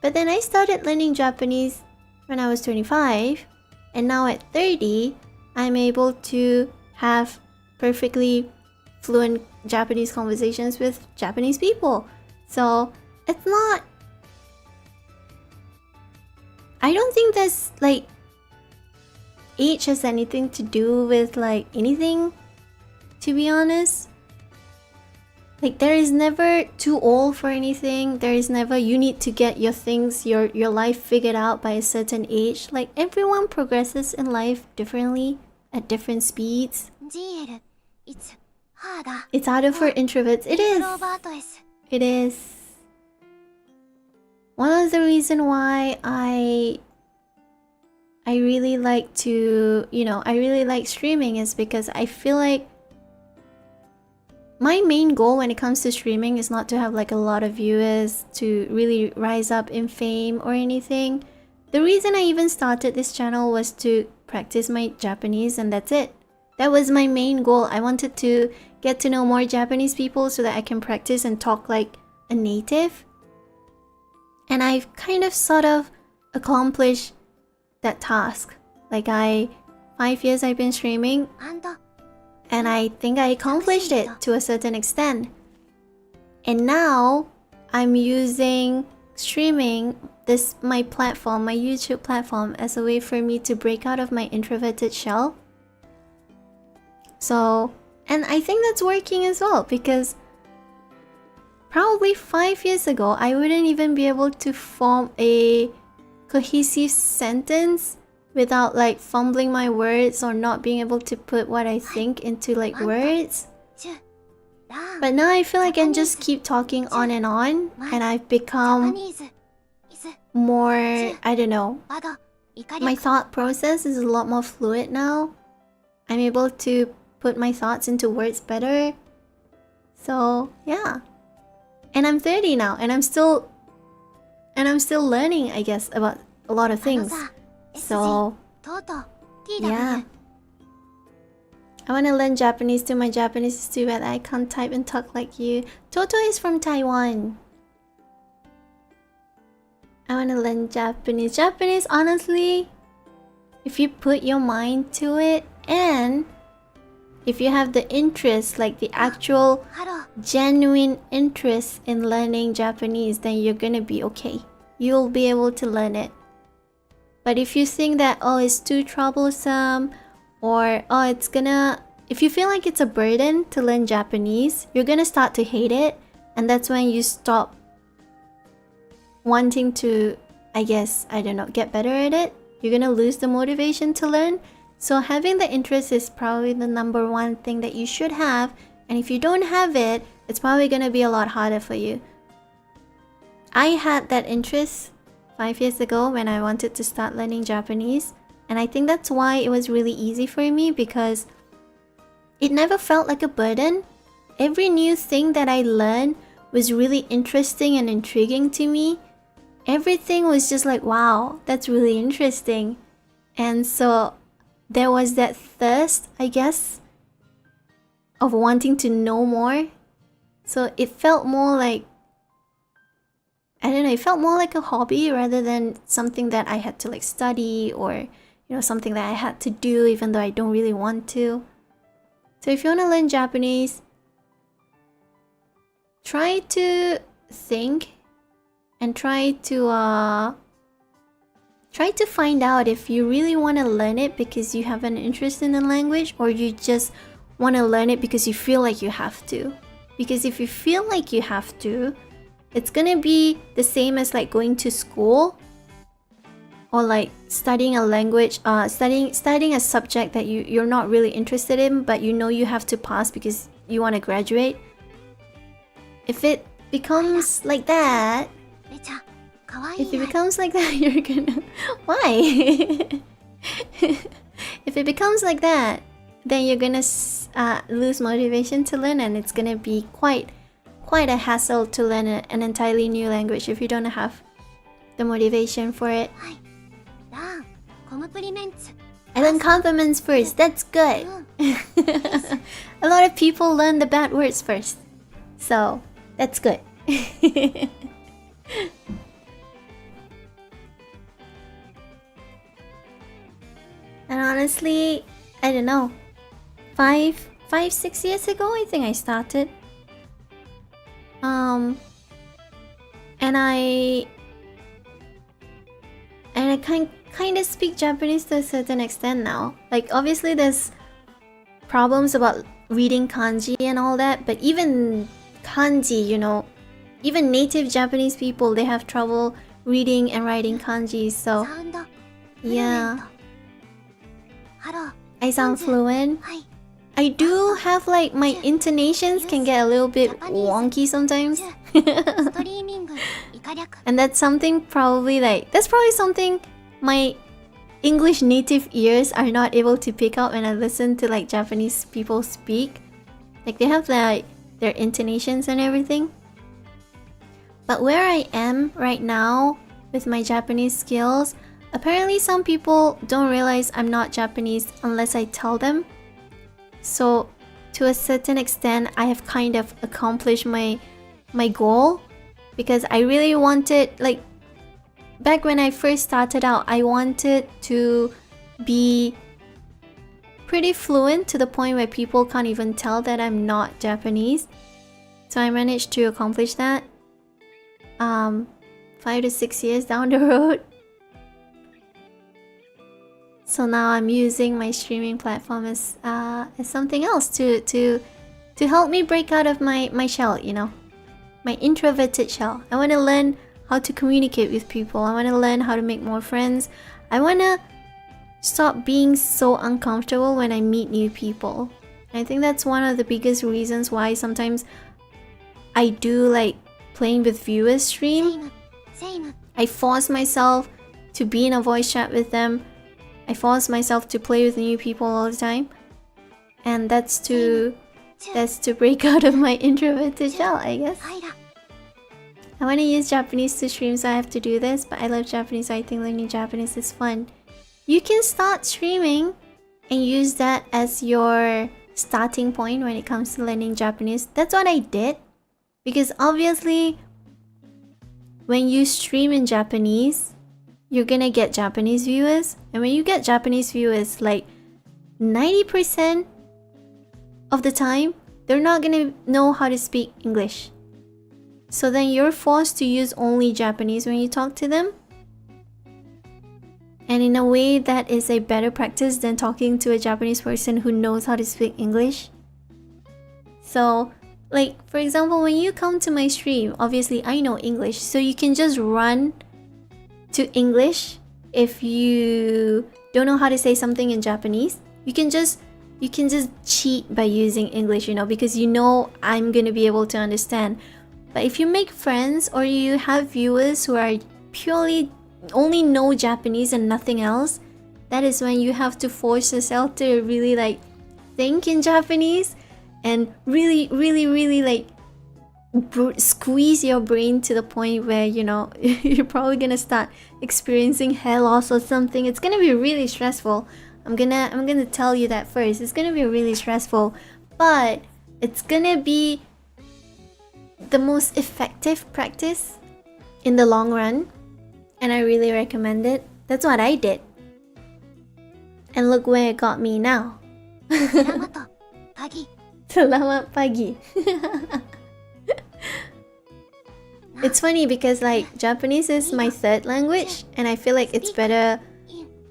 But then I started learning Japanese when I was 25. And now at 30, I'm able to have perfectly fluent Japanese conversations with Japanese people. So it's not... I don't think there's like age has anything to do with like anything, to be honest. Like there is never too old for anything. There is never you need to get your things, your life figured out by a certain age. Like everyone progresses in life differently at different speeds. It's harder for introverts. It is. It is. One of the reasons why I really like to, I really like streaming is because I feel like my main goal when it comes to streaming is not to have like a lot of viewers, to really rise up in fame or anything. The reason I even started this channel was to practice my Japanese, and that's it. That was my main goal. I wanted to get to know more Japanese people so that I can practice and talk like a native. And I've kind of sort of accomplished that task. Like 5 years I've been streaming, and I think I accomplished it to a certain extent. And now I'm using streaming, my platform, my YouTube platform, as a way for me to break out of my introverted shell. So, and I think that's working as well, because probably 5 years ago I wouldn't even be able to form a cohesive sentence without like fumbling my words or not being able to put what I think into like words. But now I feel like I can just keep talking on, and I've become more, I don't know, my thought process is a lot more fluid now. I'm able to put my thoughts into words better. So yeah. And I'm 30 now, and I'm still learning, I guess, about a lot of things. So yeah, I want to learn Japanese too. My Japanese is too bad I can't type and talk like you. Toto is from Taiwan. I want to learn Japanese. Japanese, honestly, if you put your mind to it, and if you have the interest, like the actual genuine interest in learning Japanese, then you're gonna be okay. You'll be able to learn it. But if you think that, oh, it's too troublesome, or oh, if you feel like it's a burden to learn Japanese, you're gonna start to hate it, and that's when you stop wanting to, I guess, I don't know, get better at it. You're gonna lose the motivation to learn. So having the interest is probably the number one thing that you should have, and if you don't have it, it's probably gonna be a lot harder for you. I had that interest 5 years ago when I wanted to start learning Japanese, and I think that's why it was really easy for me, because it never felt like a burden. Every new thing that I learned was really interesting and intriguing to me. Everything was just like, wow, that's really interesting. And so there was that thirst, I guess, of wanting to know more. So it felt more like, I don't know, it felt more like a hobby rather than something that I had to like study, or something that I had to do even though I don't really want to. So if you want to learn Japanese, try to think and try to find out if you really want to learn it because you have an interest in the language, or you just want to learn it because you feel like you have to. Because if you feel like you have to, it's gonna be the same as like going to school, or like studying a language, studying a subject that you're not really interested in, but you have to pass because you want to graduate. If it becomes like that, you're gonna... Why? If it becomes like that, then you're gonna lose motivation to learn, and it's gonna be quite a hassle to learn an entirely new language if you don't have the motivation for it. I learn compliments first. That's good. A lot of people learn the bad words first, so that's good. And honestly, I don't know, 6 years ago I think I started. And I kind of speak Japanese to a certain extent now. Like obviously there's problems about reading kanji and all that, but even kanji, you know, even native Japanese people, they have trouble reading and writing kanji. So yeah, I sound fluent. I do have like my intonations can get a little bit wonky sometimes. And that's something probably something my English native ears are not able to pick up when I listen to like Japanese people speak. Like they have like their intonations and everything. But where I am right now with my Japanese skills, apparently some people don't realize I'm not Japanese unless I tell them. So to a certain extent, I have kind of accomplished my goal, because I really wanted, like back when I first started out, I wanted to be pretty fluent to the point where people can't even tell that I'm not Japanese. So I managed to accomplish that 5 to 6 years down the road. So now I'm using my streaming platform as something else to help me break out of my shell, you know, my introverted shell. I want to learn how to communicate with people. I want to learn how to make more friends. I want to stop being so uncomfortable when I meet new people. I think that's one of the biggest reasons why sometimes I do like playing with viewers stream. I force myself to be in a voice chat with them. I force myself to play with new people all the time, and that's to break out of my introverted shell, I guess. I want to use Japanese to stream, so I have to do this, but I love Japanese, so I think learning Japanese is fun. You can start streaming and use that as your starting point when it comes to learning Japanese. That's what I did, because obviously when you stream in Japanese, you're gonna get Japanese viewers, and when you get Japanese viewers, like 90% of the time, they're not gonna know how to speak English. So then you're forced to use only Japanese when you talk to them. And in a way, that is a better practice than talking to a Japanese person who knows how to speak English. So, like, for example, when you come to my stream, obviously I know English, so you can just run to English. If you don't know how to say something in Japanese, you can just cheat by using English, you know, because you know I'm gonna be able to understand. But if you make friends or you have viewers who are purely only know Japanese and nothing else, that is when you have to force yourself to really like think in Japanese and really like squeeze your brain to the point where, you know, you're probably gonna start experiencing hair loss or something. It's gonna be really stressful. I'm gonna tell you that first. It's gonna be really stressful, but it's gonna be the most effective practice in the long run, and I really recommend it. That's what I did, and look where it got me now. Selamat pagi. It's funny because like Japanese is my third language, and I feel like it's better.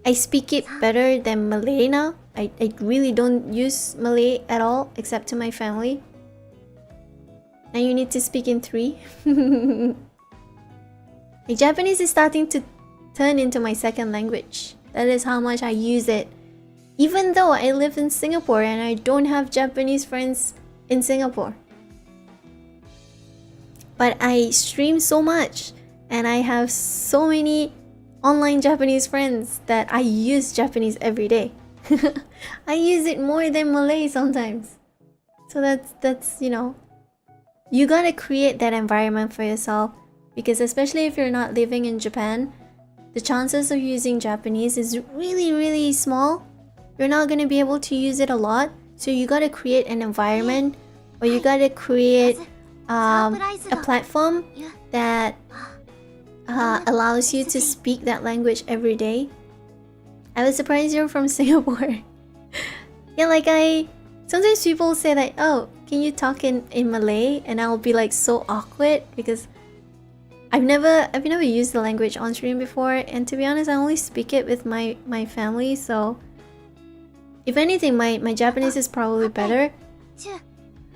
I speak it better than Malay now. I really don't use Malay at all except to my family. Now you need to speak in 3. Like Japanese is starting to turn into my second language. That is how much I use it. Even though I live in Singapore and I don't have Japanese friends in Singapore. But I stream so much and I have so many online Japanese friends that I use Japanese every day. I use it more than Malay sometimes. So that's you know, you gotta create that environment for yourself, because especially if you're not living in Japan, the chances of using Japanese is really small. You're not gonna be able to use it a lot, so you gotta create an environment, or you gotta create a platform that allows you to speak that language every day. I was surprised you're from Singapore. Yeah, like sometimes people say that, oh, can you talk in Malay? And I'll be like so awkward because I've never used the language on stream before, and to be honest, I only speak it with my family. So, if anything, my Japanese is probably better.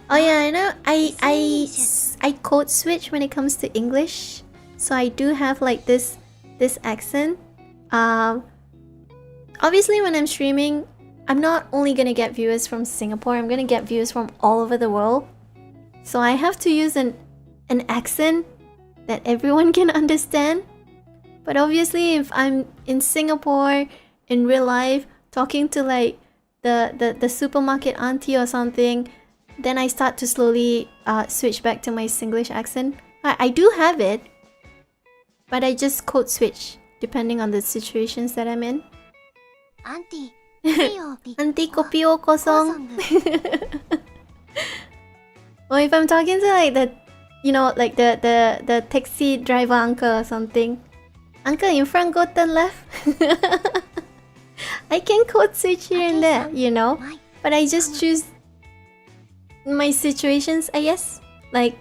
Oh yeah, I know. I code switch when it comes to English, so I do have like this accent. Obviously, when I'm streaming, I'm not only gonna get viewers from Singapore. I'm gonna get viewers from all over the world. So I have to use an accent that everyone can understand. But obviously, if I'm in Singapore in real life talking to like the supermarket auntie or something, then I start to slowly switch back to my Singlish accent. I do have it, but I just code switch depending on the situations that I'm in. Auntie, Auntie kopi o kosong. Or if I'm talking to like the taxi driver uncle or something, uncle in front, go turn left. I can code switch here and there, you know, but I just choose my situations, I guess. Like,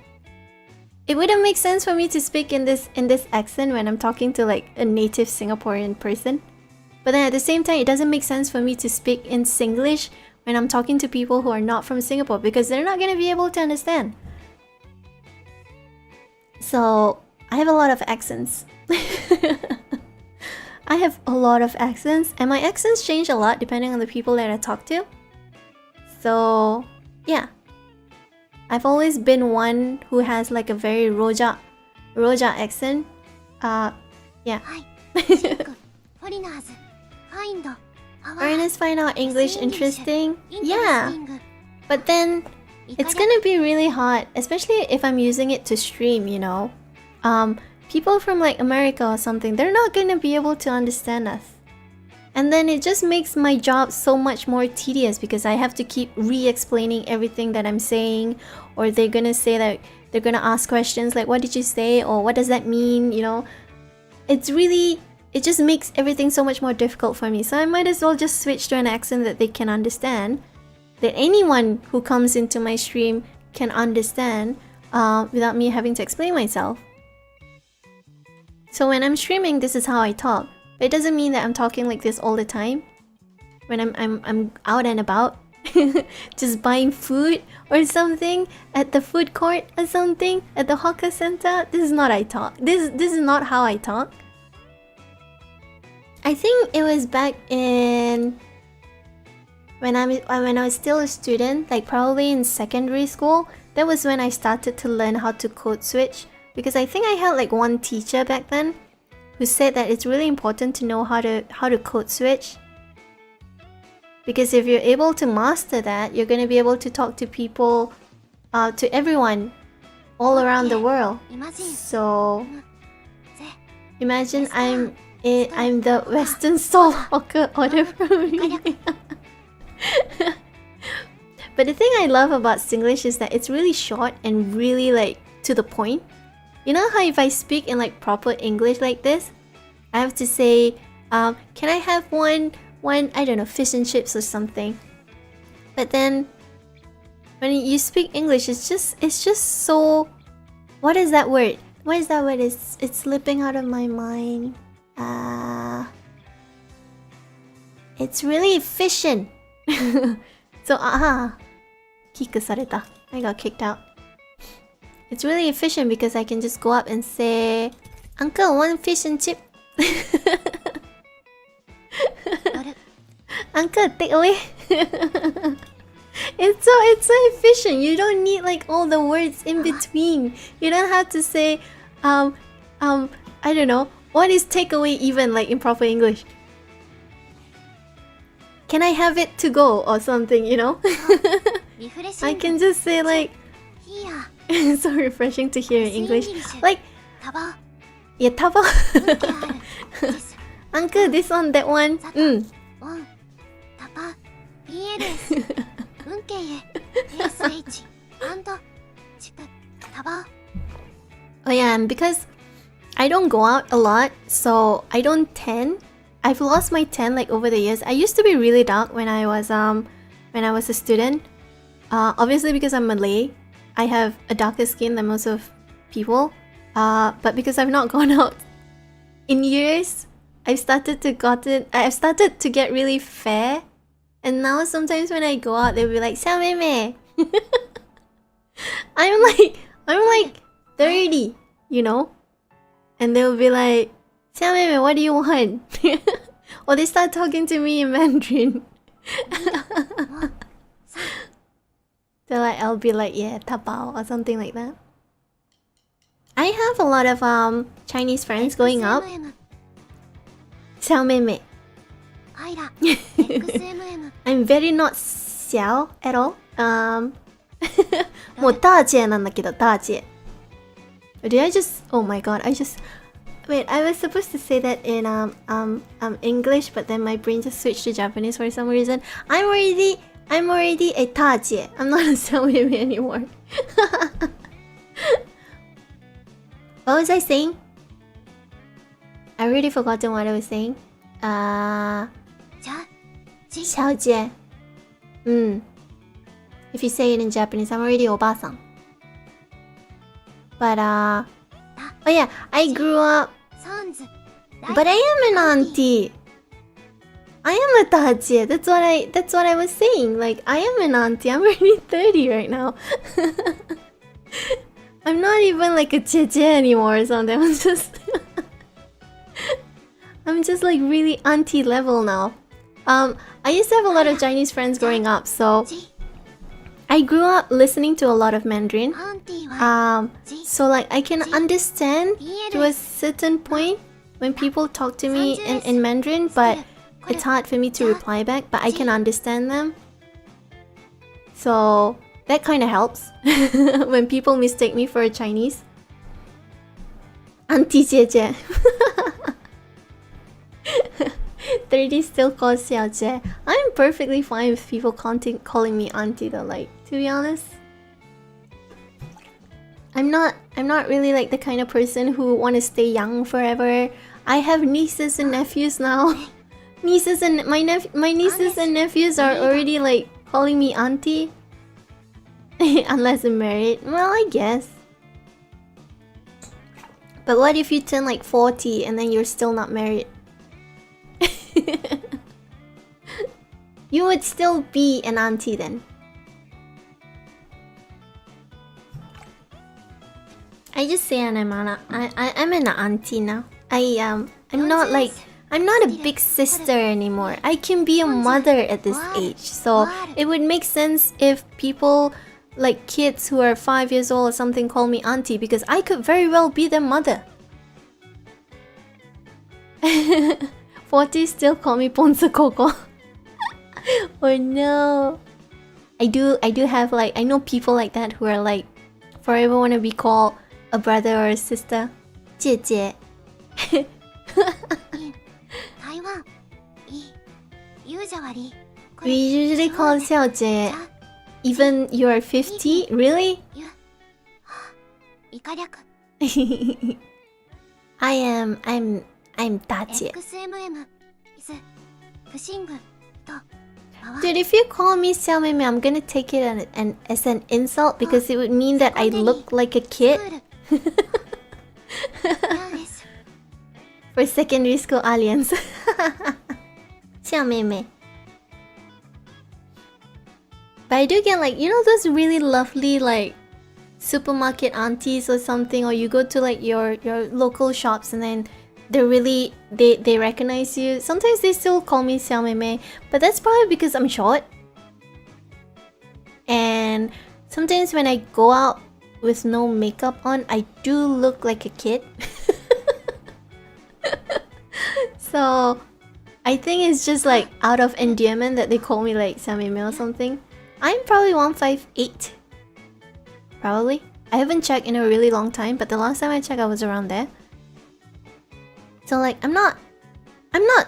it wouldn't make sense for me to speak in this accent when I'm talking to like a native Singaporean person. But then at the same time, it doesn't make sense for me to speak in Singlish when I'm talking to people who are not from Singapore, because they're not going to be able to understand. So, I have a lot of accents. I have a lot of accents, and my accents change a lot depending on the people that I talk to. So, yeah. I've always been one who has like a very Roja accent. Yeah. Foreigners find our English interesting. Yeah. But then, it's gonna be really hard, especially if I'm using it to stream, you know. People from like America or something, they're not gonna be able to understand us. And then it just makes my job so much more tedious because I have to keep re-explaining everything that I'm saying, or they're gonna say that they're gonna ask questions like, what did you say? Or what does that mean? You know, it just makes everything so much more difficult for me. So I might as well just switch to an accent that they can understand, that anyone who comes into my stream can understand without me having to explain myself. So when I'm streaming, this is how I talk. But it doesn't mean that I'm talking like this all the time. When I'm out and about, just buying food or something at the food court or something at the hawker center, this is not I talk. This is not how I talk. I think it was back in when I was still a student, like probably in secondary school. That was when I started to learn how to code switch, because I think I had like one teacher back then who said that it's really important to know how to code switch, because if you're able to master that, you're going to be able to talk to people, to everyone all around the world. So imagine I'm the Western stall hawker, order from me. But the thing I love about Singlish is that it's really short and really like to the point. You know how if I speak in like proper English like this, I have to say, can I have one, I don't know, fish and chips or something. But then when you speak English, it's just so, what is that word? What is that word? It's slipping out of my mind. It's really efficient. So, kick sareta. I got kicked out. It's really efficient because I can just go up and say, Uncle, one fish and chip. Uncle, take away. It's so efficient. You don't need like all the words in between. You don't have to say, I don't know, what is takeaway even like in proper English? Can I have it to go or something, you know? I can just say like, it's so refreshing to hear in English. Like, yeah, taba. Uncle, this one, that one. Oh yeah, and because I don't go out a lot, so I don't tan. I've lost my tan like over the years. I used to be really dark when I was a student. Obviously because I'm Malay, I have a darker skin than most of people. But because I've not gone out in years, I've started to get really fair. And now sometimes when I go out, they'll be like, 小妹妹. I'm like 30, you know? And they'll be like, 小妹妹, what do you want? Or they start talking to me in Mandarin. So like, I'll be like, yeah, タ包 or something like that. I have a lot of Chinese friends going up. 小妹妹. I'm very not 小 at all. もう大姐なんだけど、大姐. Did I just? Oh my god! Wait. I was supposed to say that in English, but then my brain just switched to Japanese for some reason. I'm already a 大姐. I'm not a 小妹妹 anymore. What was I saying? I already forgotten what I was saying. 小姐. If you say it in Japanese, I'm already おばあさん. But oh yeah, I grew up. But I am an auntie. I am a 大姐. That's what I was saying. Like, I am an auntie. I'm already 30 right now. I'm not even like a 姐姐 anymore or something. I'm just like really auntie level now. I used to have a lot of Chinese friends growing up, so I grew up listening to a lot of Mandarin. So like I can understand to a certain point when people talk to me in Mandarin, but it's hard for me to reply back, but I can understand them. So that kind of helps when people mistake me for a Chinese. Auntie 姐姐. 30 still calls 小姐. I'm perfectly fine with people calling me auntie though, like, to be honest. I'm not really like the kind of person who want to stay young forever. I have nieces and nephews now. My nieces and nephews are already like calling me auntie. Unless I'm married. Well, I guess. But what if you turn like 40 and then you're still not married? You would still be an auntie then. I just say I'm an auntie now. I'm not a big sister anymore. I can be a mother at this age. So it would make sense if people like kids who are 5 years old or something call me auntie, because I could very well be their mother. 40 still call me Ponce Coco. Oh no. I do have like, I know people like that who are like forever want to be called a brother or a sister. 姐姐. We usually call 小姐 even you are 50? Really? I'm 大姐. Dude, if you call me 小妹妹, I'm gonna take it as an insult, because it would mean that I look like a kid. For secondary school aliens. 小妹妹. But I do get like, you know those really lovely like supermarket aunties or something, or you go to like your local shops and then they recognize you. Sometimes they still call me 小妹妹, but that's probably because I'm short. And sometimes when I go out with no makeup on, I do look like a kid. So I think it's just like out of endearment that they call me like 小妹妹 or something. I'm probably 158. Probably. I haven't checked in a really long time, but the last time I checked I was around there. So like I'm not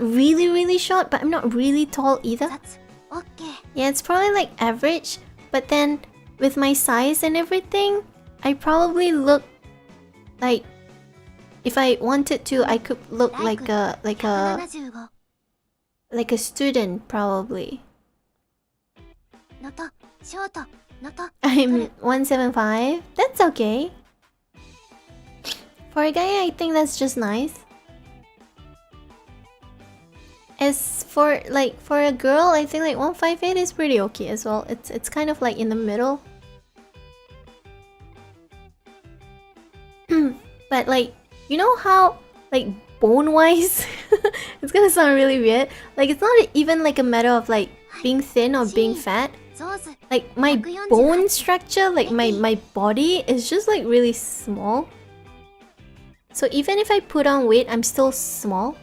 really short, but I'm not really tall either. That's okay. Yeah, it's probably like average, but then with my size and everything, I probably look like, if I wanted to, I could look like a student probably. I'm 175. That's okay. For a guy, I think that's just nice. As for for a girl, I think like 158 is pretty okay as well. It's kind of like in the middle. But like, you know how like bone-wise, it's gonna sound really weird. Like it's not even like a matter of like being thin or being fat. Like my bone structure, like my body is just like really small. So even if I put on weight, I'm still small.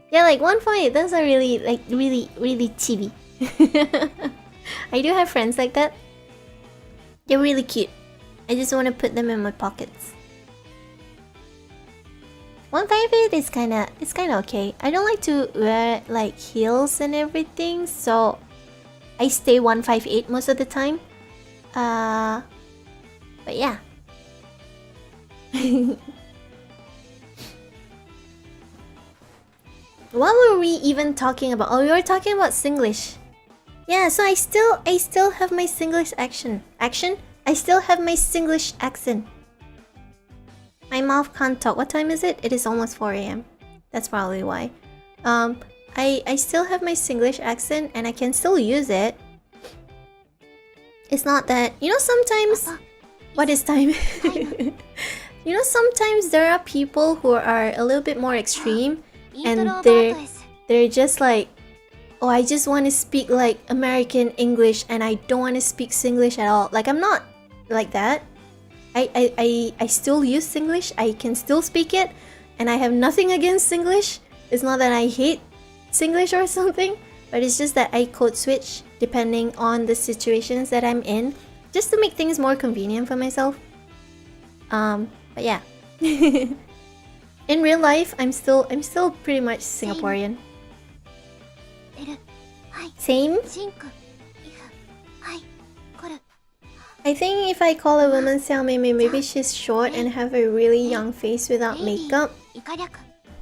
Yeah, like 1.8, those are really like really chibi. I do have friends like that. They're really cute. I just want to put them in my pockets. 158 is kinda okay. I don't like to wear like heels and everything, so I stay 158 most of the time. But yeah. What were we even talking about? Oh, we were talking about Singlish. Yeah, so I still have my Singlish action. I still have my Singlish accent. My mouth can't talk. What time is it? It is almost 4 a.m. That's probably why. I still have my Singlish accent and I can still use it. It's not that, you know, sometimes what is time? You know, sometimes there are people who are a little bit more extreme and they're just like, oh, I just want to speak like American English and I don't want to speak Singlish at all. Like, I'm not like that. I still use Singlish. I can still speak it and I have nothing against Singlish. It's not that I hate Singlish or something, but it's just that I code switch depending on the situations that I'm in, just to make things more convenient for myself. But yeah. In real life, I'm still pretty much Singaporean. Same? I think if I call a woman Xiaomei, maybe she's short and have a really young face without makeup.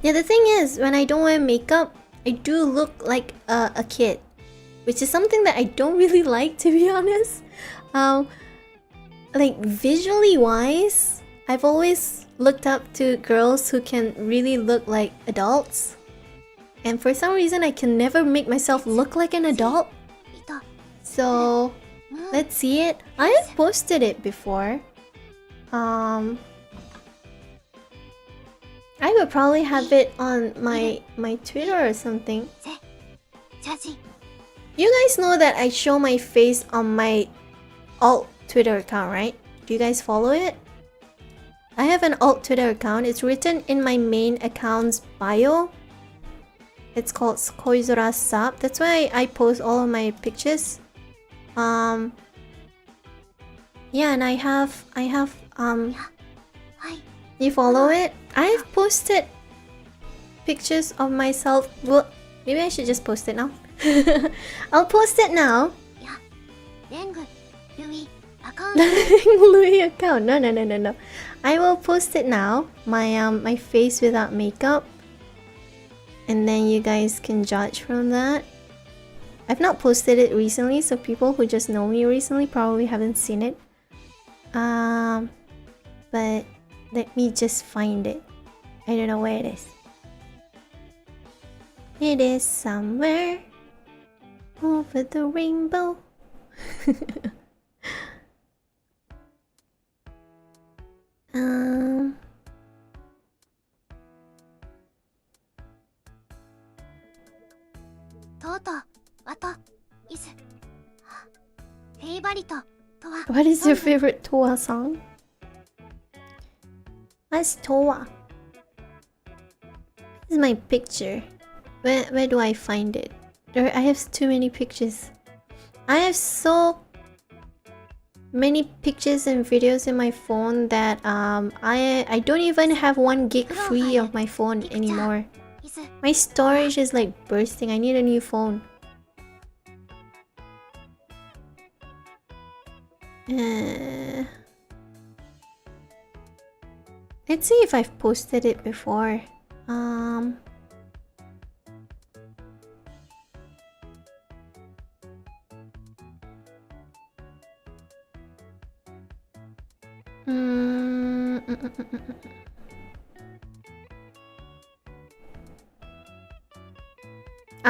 Yeah, the thing is, when I don't wear makeup, I do look like a kid, which is something that I don't really like, to be honest. Like visually wise, I've always looked up to girls who can really look like adults. And for some reason, I can never make myself look like an adult. So, let's see it. I have posted it before. I would probably have it on my Twitter or something. You guys know that I show my face on my alt Twitter account, right? Do you guys follow it? I have an alt Twitter account. It's written in my main account's bio. It's called Koizora Sub. That's why I post all of my pictures. Yeah, and I have you follow it? I have posted pictures of myself. Well, maybe I should just post it now. I'll post it now. Louis account. No. I will post it now. My face without makeup. And then you guys can judge from that. I've not posted it recently, so people who just know me recently probably haven't seen it. But let me just find it. I don't know where it is. It is somewhere over the rainbow. What is your favorite Toa song? What's Toa? This is my picture. Where do I find it? I have too many pictures. I have so many pictures and videos in my phone that I don't even have 1 gig free of my phone anymore. My storage is like bursting. I need a new phone. Let's see if I've posted it before.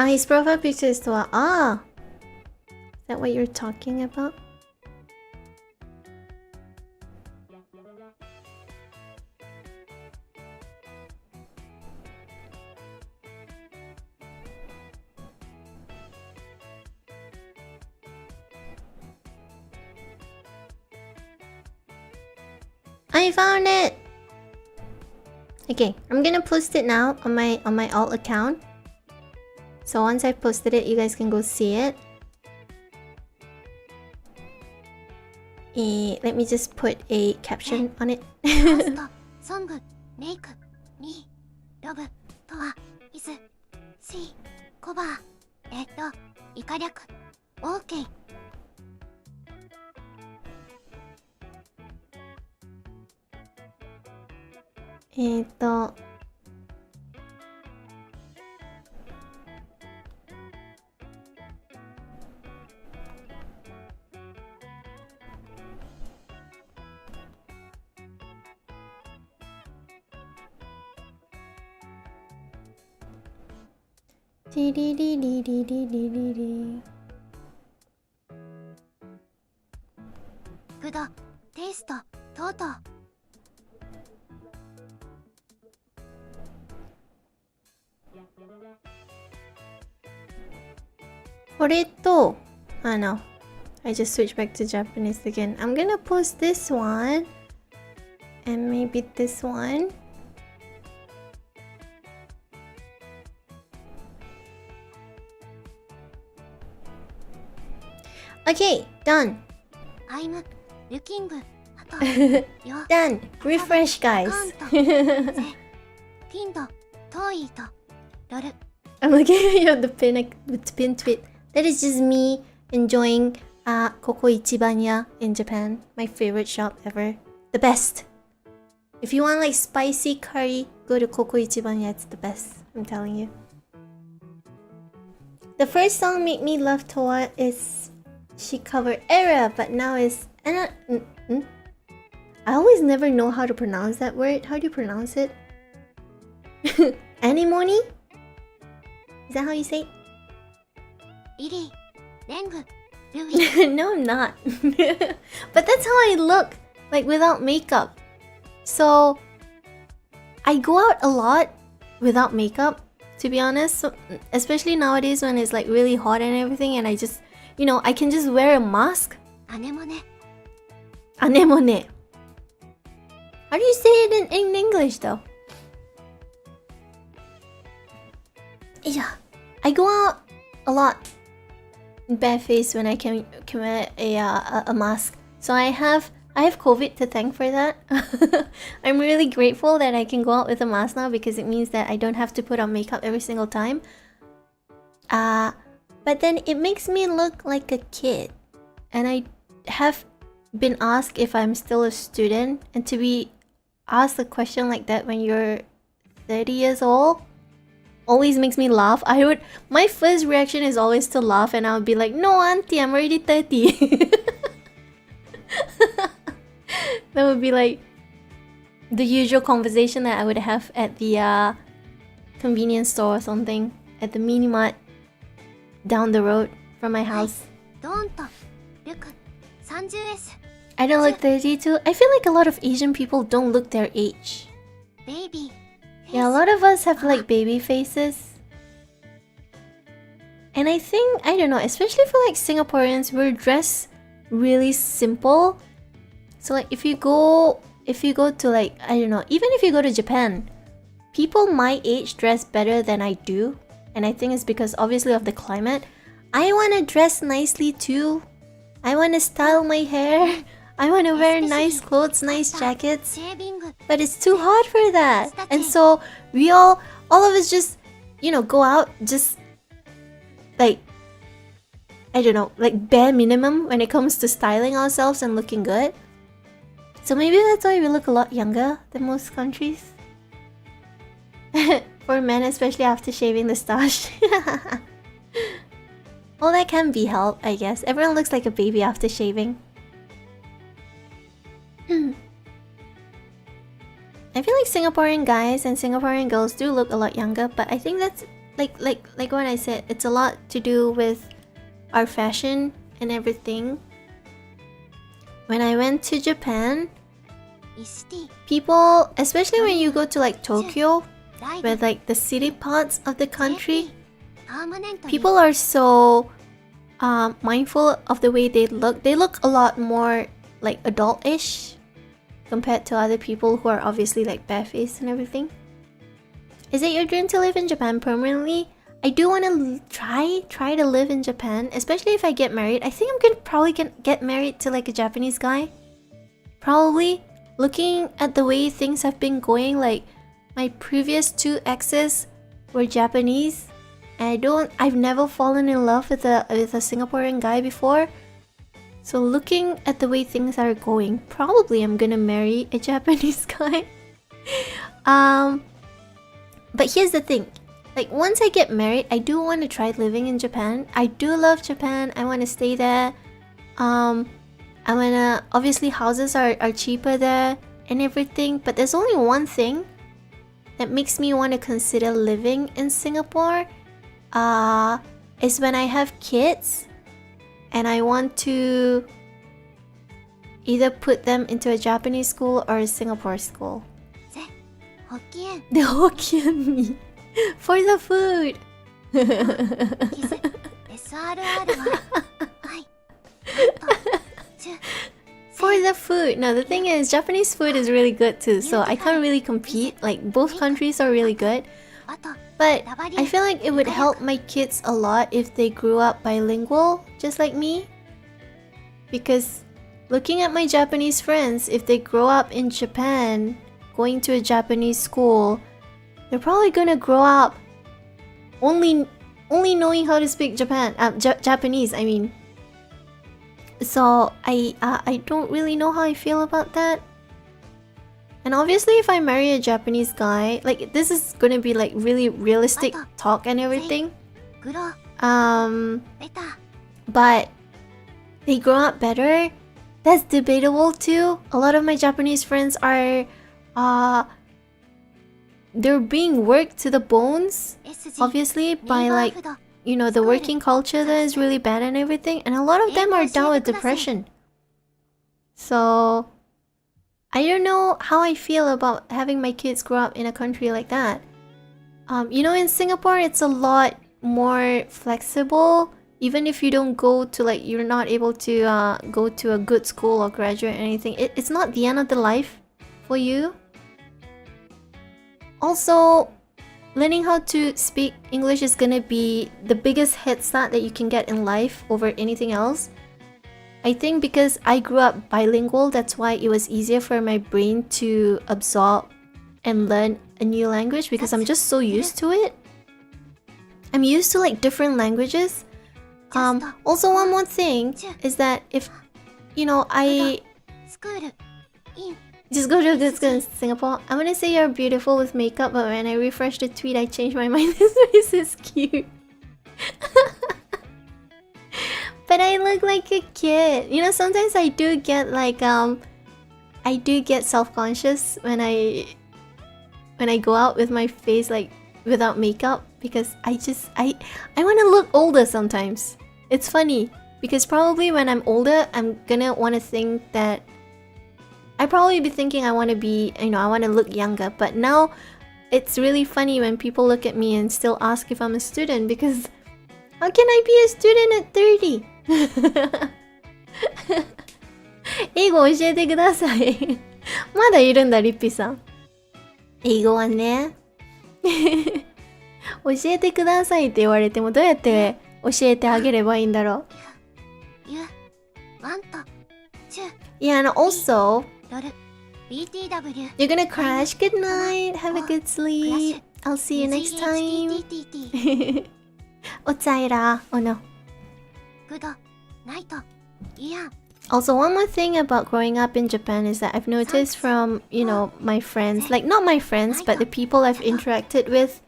His profile picture is to is that what you're talking about? I found it. Okay, I'm gonna post it now on my alt account. So once I posted it, you guys can go see it. Let me just put a caption on it. ソング、メイク、ミー、ロブとは、イズ、シー、コバー、以下略、OK。リリリリリリリリリ。グド、テイスト、トート。これと、no, I just switched back to Japanese again. I'm gonna post this one and maybe this one. Okay, done. I'm looking. Done. Refresh, guys. I'm looking at the pin tweet. That is just me enjoying Koko Ichibanya in Japan. My favorite shop ever. The best. If you want like spicy curry, go to Koko Ichibanya. It's the best. I'm telling you. The first song Make Me Love Toa is she covered Aira, but now is I always never know how to pronounce that word. How do you pronounce it? Anemone? Is that how you say it? No, I'm not. But that's how I look, like without makeup. So I go out a lot without makeup, to be honest. So, especially nowadays when it's like really hot and everything, and I just, you know, I can just wear a mask. Anemone. Anemone. How do you say it in English though? Yeah, I go out a lot barefaced when I can wear a mask. So I have COVID to thank for that. I'm really grateful that I can go out with a mask now because it means that I don't have to put on makeup every single time. But then it makes me look like a kid. And I have been asked if I'm still a student, and to be asked a question like that when you're 30 years old always makes me laugh. My first reaction is always to laugh, and I'll be like, no auntie, I'm already 30. That would be like the usual conversation that I would have at the convenience store or something, at the mini mart down the road from my house. I don't look 32. I feel like a lot of Asian people don't look their age. Baby. Yeah, a lot of us have like baby faces. And I think, I don't know, especially for like Singaporeans, we're dressed really simple. So like if you go to like, I don't know, even if you go to Japan, people my age dress better than I do. And I think it's because obviously of the climate. I want to dress nicely too. I want to style my hair. I want to wear nice clothes, nice jackets. But it's too hot for that. And so we all of us just, you know, go out just like, I don't know, like bare minimum when it comes to styling ourselves and looking good. So maybe that's why we look a lot younger than most countries. For men, especially after shaving the stash. Well, that can be helped, I guess. Everyone looks like a baby after shaving. Singaporean guys and Singaporean girls do look a lot younger, but I think that's like what I said, it's a lot to do with our fashion and everything. When I went to Japan, people, especially when you go to like Tokyo, where like the city parts of the country, people are so mindful of the way they look. They look a lot more like adult-ish compared to other people who are obviously like barefaced and everything. Is it your dream to live in Japan permanently? I do want to try to live in Japan, especially if I get married. I think I'm gonna probably get married to like a Japanese guy. Probably. Looking at the way things have been going, like my previous 2 exes were Japanese. And I've never fallen in love with a Singaporean guy before. So looking at the way things are going, probably I'm gonna marry a Japanese guy. But here's the thing. Like once I get married, I do want to try living in Japan. I do love Japan. I want to stay there. I wanna, obviously houses are cheaper there and everything, but there's only one thing that makes me want to consider living in Singapore, is when I have kids and I want to either put them into a Japanese school or a Singapore school. The Hokkien me for the food. For the food. No, the thing is, Japanese food is really good too, so I can't really compete. Like, both countries are really good. But I feel like it would help my kids a lot if they grew up bilingual, just like me. Because looking at my Japanese friends, if they grow up in Japan, going to a Japanese school, they're probably gonna grow up only knowing how to speak Japanese, I mean. So I don't really know how I feel about that. And obviously if I marry a Japanese guy, like this is gonna be like really realistic talk and everything. But they grow up better. That's debatable too. A lot of my Japanese friends are they're being worked to the bones, obviously, by like, you know, the working culture that is really bad and everything, and a lot of them are down with depression. So I don't know how I feel about having my kids grow up in a country like that. You know, in Singapore, it's a lot more flexible. Even if you don't go to like, you're not able to go to a good school or graduate or anything, it's not the end of the life for you. Also, learning how to speak English is gonna be the biggest head start that you can get in life over anything else. I think because I grew up bilingual, that's why it was easier for my brain to absorb and learn a new language, because I'm just so used to it. I'm used to like different languages. Also, one more thing is that if, you know, I just go to a good school in Singapore, I'm gonna say you're beautiful with makeup, but when I refresh the tweet, I changed my mind. This face is cute. But I look like a kid. You know, sometimes I do get like I do get self-conscious when I go out with my face like without makeup, because I want to look older sometimes. It's funny because probably when I'm older, I'm gonna want to think that I probably be thinking I want to be, you know, I want to look younger. But now it's really funny when people look at me and still ask if I'm a student, because how can I be a student at 30? 英語教えてください。まだいるんだ、リッピーさん。英語はね。教えてくださいって言われてもどうやって教えてあげればいいんだろう。Yeah, and also, you're gonna crash. Good night. Have a good sleep. I'll see you next time. Koizora. Oh no. Also, one more thing about growing up in Japan is that I've noticed from, you know, my friends, like not my friends, but the people I've interacted with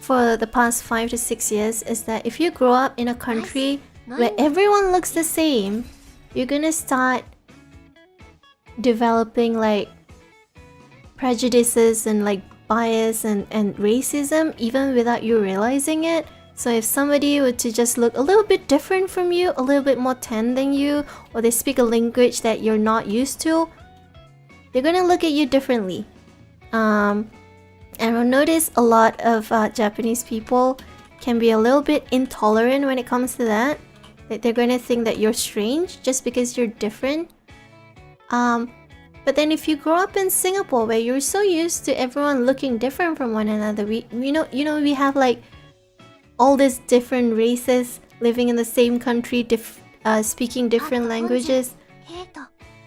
for the past 5 to 6 years, is that if you grow up in a country where everyone looks the same, you're gonna start developing like prejudices and like bias and racism even without you realizing it. So if somebody were to just look a little bit different from you, a little bit more tan than you, or they speak a language that you're not used to, they're gonna look at you differently. And I'll notice a lot of Japanese people can be a little bit intolerant when it comes to that. That they're gonna think that you're strange just because you're different. But then if you grow up in Singapore where you're so used to everyone looking different from one another, we have like all these different races living in the same country, speaking different languages.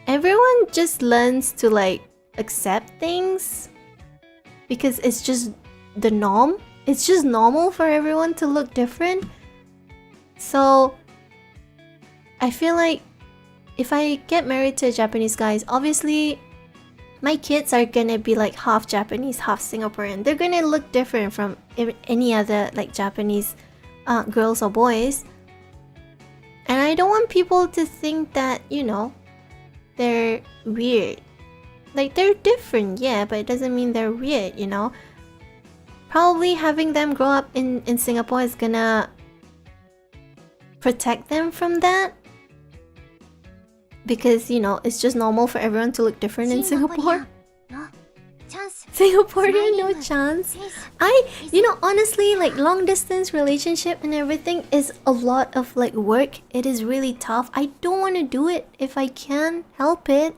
Everyone just learns to like accept things because it's just the norm. It's just normal for everyone to look different. So I feel like if I get married to a Japanese guy, obviously my kids are gonna be like half Japanese, half Singaporean. They're gonna look different from any other like Japanese girls or boys. And I don't want people to think that, they're weird. Like, they're different, yeah, but it doesn't mean they're weird, Probably having them grow up in Singapore is gonna protect them from that. Because, it's just normal for everyone to look different in Singapore. Singaporean, no chance. Honestly, like long distance relationship and everything is a lot of like work. It is really tough. I don't want to do it if I can help it.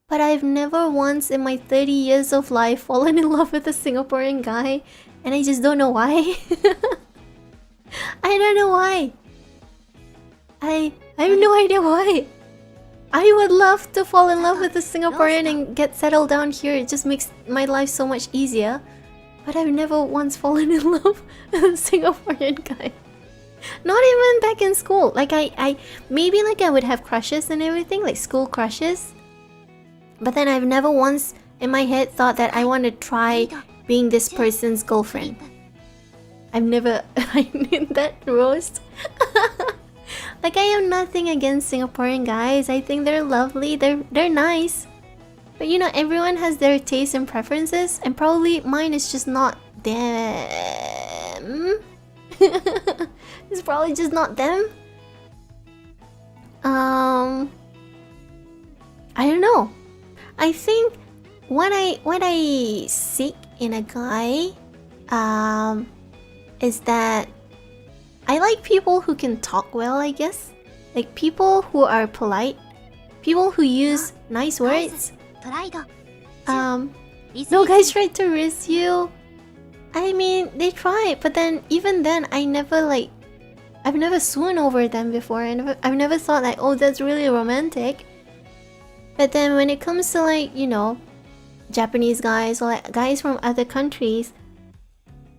But I've never once in my 30 years of life fallen in love with a Singaporean guy. And I just don't know why. I don't know why. I have no idea why. I would love to fall in love with a Singaporean and get settled down here. It just makes my life so much easier. But I've never once fallen in love with a Singaporean guy. Not even back in school. Like I maybe like I would have crushes and everything, like school crushes. But then I've never once in my head thought that I want to try being this person's girlfriend. I've never I need that roast. Like I have nothing against Singaporean guys. I think they're lovely. They're nice. But everyone has their tastes and preferences, and probably mine is just not them. It's probably just not them. I don't know. I think what I seek in a guy is that I like people who can talk well, I guess. Like people who are polite, people who use nice words. No guys try to risk you. I mean, they try, but then even then, I've never swooned over them before. I've never thought like, oh, that's really romantic. But then when it comes to like, Japanese guys or like guys from other countries,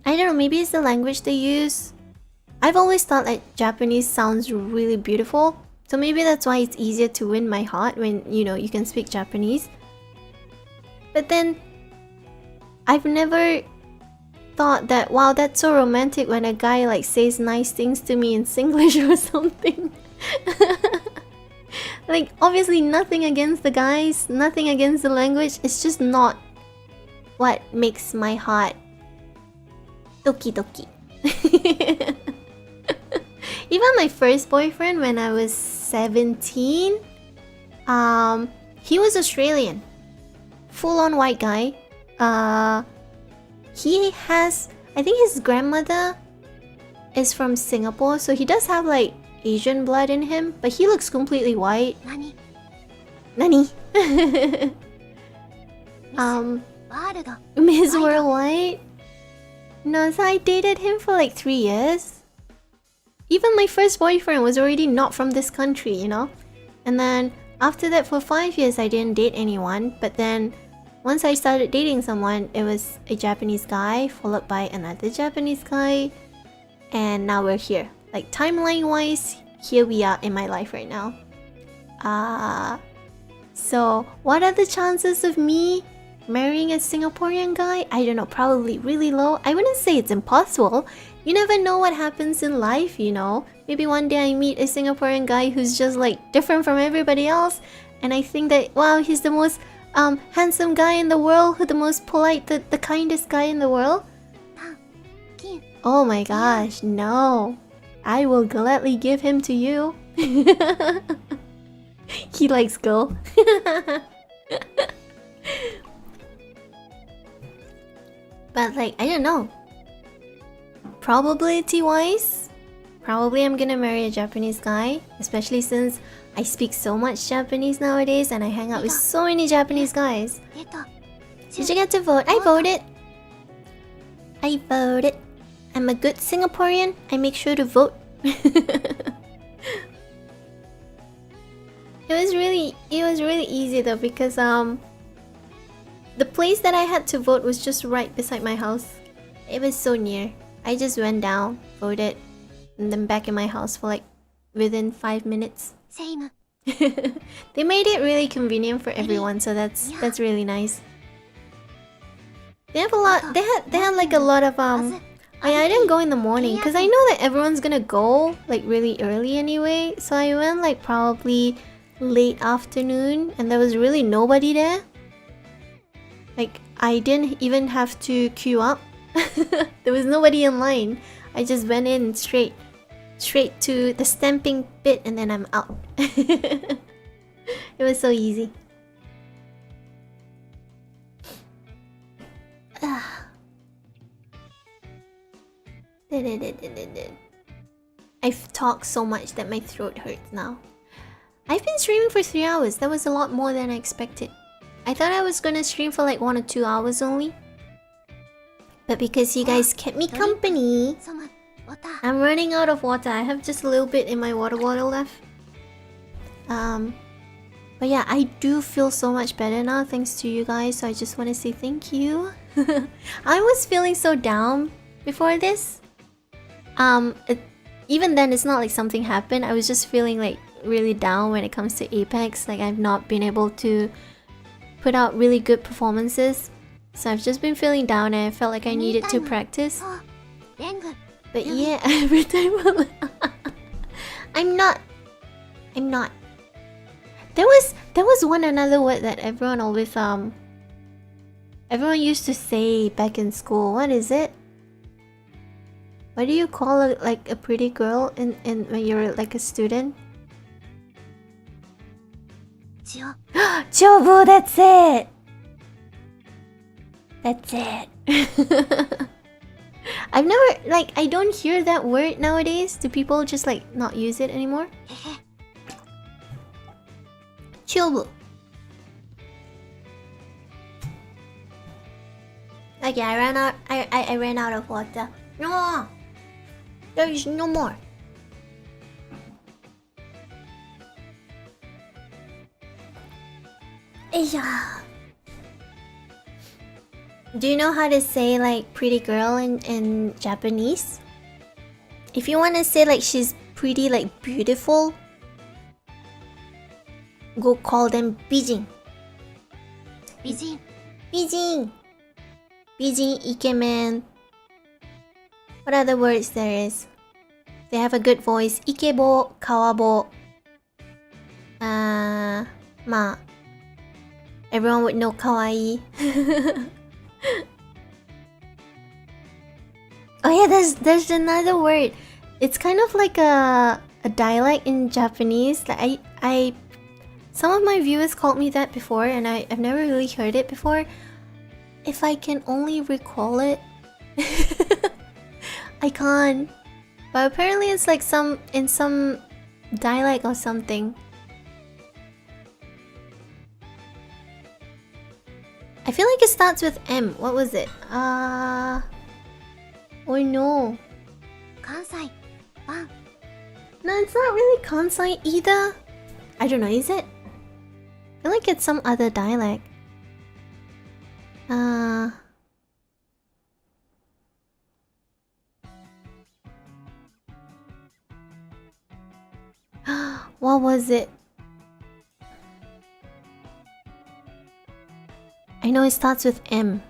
I don't know, maybe it's the language they use. I've always thought like Japanese sounds really beautiful. So maybe that's why it's easier to win my heart when, you can speak Japanese. But then I've never thought that, wow, that's so romantic when a guy like says nice things to me in Singlish or something. Like, obviously nothing against the guys, nothing against the language. It's just not what makes my heart doki doki. Even my first boyfriend when I was 17, he was Australian. Full-on white guy. He has, I think his grandmother is from Singapore, so he does have like Asian blood in him, but he looks completely white. Nani? Miss Worldwide? No, so I dated him for like 3 years. Even my first boyfriend was already not from this country, And then after that for 5 years I didn't date anyone, but then once I started dating someone, it was a Japanese guy followed by another Japanese guy, and now we're here. Like timeline wise, here we are in my life right now. So what are the chances of me marrying a Singaporean guy? I don't know, probably really low. I wouldn't say it's impossible. You never know what happens in life, Maybe one day I meet a Singaporean guy who's just like different from everybody else, and I think that, wow, he's the most handsome guy in the world, who the most polite, the kindest guy in the world? Oh my gosh, no. I will gladly give him to you. He likes girl. But like, I don't know. Probability wise, probably I'm gonna marry a Japanese guy, especially since I speak so much Japanese nowadays and I hang out with so many Japanese guys. Did you get to vote? I voted. I voted. I'm a good Singaporean. I make sure to vote. It was really easy though, because the place that I had to vote was just right beside my house. It was so near. I just went down, voted, and then back in my house for like within 5 minutes. Same. They made it really convenient for everyone, so that's really nice. They have a lot. They had like a lot of I didn't go in the morning because I know that everyone's gonna go like really early anyway. So I went like probably late afternoon, and there was really nobody there. Like I didn't even have to queue up. There was nobody in line. I just went in straight to the stamping bit, and then I'm out. It was so easy. I've talked so much that my throat hurts now. I've been streaming for 3 hours. That was a lot more than I expected. I thought I was gonna stream for like 1 or 2 hours only. But because you guys kept me company, I'm running out of water. I have just a little bit in my water bottle left. But yeah, I do feel so much better now thanks to you guys. So I just want to say thank you. I was feeling so down before this. Even then, it's not like something happened. I was just feeling like really down when it comes to Apex. Like I've not been able to put out really good performances. So I've just been feeling down and I felt like I needed to practice. But yeah, every time I'm not. There was one another word that everyone always everyone used to say back in school. What is it? What do you call it, like a pretty girl in when you're like a student? Chobo, that's it. That's it. I've never, like, I don't hear that word nowadays. Do people just like not use it anymore? Chobo. Okay, I ran out of water. No, there is no more. Do you know how to say like pretty girl in Japanese? If you want to say like she's pretty, like beautiful, go call them bijin. Bijin. Bijin. Bijin, ikemen. What other words there is? They have a good voice. Ikebo, kawabo. Everyone would know kawaii. Oh yeah, there's another word. It's kind of like a dialect in Japanese. Like I some of my viewers called me that before, and I've never really heard it before. If I can only recall it. I can't. But apparently it's like in some dialect or something. I feel like it starts with M. What was it? Oh no. Kansai. Ban. No, it's not really Kansai either. I don't know, is it? I feel like it's some other dialect. What was it? I know it starts with M.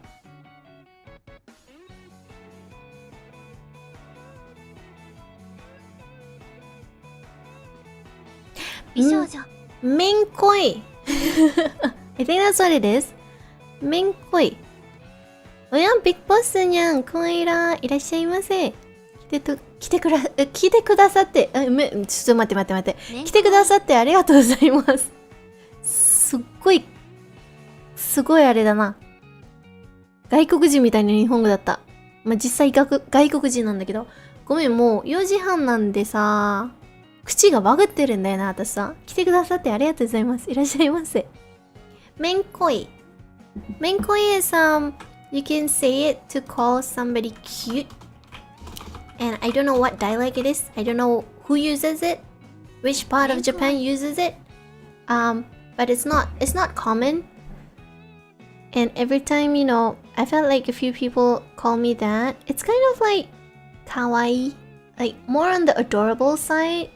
Menkoi. I I think that's what it is. めんこい。おやん、ビッグボスにゃん、こいら、いらっしゃいませ。来てくださって、ちょっと待って。来てくださってありがとうございます。すごいあれだな。外国人みたいな日本語だった。まあ、実際外国人なんだけど。ごめん、もう4時半なんでさ、口がバグってるんだよな、私さ。来てくださってありがとうございます。いらっしゃいませ。めんこい。めんこい is, you can say it to call somebody cute. And I don't know what dialect it is. I don't know who uses it. Which part of Japan uses it. But it's not common. And every time, you know, I felt like a few people call me that. It's kind of like kawaii. Like more on the adorable side.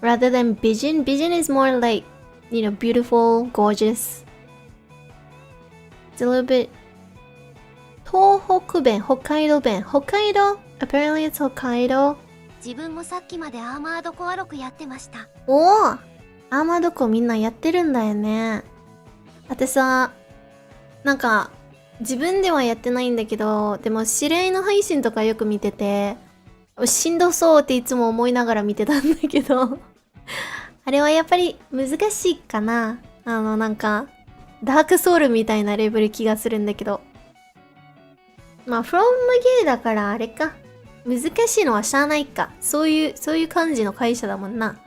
Rather than bijin. Bijin is more like, you know, beautiful, gorgeous. It's a little bit... Tohoku ben, Hokkaido ben. Hokkaido? Apparently it's Hokkaido. 自分もさっきまでアーマードコア6やってました。おー、アーマードコアみんなやってるんだよね。私さ、なんか自分ではやってないんだけど、でも知り合いの配信とかよく見てて、しんどそうっていつも思いながら見てたんだけどあれはやっぱり難しいかな。なんかダークソウルみたいなレベル気がするんだけど、まあフロムゲーだからあれか、難しいのはしゃあないか。そういう感じの会社だもんな。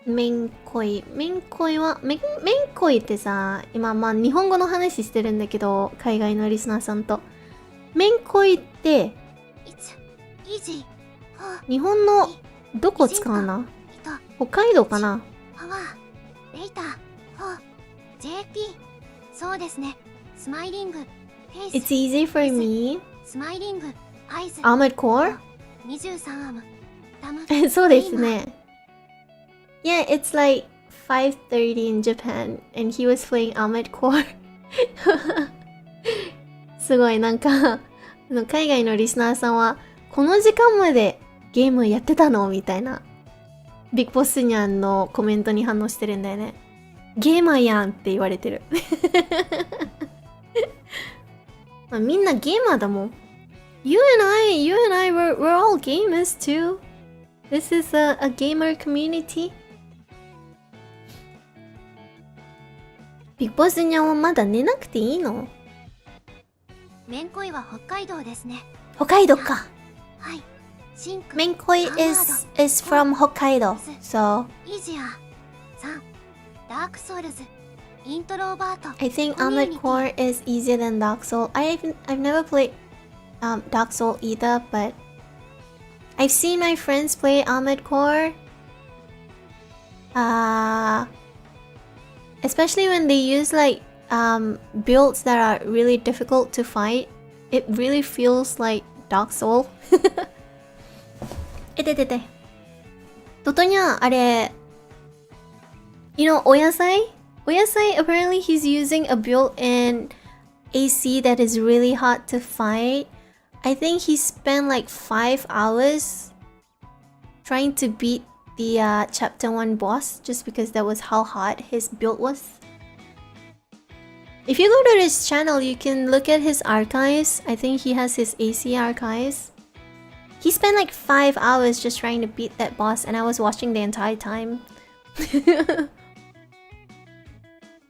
めんこいってさ、今まあ日本語の話してるんだけど、海外のリスナーさんと。めんこいって日本のどこ使うな？北海道かな？そうですね。スマイリング、It's easy for me. スマイリング、アイズ、Armored Core? 23アム、ダム、そうですね。Yeah, it's like 5:30 in Japan and he was playing Armored Core. すごいなんか海外のリスナーさんはこの時間までゲームやってたのみたいなビッグボスニャンのコメントに反応してるんだよね。ゲーマーやんって言われてるまあ、みんなゲーマーだもん。You and I, we're all gamers too. This is a gamer community. ビッグボスニャンはまだ寝なくていいの？めんこいは北海道ですね。北海道か。はい。めんこい is from 北海道。So. イージア3。ダークソウルズ。イントローバート。I think Armored Core is easier than Dark Soul. I've never played Dark Soul either, but I've seen my friends play Armored Core. Especially when they use like builds that are really difficult to fight. It really feels like Dark Soul. トトニャン、あれ、you know, お野菜 apparently he's using a built-in AC that is really hard to fight. I think he spent like 5 hours trying to beat the chapter 1 boss just because that was how hard his build was. If you go to his channel, you can look at his archives. I think he has his AC archives. He spent like 5 hours just trying to beat that boss, and I was watching the entire time.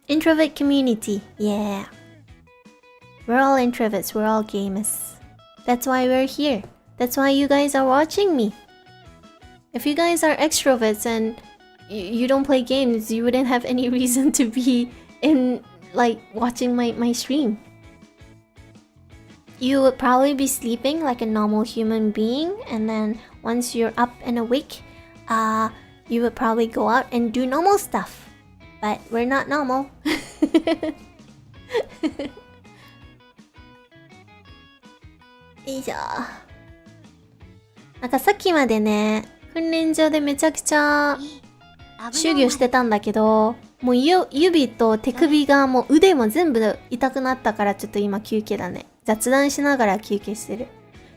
Introvert community, yeah. We're all introverts, we're all gamers. That's why we're here. That's why you guys are watching me. If you guys are extroverts and you don't play games, you wouldn't have any reason to be in, like, watching my stream. You would probably be sleeping like a normal human being, and then once you're up and awake, you would probably go out and do normal stuff. But we're not normal. よいしょ。なんかさっきまでね、訓練場でめちゃくちゃ修行してたんだけど、もう指と手首がもう腕も全部痛くなったから、ちょっと今休憩だね。雑談しながら休憩してる。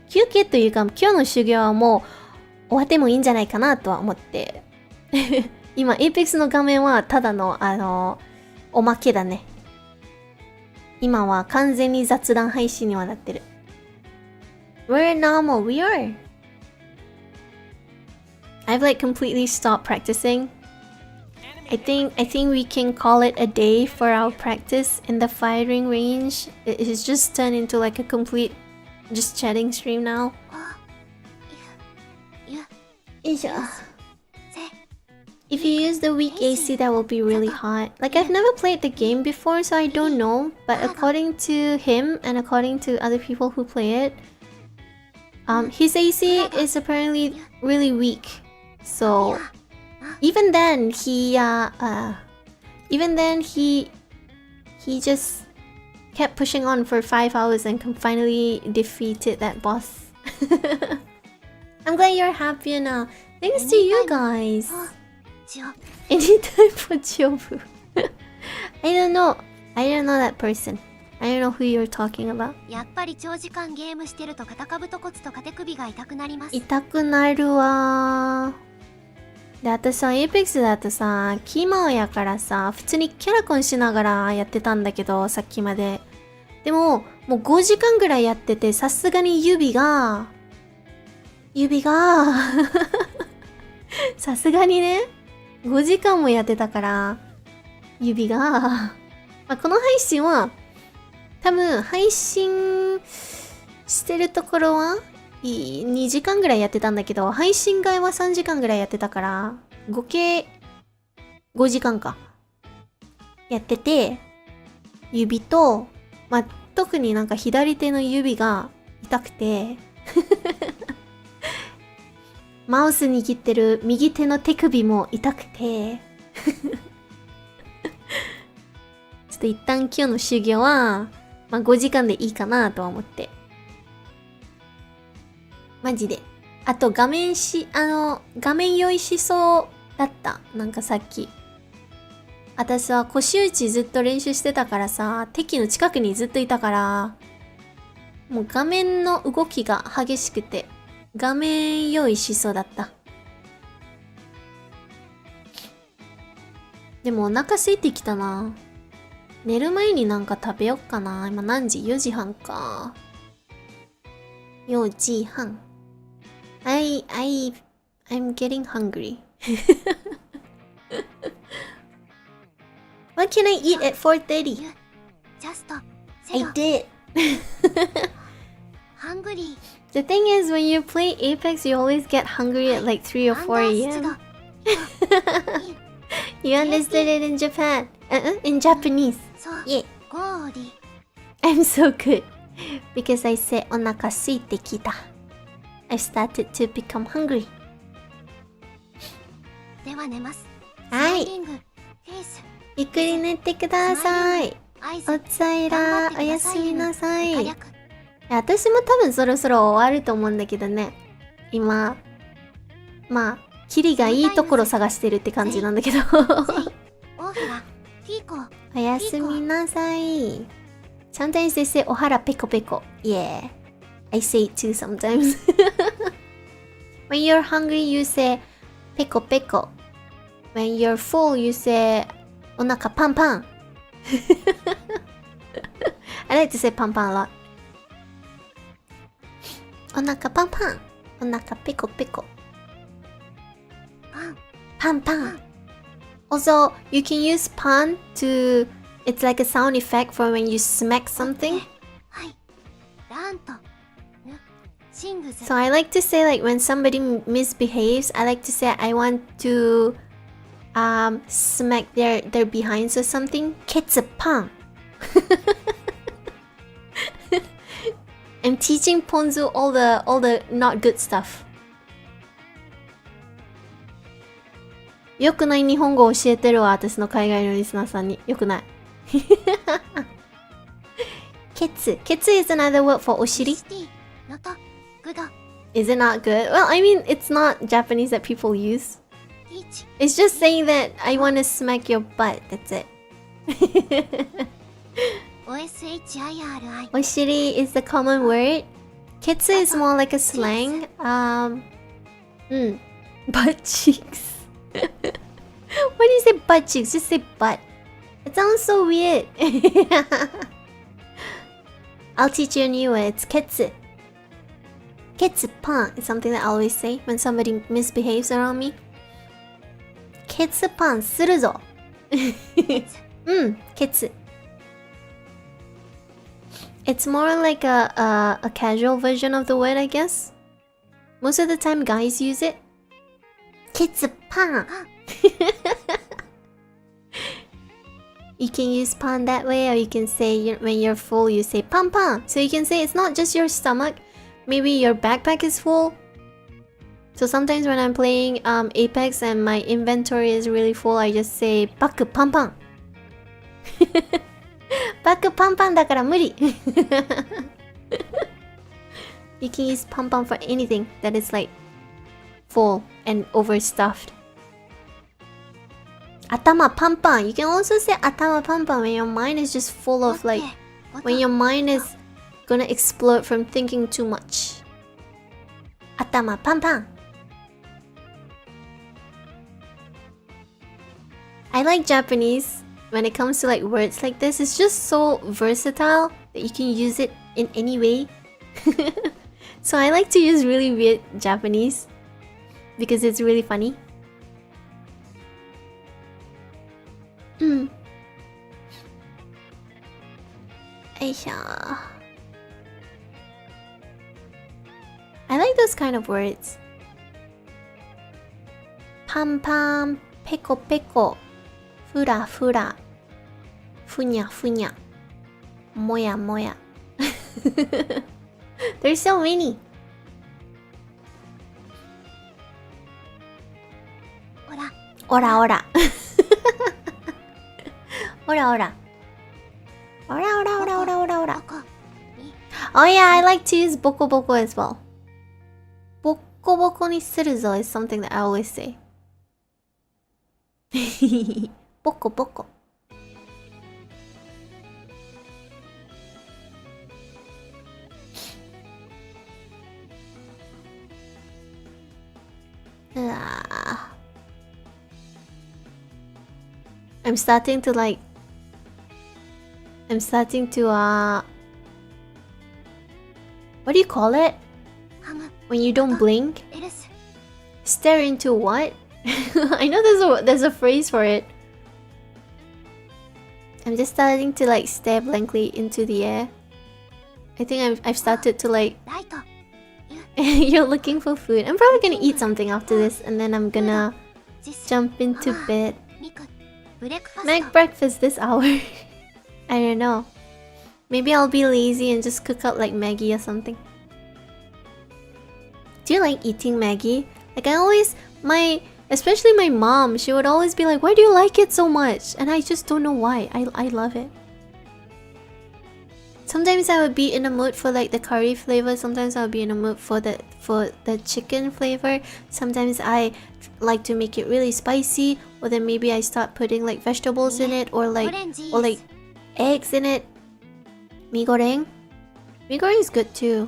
休憩というか今日の修行はも終わってもいいんじゃないかなとは思って。今、エイペックスの画面はただの、おまけだね。今は完全に雑談配信にはなってる。We're normal, we are. I've like completely stopped practicing. I think we can call it a day for our practice in the firing range. It's just turned into like a complete just chatting stream now. よいしょ。If you use the weak AC, that will be really hot. Like, I've never played the game before, so I don't know. But according to him and according to other people who play it, his AC is apparently really weak. So even then, he just kept pushing on for 5 hours and finally defeated that boss. I'm glad you're happier now. Thanks to you guys. Anytime for Chiobu. I don't know that person. I don't know who you're talking about. やっぱり長時間ゲームしてると肩かぶと骨と肩首が痛くなります。痛くなるわー。で、私さ、エイペックスだとさ、キーマオやからさ、普通にキャラコンしながらやってたんだけど、さっきまで。でも、もう5時間ぐらいやってて、さすがに指がさすがにね、5時間もやってたから、指が、まあ、この配信は、多分配信してるところは2時間ぐらいやってたんだけど、配信外は3時間ぐらいやってたから、合計5時間か。やってて、指と、まあ、特になんか左手の指が痛くて、マウス握ってる右手の手首も痛くて、ちょっと一旦今日の修行は、まあ、5時間でいいかなとは思って。マジで。あと画面用意しそうだった。なんかさっき。私は腰打ちずっと練習してたからさ、敵の近くにずっといたから、もう画面の動きが激しくて、画面用意しそうだった。でもお腹空いてきたな。寝る前になんか食べよっかな。今何時 ?4 時半か。4時半。I'm getting hungry. What can I eat at 4:30? I did. Hungry. The thing is, when you play Apex, you always get hungry at like 3 or 4 a.m. You understood it in Japan. In Japanese. Yeah. I'm so good. Because I said お腹空いてきた. I started to become hungry. では寝ます。はい。ゆっくり寝てください。おついら、おやすみなさい。私も多分そろそろ終わると思うんだけどね。今、まあ、キリがいいところ探してるって感じなんだけど。おやすみなさい。Sometimes they say お腹ペコペコ。Yeah. I say it too sometimes. When you're hungry, you say ペコペコ。When you're full, you say お腹パンパン。I like to say パンパン a lot. お腹パンパン。お腹ペコペコ。パンパン。Also, you can use pan to... It's like a sound effect for when you smack something. So I like to say like when somebody misbehaves, I like to say I want to smack their behinds or something. Ketsupan. I'm teaching Ponzu all the not good stuff. よくない日本語を教えてるわ、私の海外のリスナーさんに。よくない。ケツ。ケツ is another word for お尻。Is it not good? Well, I mean, it's not Japanese that people use. It's just saying that I want to smack your butt. That's it. お尻 is the common word. Ketsu is more like a slang. Butt cheeks. Why do you say butt cheeks? Just say butt. It sounds so weird. I'll teach you a new word. It's ketsu. Ketsu-pan is something that I always say when somebody misbehaves around me. Ketsu-pan するぞ。ketsu. It's more like a casual version of the word, I guess. Most of the time, guys use it. Ketsu-pan. You can use pan that way, or you can say when you're full, you say pan pan. So you can say it's not just your stomach. Maybe your backpack is full. So sometimes when I'm playing Apex and my inventory is really full, I just say baku pan pan. Baku pan pan だから無理。You can use pan pan for anything that is like full and overstuffed. 頭パンパン. You can also say 頭パンパン when your mind is just full of like when your mind is gonna explode from thinking too much. 頭パンパン. I like Japanese when it comes to like words like this. It's just so versatile that you can use it in any way. So I like to use really weird Japanese because it's really funny. Aisha. I like those kind of words. Pam pam, peko peko, fura fura, funya funya, moya moya. There's so many. Ora ora. Ora ora. Ora ora ora ora ora ora. Oh yeah, I like to use boko boko as well. Boko boko ni suru zo is something that I always say. Boko boko. I'm starting to what do you call it? When you don't blink? Stare into what? I know there's a phrase for it. I'm just starting to like stare blankly into the air. I think I've started to like You're looking for food. I'm probably gonna eat something after this and then I'm gonna jump into bed. Make breakfast this hour. I don't know. Maybe I'll be lazy and just cook up like Maggie or something. Do you like eating Maggie? Like especially my mom, she would always be like, why do you like it so much? And I just don't know why. I love it. Sometimes I would be in a mood for like the curry flavor. Sometimes I'll be in a mood for the chicken flavor. Sometimes I like to make it really spicy, or then maybe I start putting like vegetables in it, or like eggs in it. Mi goreng. Mi goreng is good too.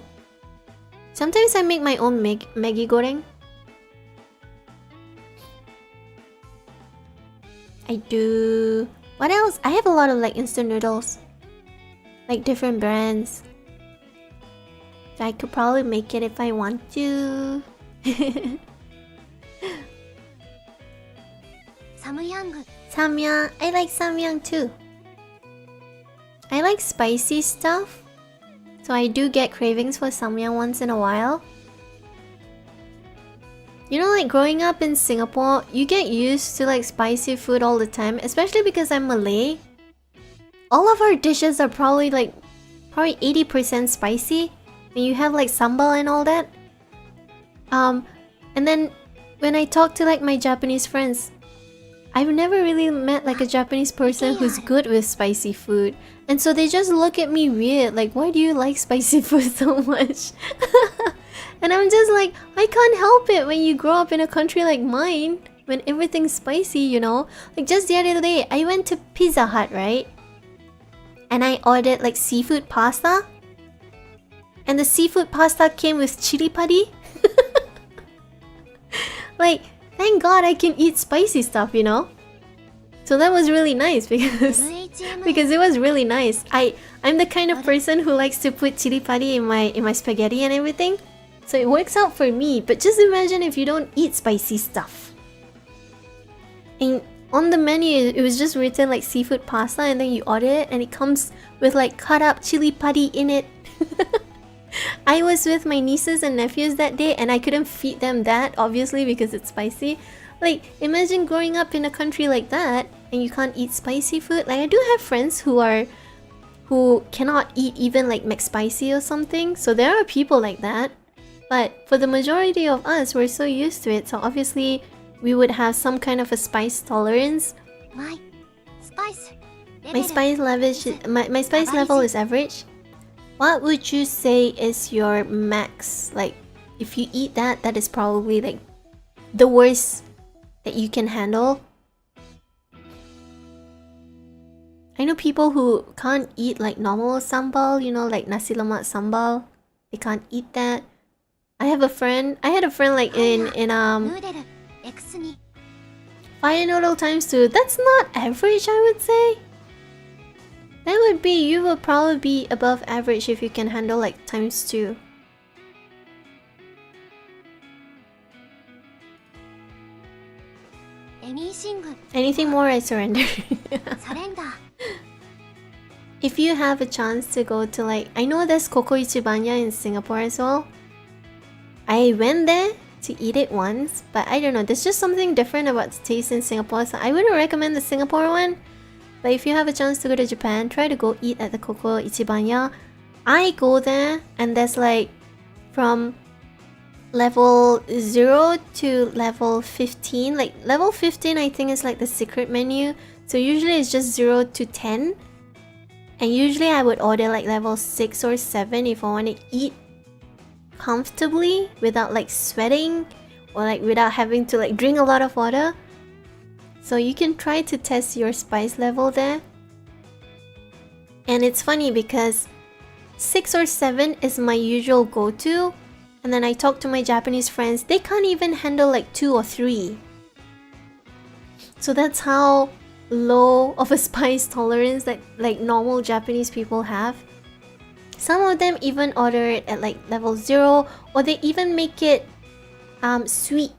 Sometimes I make my own Maggi goreng. I do. What else? I have a lot of like instant noodles. Like different brands. So I could probably make it if I want to. Samyang. I like samyang too. I like spicy stuff. So I do get cravings for samyang once in a while. You know, like growing up in Singapore, you get used to like spicy food all the time, especially because I'm Malay. All of our dishes are probably 80% spicy. And you have like sambal and all that. And then when I talk to like my Japanese friends, I've never really met like a Japanese person who's good with spicy food. And so they just look at me weird, like, why do you like spicy food so much? And I'm just like, I can't help it when you grow up in a country like mine, when everything's spicy, you know? Like just the other day, I went to Pizza Hut, right? And I ordered like seafood pasta. And the seafood pasta came with chili padi. Like, thank God I can eat spicy stuff, you know? So that was really nice because it was really nice. I'm the kind of person who likes to put chili padi in my spaghetti and everything. So it works out for me. But just imagine if you don't eat spicy stuff. And on the menu, it was just written like seafood pasta, and then you order it and it comes with like cut up chili padi in it. I was with my nieces and nephews that day and I couldn't feed them that, obviously, because it's spicy. Like, imagine growing up in a country like that and you can't eat spicy food. Like, I do have friends who cannot eat even like McSpicy or something. So there are people like that. But for the majority of us, we're so used to it. So obviously, we would have some kind of a spice tolerance. My spice level is average. What would you say is your max? Like, if you eat that, that is probably like the worst that you can handle. I know people who can't eat like normal sambal, you know, like nasi lemak sambal. They can't eat that. I had a friend like in fire noodle times 2. That's not average, I would say. That would be, you will probably be above average if you can handle like times 2. Anything more, I surrender. If you have a chance to go to like, I know there's Koizora in Singapore as well. I went there to eat it once, but I don't know, there's just something different about the taste in Singapore, so I wouldn't recommend the Singapore one. But if you have a chance to go to Japan, try to go eat at the Koizora. I go there and there's like from level 0 to level 15. Like level 15 I think is like the secret menu. So usually it's just 0 to 10. And usually I would order like level 6 or 7 if I want to eat comfortably without like sweating or like without having to like drink a lot of water. So you can try to test your spice level there. And it's funny because 6 or 7 is my usual go-to. And then I talk to my Japanese friends, they can't even handle like 2 or 3. So that's how low of a spice tolerance that like normal Japanese people have. Some of them even order it at like level 0, or they even make it sweet.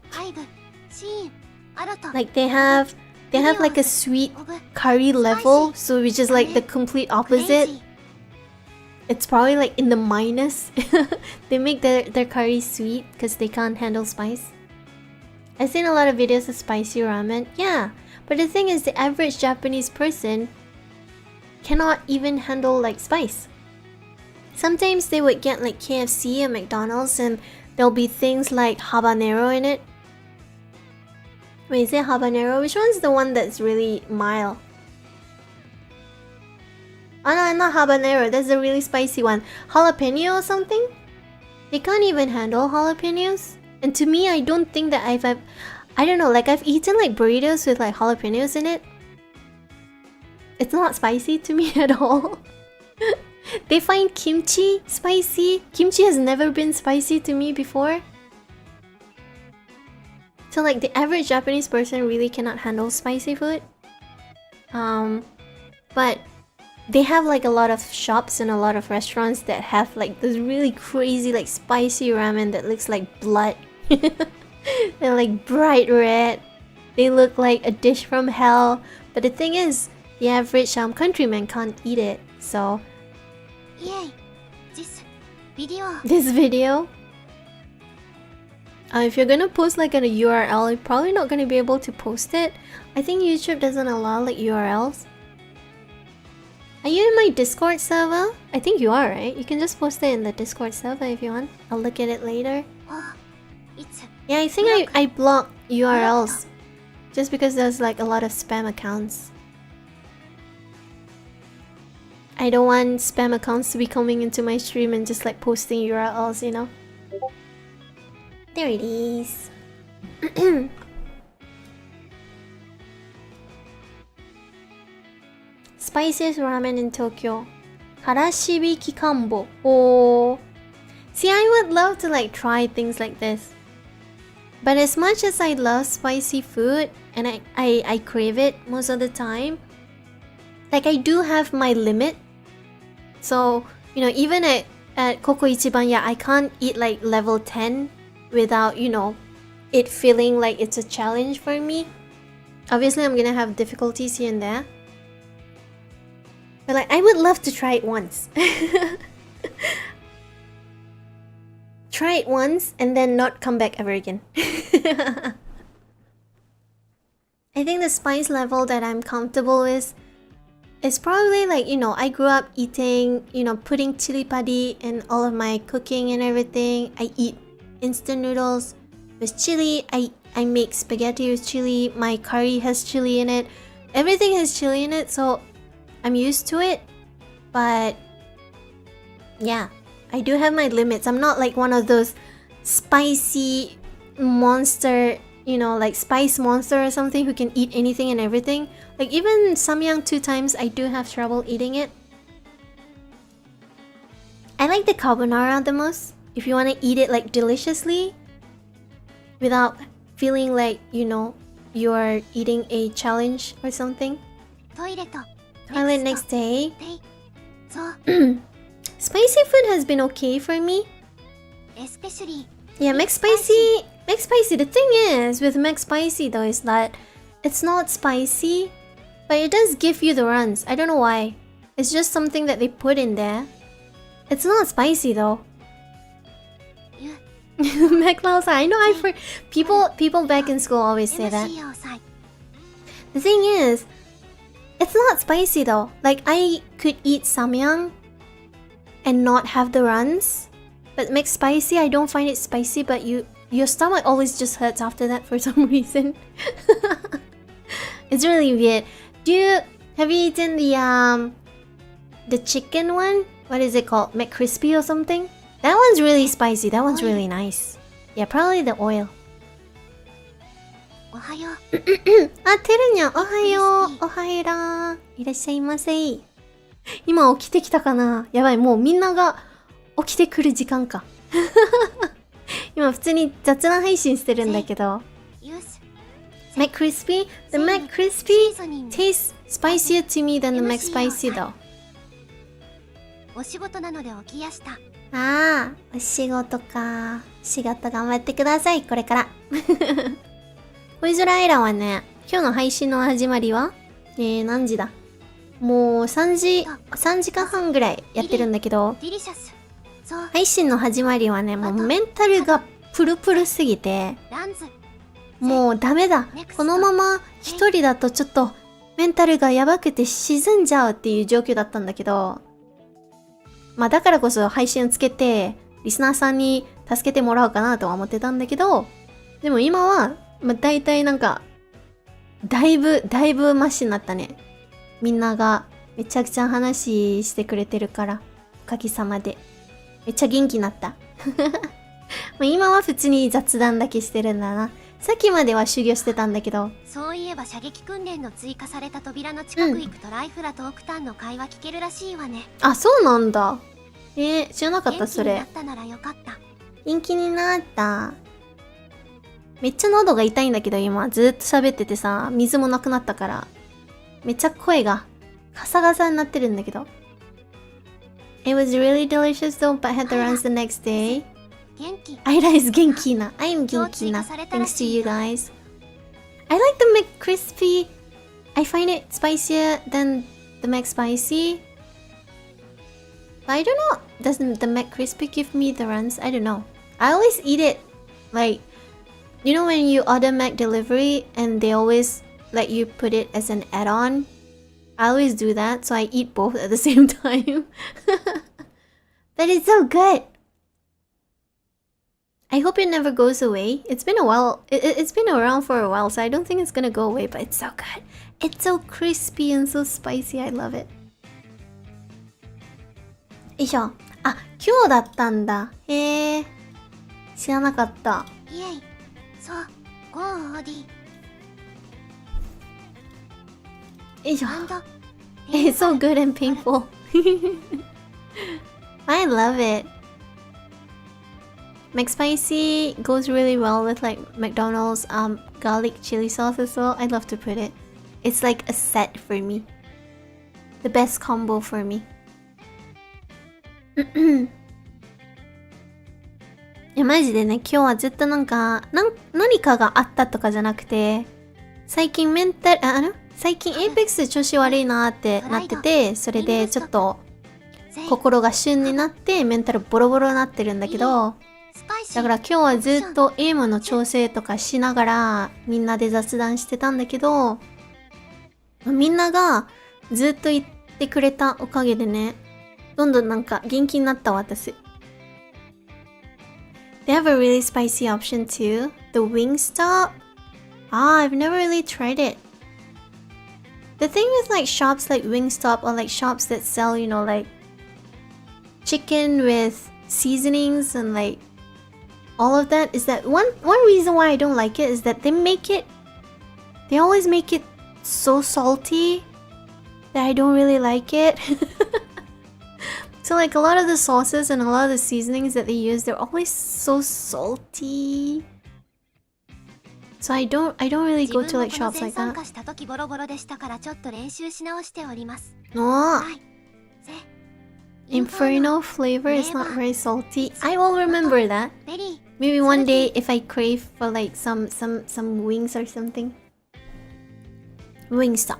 Like they have like a sweet curry level, so which is like the complete opposite. It's probably like in the minus. They make their curry sweet because they can't handle spice. I've seen a lot of videos of spicy ramen. Yeah, but the thing is, the average Japanese person cannot even handle like spice. Sometimes they would get like KFC or McDonald's and there'll be things like habanero in it. Wait, is it habanero? Which one's the one that's really mild? Oh no, not habanero. That's the really spicy one. Jalapeno or something? They can't even handle jalapenos. And to me, I don't think that I don't know, like I've eaten like burritos with like jalapenos in it. It's not spicy to me at all. They find kimchi spicy. Kimchi has never been spicy to me before. So like the average Japanese person really cannot handle spicy food. But they have like a lot of shops and a lot of restaurants that have like this really crazy like spicy ramen that looks like blood. They're like bright red. They look like a dish from hell. But the thing is, the average countryman can't eat it. So this video, if you're gonna post like a URL, you're probably not gonna be able to post it. I think YouTube doesn't allow like URLs. Are you in my Discord server? I think you are, right? You can just post it in the Discord server if you want. I'll look at it later. Yeah, I think I blocked URLs just because there's like a lot of spam accounts. I don't want spam accounts to be coming into my stream and just like posting URLs, you know? There it is. Spiciest ramen in Tokyo. Karashibi Kikambo. Oh. See, I would love to like try things like this. But as much as I love spicy food and I crave it most of the time, like I do have my limit. So, you know, even at Koko Ichiban, yeah, I can't eat like level 10 without, you know, it feeling like it's a challenge for me. Obviously, I'm gonna have difficulties here and there. But like, I would love to try it once. Try it once and then not come back ever again. I think the spice level that I'm comfortable with is probably like, you know, I grew up eating, you know, putting chili padi in all of my cooking and everything. I eat instant noodles with chili. I make spaghetti with chili. My curry has chili in it. Everything has chili in it, so I'm used to it. But yeah, I do have my limits. I'm not like one of those spicy monster, you know, like spice monster or something who can eat anything and everything. Like even samyang 2 times, I do have trouble eating it. I like the carbonara the most. If you want to eat it like deliciously without feeling like, you know, you're eating a challenge or something. Toilet next day. Spicy food has been okay for me. Yeah, McSpicy. The thing is with McSpicy though is that it's not spicy, but it does give you the runs. I don't know why. It's just something that they put in there. It's not spicy though. McLausa, I know I've heard people back in school always say that. The thing is, it's not spicy though. Like I could eat samyang and not have the runs, but McSpicy, I don't find it spicy, but your stomach always just hurts after that for some reason. It's really weird. Have you eaten the chicken one? What is it called? McCrispy or something? That one's really spicy. That one's really nice. Yeah, probably the oil. あ、てるにゃん、おはよう。おはよら。いらっしゃいませ。今起きてきたかな？やばい、もうみんなが起きてくる時間か。今普通に雑談配信してるんだけど。McCrispy? The McCrispy tastes spicier to me than the McSpicy though. お仕事なので起きやした。ああ、お仕事か。仕事頑張ってください、これから。恋空アイラはね、今日の配信の始まりは何時だ？もう3時間半ぐらいやってるんだけど、配信の始まりはね、もうメンタルがプルプルすぎて、もうダメだ。このまま一人だとちょっとメンタルがやばくて沈んじゃうっていう状況だったんだけど、まあだからこそ配信をつけて、リスナーさんに助けてもらおうかなとは思ってたんだけど、でも今は、まあ大体なんか、だいぶマシになったね。みんながめちゃくちゃ話してくれてるから、おかげさまで。めっちゃ元気になった。今は普通に雑談だけしてるんだな。さっきまでは修行してたんだけど。そういえば射撃訓練の追加された扉の近く行くとライフラとオクタンの会話聞けるらしいわね。あ、そうなんだ。知らなかったそれ。元気になったならよかった。元気になった。めっちゃ喉が痛いんだけど今ずっと喋っててさ、水もなくなったからめっちゃ声がカサカサになってるんだけど。It was really delicious though, but had the runs the next day. Aira is 元気な。I'm 元気な。Thanks to you guys. I like the McCrispy. I find it spicier than the McSpicy. But I don't know. Doesn't the McCrispy give me the runs? I don't know. I always eat it like, you know when you order Mac delivery and they always let you put it as an add-on? I always do that, so I eat both at the same time. But it's so good. I hope it never goes away. It's been a while. It's been around for a while, so I don't think it's gonna go away, but it's so good. It's so crispy and so spicy. I love it. よいしょ。あ、今日だったんだ。へえ。知らなかった。イエイ。そう。ゴーオーディ。よいしょ。It's so good and painful. I love it. McSpicy goes really well with like McDonald's garlic chili sauce as well. I love to put it. It's like a set for me. The best combo for me. いやマジでね、今日はずっと何かがあったとかじゃなくて、最近最近エーペックス調子悪いなってなってて、それでちょっと心が旬になってメンタルボロボロになってるんだけど、だから今日はずっとエイムの調整とかしながらみんなで雑談してたんだけど、みんながずっと言ってくれたおかげでね、どんどんなんか元気になった私。They have a really spicy option too. The Wingstop. I've never really tried it. The thing with like shops like Wingstop or like shops that sell, like chicken with seasonings and like all of that is that one reason why I don't like it is that they always make it so salty that I don't really like it. So like a lot of the sauces and a lot of the seasonings that they use, they're always so salty. So I don't really go to like shops like that. No. Inferno flavor is not very salty. I will remember that. Maybe one day if I crave for like some wings or something. Wingstop.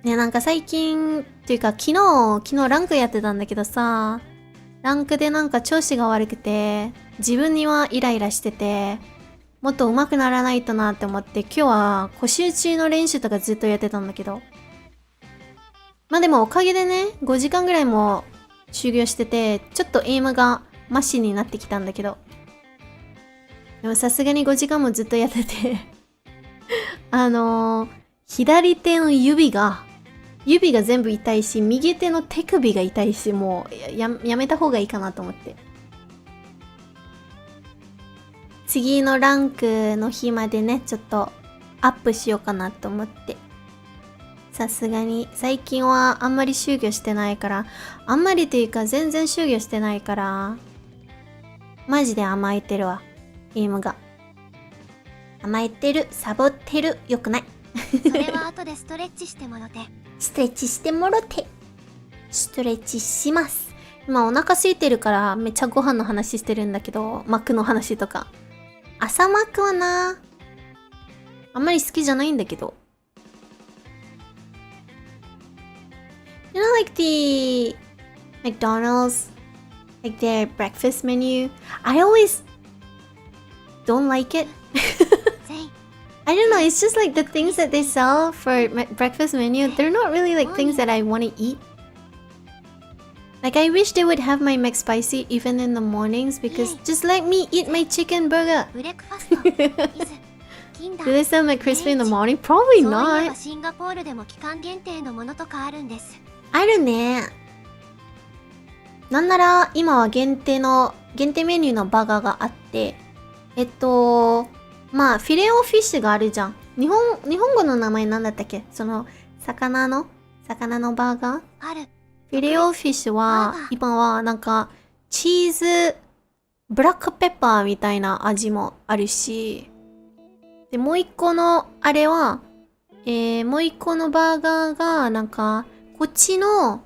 ね、なんか最近っていうか昨日ランクやってたんだけどさ、ランクでなんか調子が悪くて自分にはイライラしてて、もっと上手くならないとなって思って、今日は腰打ちの練習とかずっとやってたんだけど、まあでもおかげでね5時間ぐらいも修行してて、ちょっとエイムがマシになってきたんだけど、でもさすがに5時間もずっとやってて左手の指が全部痛いし、右手の手首が痛いし、もうやめた方がいいかなと思って。次のランクの日までね、ちょっとアップしようかなと思って。さすがに最近はあんまり修行してないから、あんまりというか全然修行してないから、マジで甘えてるわ、ゲームが。甘えてる、サボってる、よくない。それは後でストレッチしてもろて。ストレッチしてもろて。ストレッチします。今お腹空いてるからめっちゃご飯の話してるんだけど、マックの話とか。朝マックはな、あんまり好きじゃないんだけど。You know like the McDonald's, like their breakfast menu? I always don't like it. I don't know, it's just like the things that they sell for my breakfast menu, they're not really like things that I want to eat. Like I wish they would have my McSpicy even in the mornings, because just let me eat my chicken burger. Do they sell McCrispy in the morning? Probably not. あるね。なんなら今は限定メニューのバーガーがあって、まあフィレオフィッシュがあるじゃん。日本語の名前なんだったっけ？その魚のバーガー？フィレオフィッシュは今はなんかチーズブラックペッパーみたいな味もあるし、でもう一個のあれは、もう一個のバーガーがなんかこっちの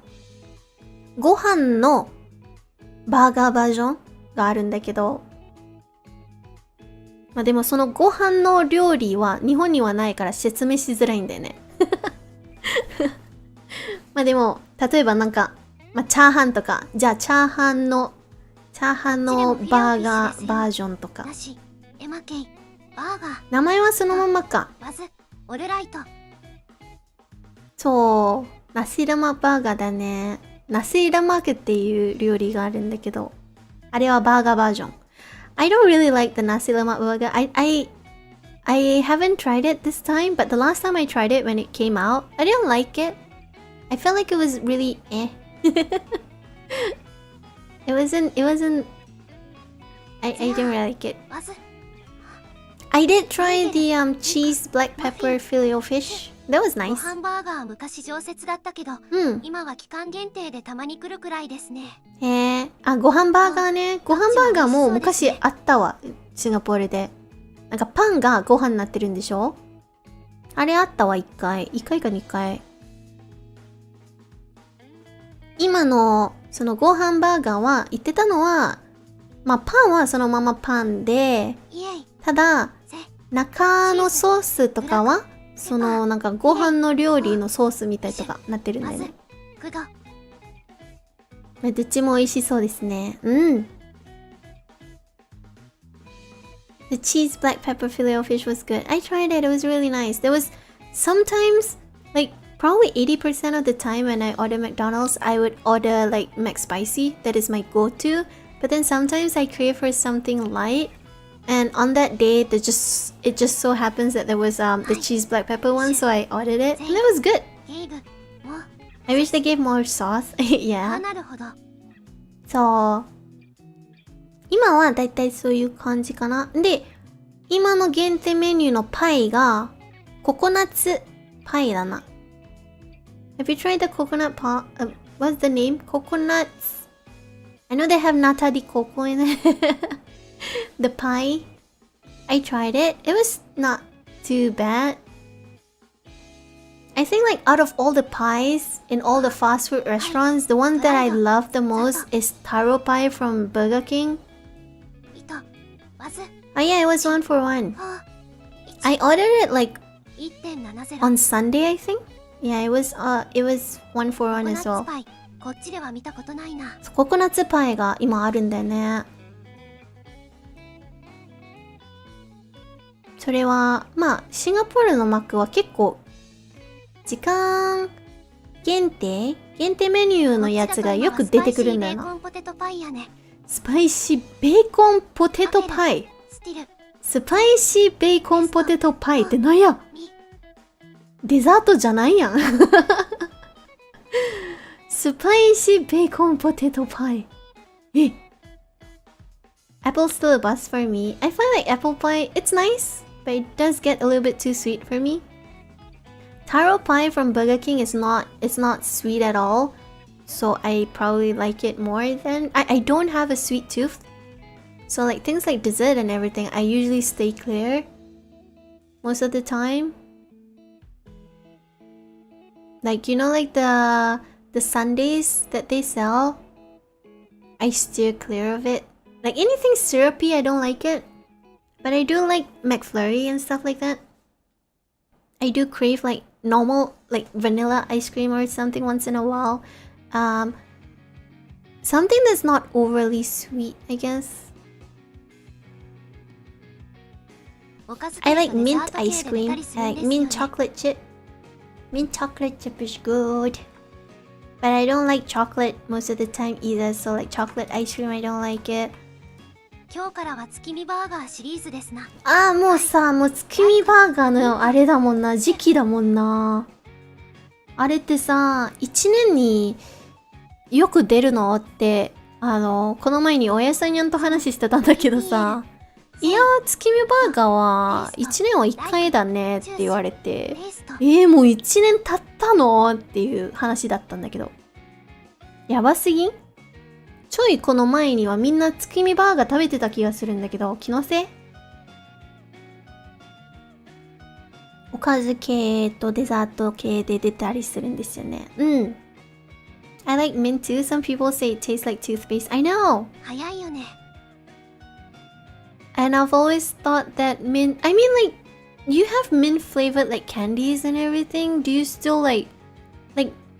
ご飯のバーガーバージョンがあるんだけど、まあでもそのご飯の料理は日本にはないから説明しづらいんだよね。まあでも例えばなんか、まあ、チャーハンとか、じゃあチャーハンのバーガーバージョンとか、名前はそのままか。そう、ナシラマバーガーだね。ナシラマークっていう料理があるんだけど、あれはバーガーバージョン。I don't really like the nasi lemak burger. I haven't tried it this time, but the last time I tried it when it came out, I didn't like it. I felt like it was really It wasn't I didn't really like it. I did try the cheese black pepper filet-o-fish That was ご nice. 飯バーガー昔常設だったけど、今は期間限定でたまに来るくらいですね。へえ。あ、ご飯バーガーね。ご飯バーガーも昔あったわ。シンガポールで。なんかパンがご飯になってるんでしょ？あれあったわ、1回。1回か2回。今の、そのご飯バーガーは、言ってたのは、まあパンはそのままパンで、ただ、中のソースとかは、そのなんかご飯の料理のソースみたいとかなってるんだよね。どっちも美味しそうですね。うん。The cheese black pepper filet-o-fish was good. I tried it. It was really nice. There was sometimes, like, probably 80% of the time when I order McDonald's, I would order like McSpicy. That is my go-to. But then sometimes I crave for something light. And on that day, it just so happens that there was the cheese black pepper one, so I ordered it. And it was good. I wish they gave more sauce. Yeah. そう。今はだいたいそういう感じかな。で、今の限定メニューのパイがココナッツパイだな。Have you tried the coconut pie? What's the name? Coconuts. I know they have nata de coco in it. The pie. I tried it. It was not too bad. I think like out of all the pies in all the fast food restaurants, the one that I love the most is taro pie from Burger King. Oh yeah, it was 1 for 1. I ordered it like on Sunday, I think. Yeah, it was 1 for 1 as well. ココナッツパイが今あるんだよね。それはまあシンガポールのマックは結構時間限定メニューのやつがよく出てくるんだよな。スパイシーベーコンポテトパイ。スパイシーベーコンポテトパイってなんや？デザートじゃないやん。スパイシーベーコンポテトパイ。え？ Apple's still a bust for me. I find like apple pie, it's nice, but it does get a little bit too sweet for me. Taro pie from Burger King is not sweet at all. So I probably like it more than... I don't have a sweet tooth. So like things like dessert and everything, I usually stay clear most of the time. Like, you know, like the sundaes that they sell, I steer clear of it. Like anything syrupy, I don't like it. But I do like McFlurry and stuff like that. I do crave like normal, like vanilla ice cream or something once in a while. Something that's not overly sweet, I guess. I like mint ice cream. I like mint chocolate chip. Mint chocolate chip is good. But I don't like chocolate most of the time either. So like chocolate ice cream, I don't like it. 今日からは月見バーガーシリーズですな。ああ、もうさ、もう月見バーガーのあれだもんな、時期だもんな。あれってさ、1年によく出るのって、この前におやさんにゃんと話してたんだけどさ、いやー、月見バーガーは1年は1回だねって言われて、もう1年経ったのっていう話だったんだけど。やばすぎん？ちょいこの前にはみんな月見バーガー食べてた気がするんだけど、気のせい？おかず系とデザート系で出たりするんですよね。うん。I like mint too. Some people say it tastes like toothpaste. I know! 早いよね。And I've always thought that mint... I mean like, you have mint flavored like candies and everything. Do you still like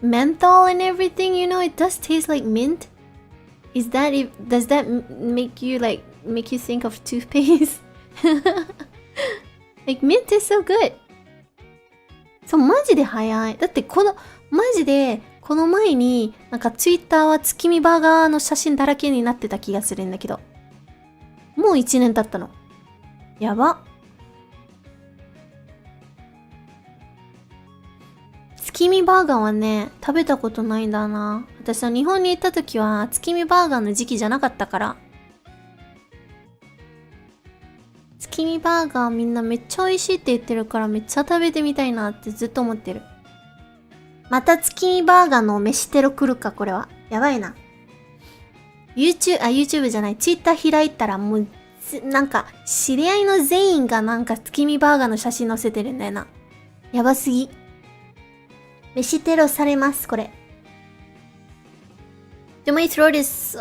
menthol and everything? You know, it does taste like mint. Does that make you think of toothpaste? Like mint is so good. そう、マジで早い。だってマジでこの前になんかツイッターは月見バーガーの写真だらけになってた気がするんだけど、もう1年経ったの。やば。月見バーガーはね、食べたことないんだな。私は日本に行った時は月見バーガーの時期じゃなかったから。月月見バーガーみんなめっちゃ美味しいって言ってるからめっちゃ食べてみたいなってずっと思ってる。また月見バーガーの飯テロ来るか、これは。やばいな。YouTube じゃない、Twitter 開いたらもう、なんか、知り合いの全員がなんか月見バーガーの写真載せてるんだよな。やばすぎ。飯テロされます、これ。My throat is...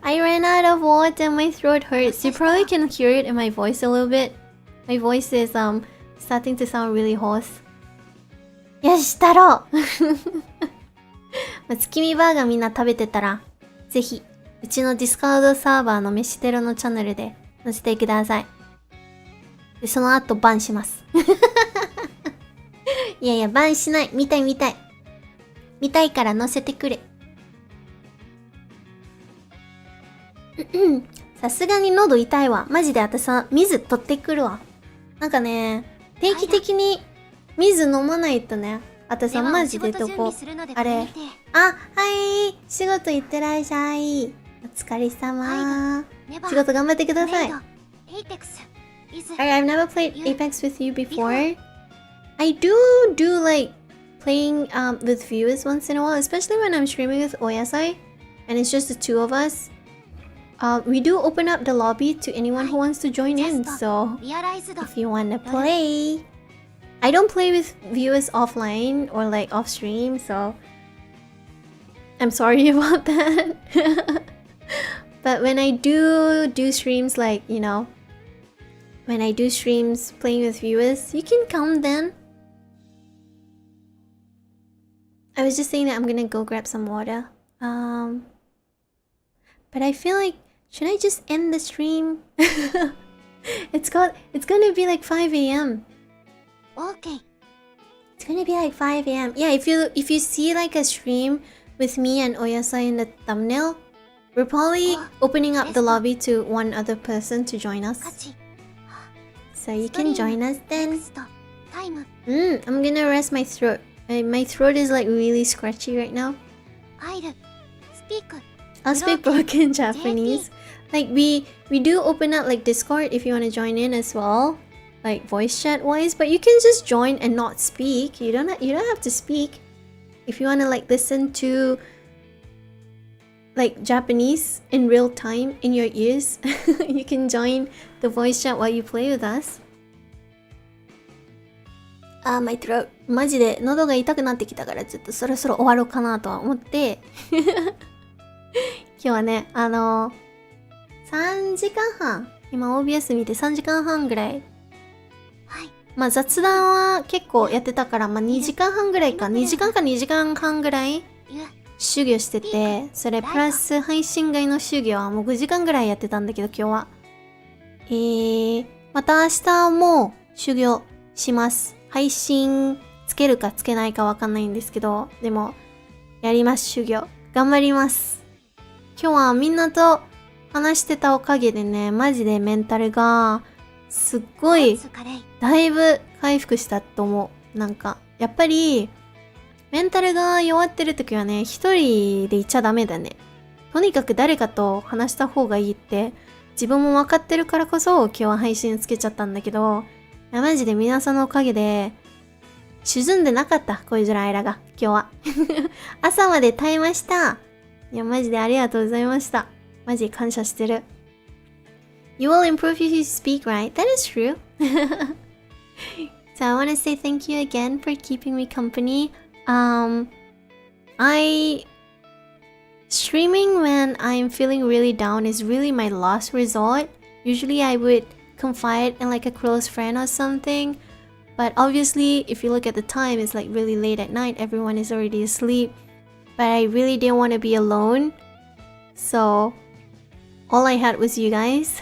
I ran out of water and my throat hurts. You probably can hear it in my voice a little bit. My voice is starting to sound really hoarse. よし、太郎月見バーガーみんな食べてたら、ぜひ、うちのディスカードサーバーの飯テロのチャンネルで載せてください。で、その後バンします。いやいや、バンしない。見たい。見たいから載せてくれ。さすがに喉痛いわ。マジで私さ、水取ってくるわ。なんかね、定期的に水飲まないとね。私さ、マジでどこ、あれ。あ、はい。仕事行ってらっしゃい。お疲れ様。仕事頑張ってください。I've never played Apex with you before. I do like playing with viewers once in a while, especially when I'm streaming with Oyasai and it's just the two of us. We do open up the lobby to anyone who wants to join in, so if you want to play. I don't play with viewers offline or like off stream, so I'm sorry about that. But when I do streams, like, you know, when I do streams playing with viewers, you can come then. I was just saying that I'm gonna go grab some water. But I feel like, should I just end the stream? It's gonna be like 5 a.m. Okay. It's gonna be like 5 a.m. Yeah, if you see like a stream with me and Oyasai in the thumbnail, we're probably opening up the lobby to one other person to join us. So you can join us then. I'm gonna rest my throat. My throat is like really scratchy right now. I'll speak broken Japanese. Like we do open up like Discord if you want to join in as well, like voice chat wise. But you can just join and not speak. You don't have to speak. If you want to like listen to like Japanese in real time in your ears, you can join the voice chat while you play with us. My throat. マジで喉が痛くなってきたからちょっとそろそろ終わろうかなとは思って今日はね、3時間半、今 OBS 見て3時間半ぐらい。はい。まあ雑談は結構やってたから、まあ2時間半ぐらいか、2時間か2時間半ぐらい修行してて、それプラス配信外の修行はもう5時間ぐらいやってたんだけど今日は。また明日も修行します。配信つけるかつけないかわかんないんですけど、でもやります、修行。頑張ります。今日はみんなと話してたおかげでね、マジでメンタルがすっごいだいぶ回復したと思う。なんかやっぱりメンタルが弱ってる時はね、一人でいちゃダメだね。とにかく誰かと話した方がいいって自分も分かってるからこそ今日は配信つけちゃったんだけど、マジで皆さんのおかげで沈んでなかった、恋空アイラが今日は朝まで耐えました。いやマジでありがとうございました。マジ感謝してる。 You will improve if you speak right. That is true. So I want to say thank you again for keeping me company. Streaming when I'm feeling really down is really my last resort. Usually I would confide in like a close friend or something. But obviously, if you look at the time, it's like really late at night. Everyone is already asleep. But I really didn't want to be alone. So all I had was you guys.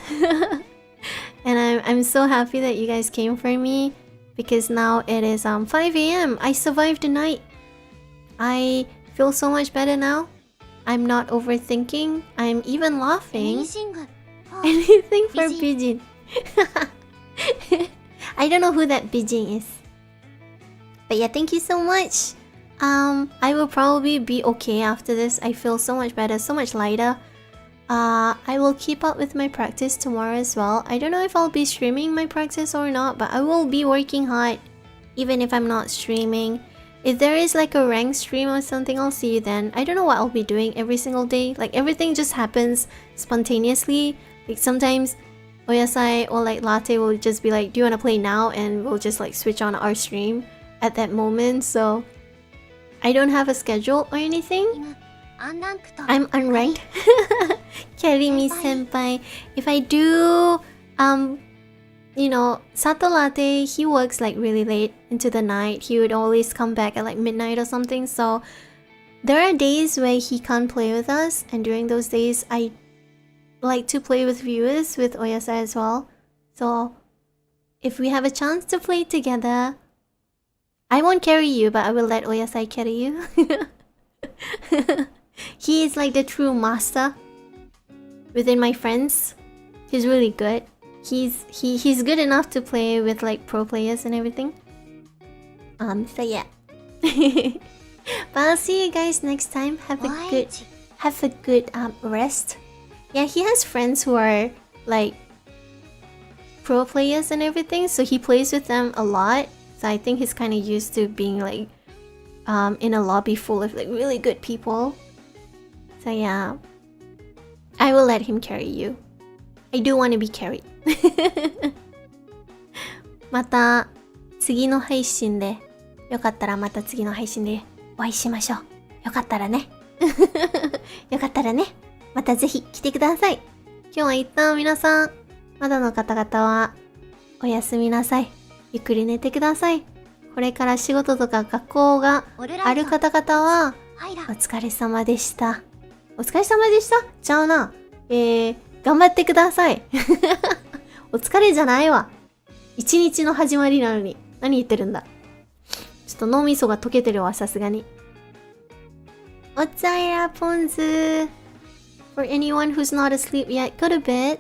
And I'm so happy that you guys came for me. Because now it is 5 a.m. I survived the night. I feel so much better now. I'm not overthinking. I'm even laughing. Anything for Pigeon. I don't know who that Pigeon is. But yeah, thank you so much. I will probably be okay after this. I feel so much better, so much lighter. I will keep up with my practice tomorrow as well. I don't know if I'll be streaming my practice or not, but I will be working hard even if I'm not streaming. If there is like a ranked stream or something, I'll see you then. I don't know what I'll be doing every single day. Like everything just happens spontaneously. Like sometimes Oyasai or like Latte will just be like, do you want to play now? And we'll just like switch on our stream at that moment. So I don't have a schedule or anything. I'm unranked. Karimi senpai. If I do, you know, Sato Latte, he works like really late into the night. He would always come back at like midnight or something. So there are days where he can't play with us. And during those days, I like to play with viewers with Oyasai as well. So if we have a chance to play together, I won't carry you, but I will let Oyasai carry you. He is like the true master within my friends. He's really good. He's good enough to play with like pro players and everything. So yeah. But I'll see you guys next time. Have a good rest. Yeah, he has friends who are like pro players and everything, so he plays with them a lot. So I think he's kind of used to being like in a lobby full of like really good people. So yeah, I will let him carry you. I do want to be carried. また次の配信でよかったらまた次の配信でお会いしましょう。よかったらね。よかったらね。またぜひ来てください。今日は一旦皆さん、まだの方々はおやすみなさい。ゆっくり寝てください。これから仕事とか学校がある方々はお疲れ様でした。お疲れ様でした？ちゃうな。頑張ってください。お疲れじゃないわ。一日の始まりなのに。何言ってるんだ。ちょっと脳みそが溶けてるわ、さすがに。おつあいらポンズ。For anyone who's not asleep yet, go to bed.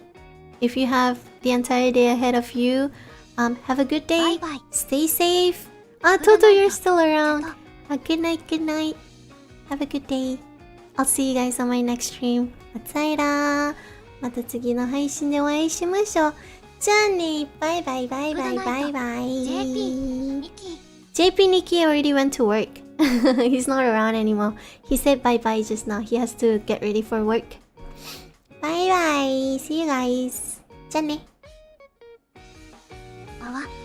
If you have the entire day ahead of you, have a good day. Bye bye. Stay safe. Toto, you're still around. Good night, good night. Have a good day. I'll see you guys on my next stream. おつあいら。また次の配信でお会いしましょう。じゃあね。バイバイバイバイバイバイ。JP Nikki already went to work. He's not around anymore. He said bye bye just now. He has to get ready for work. Bye bye. See you guys. じゃあね。あわ。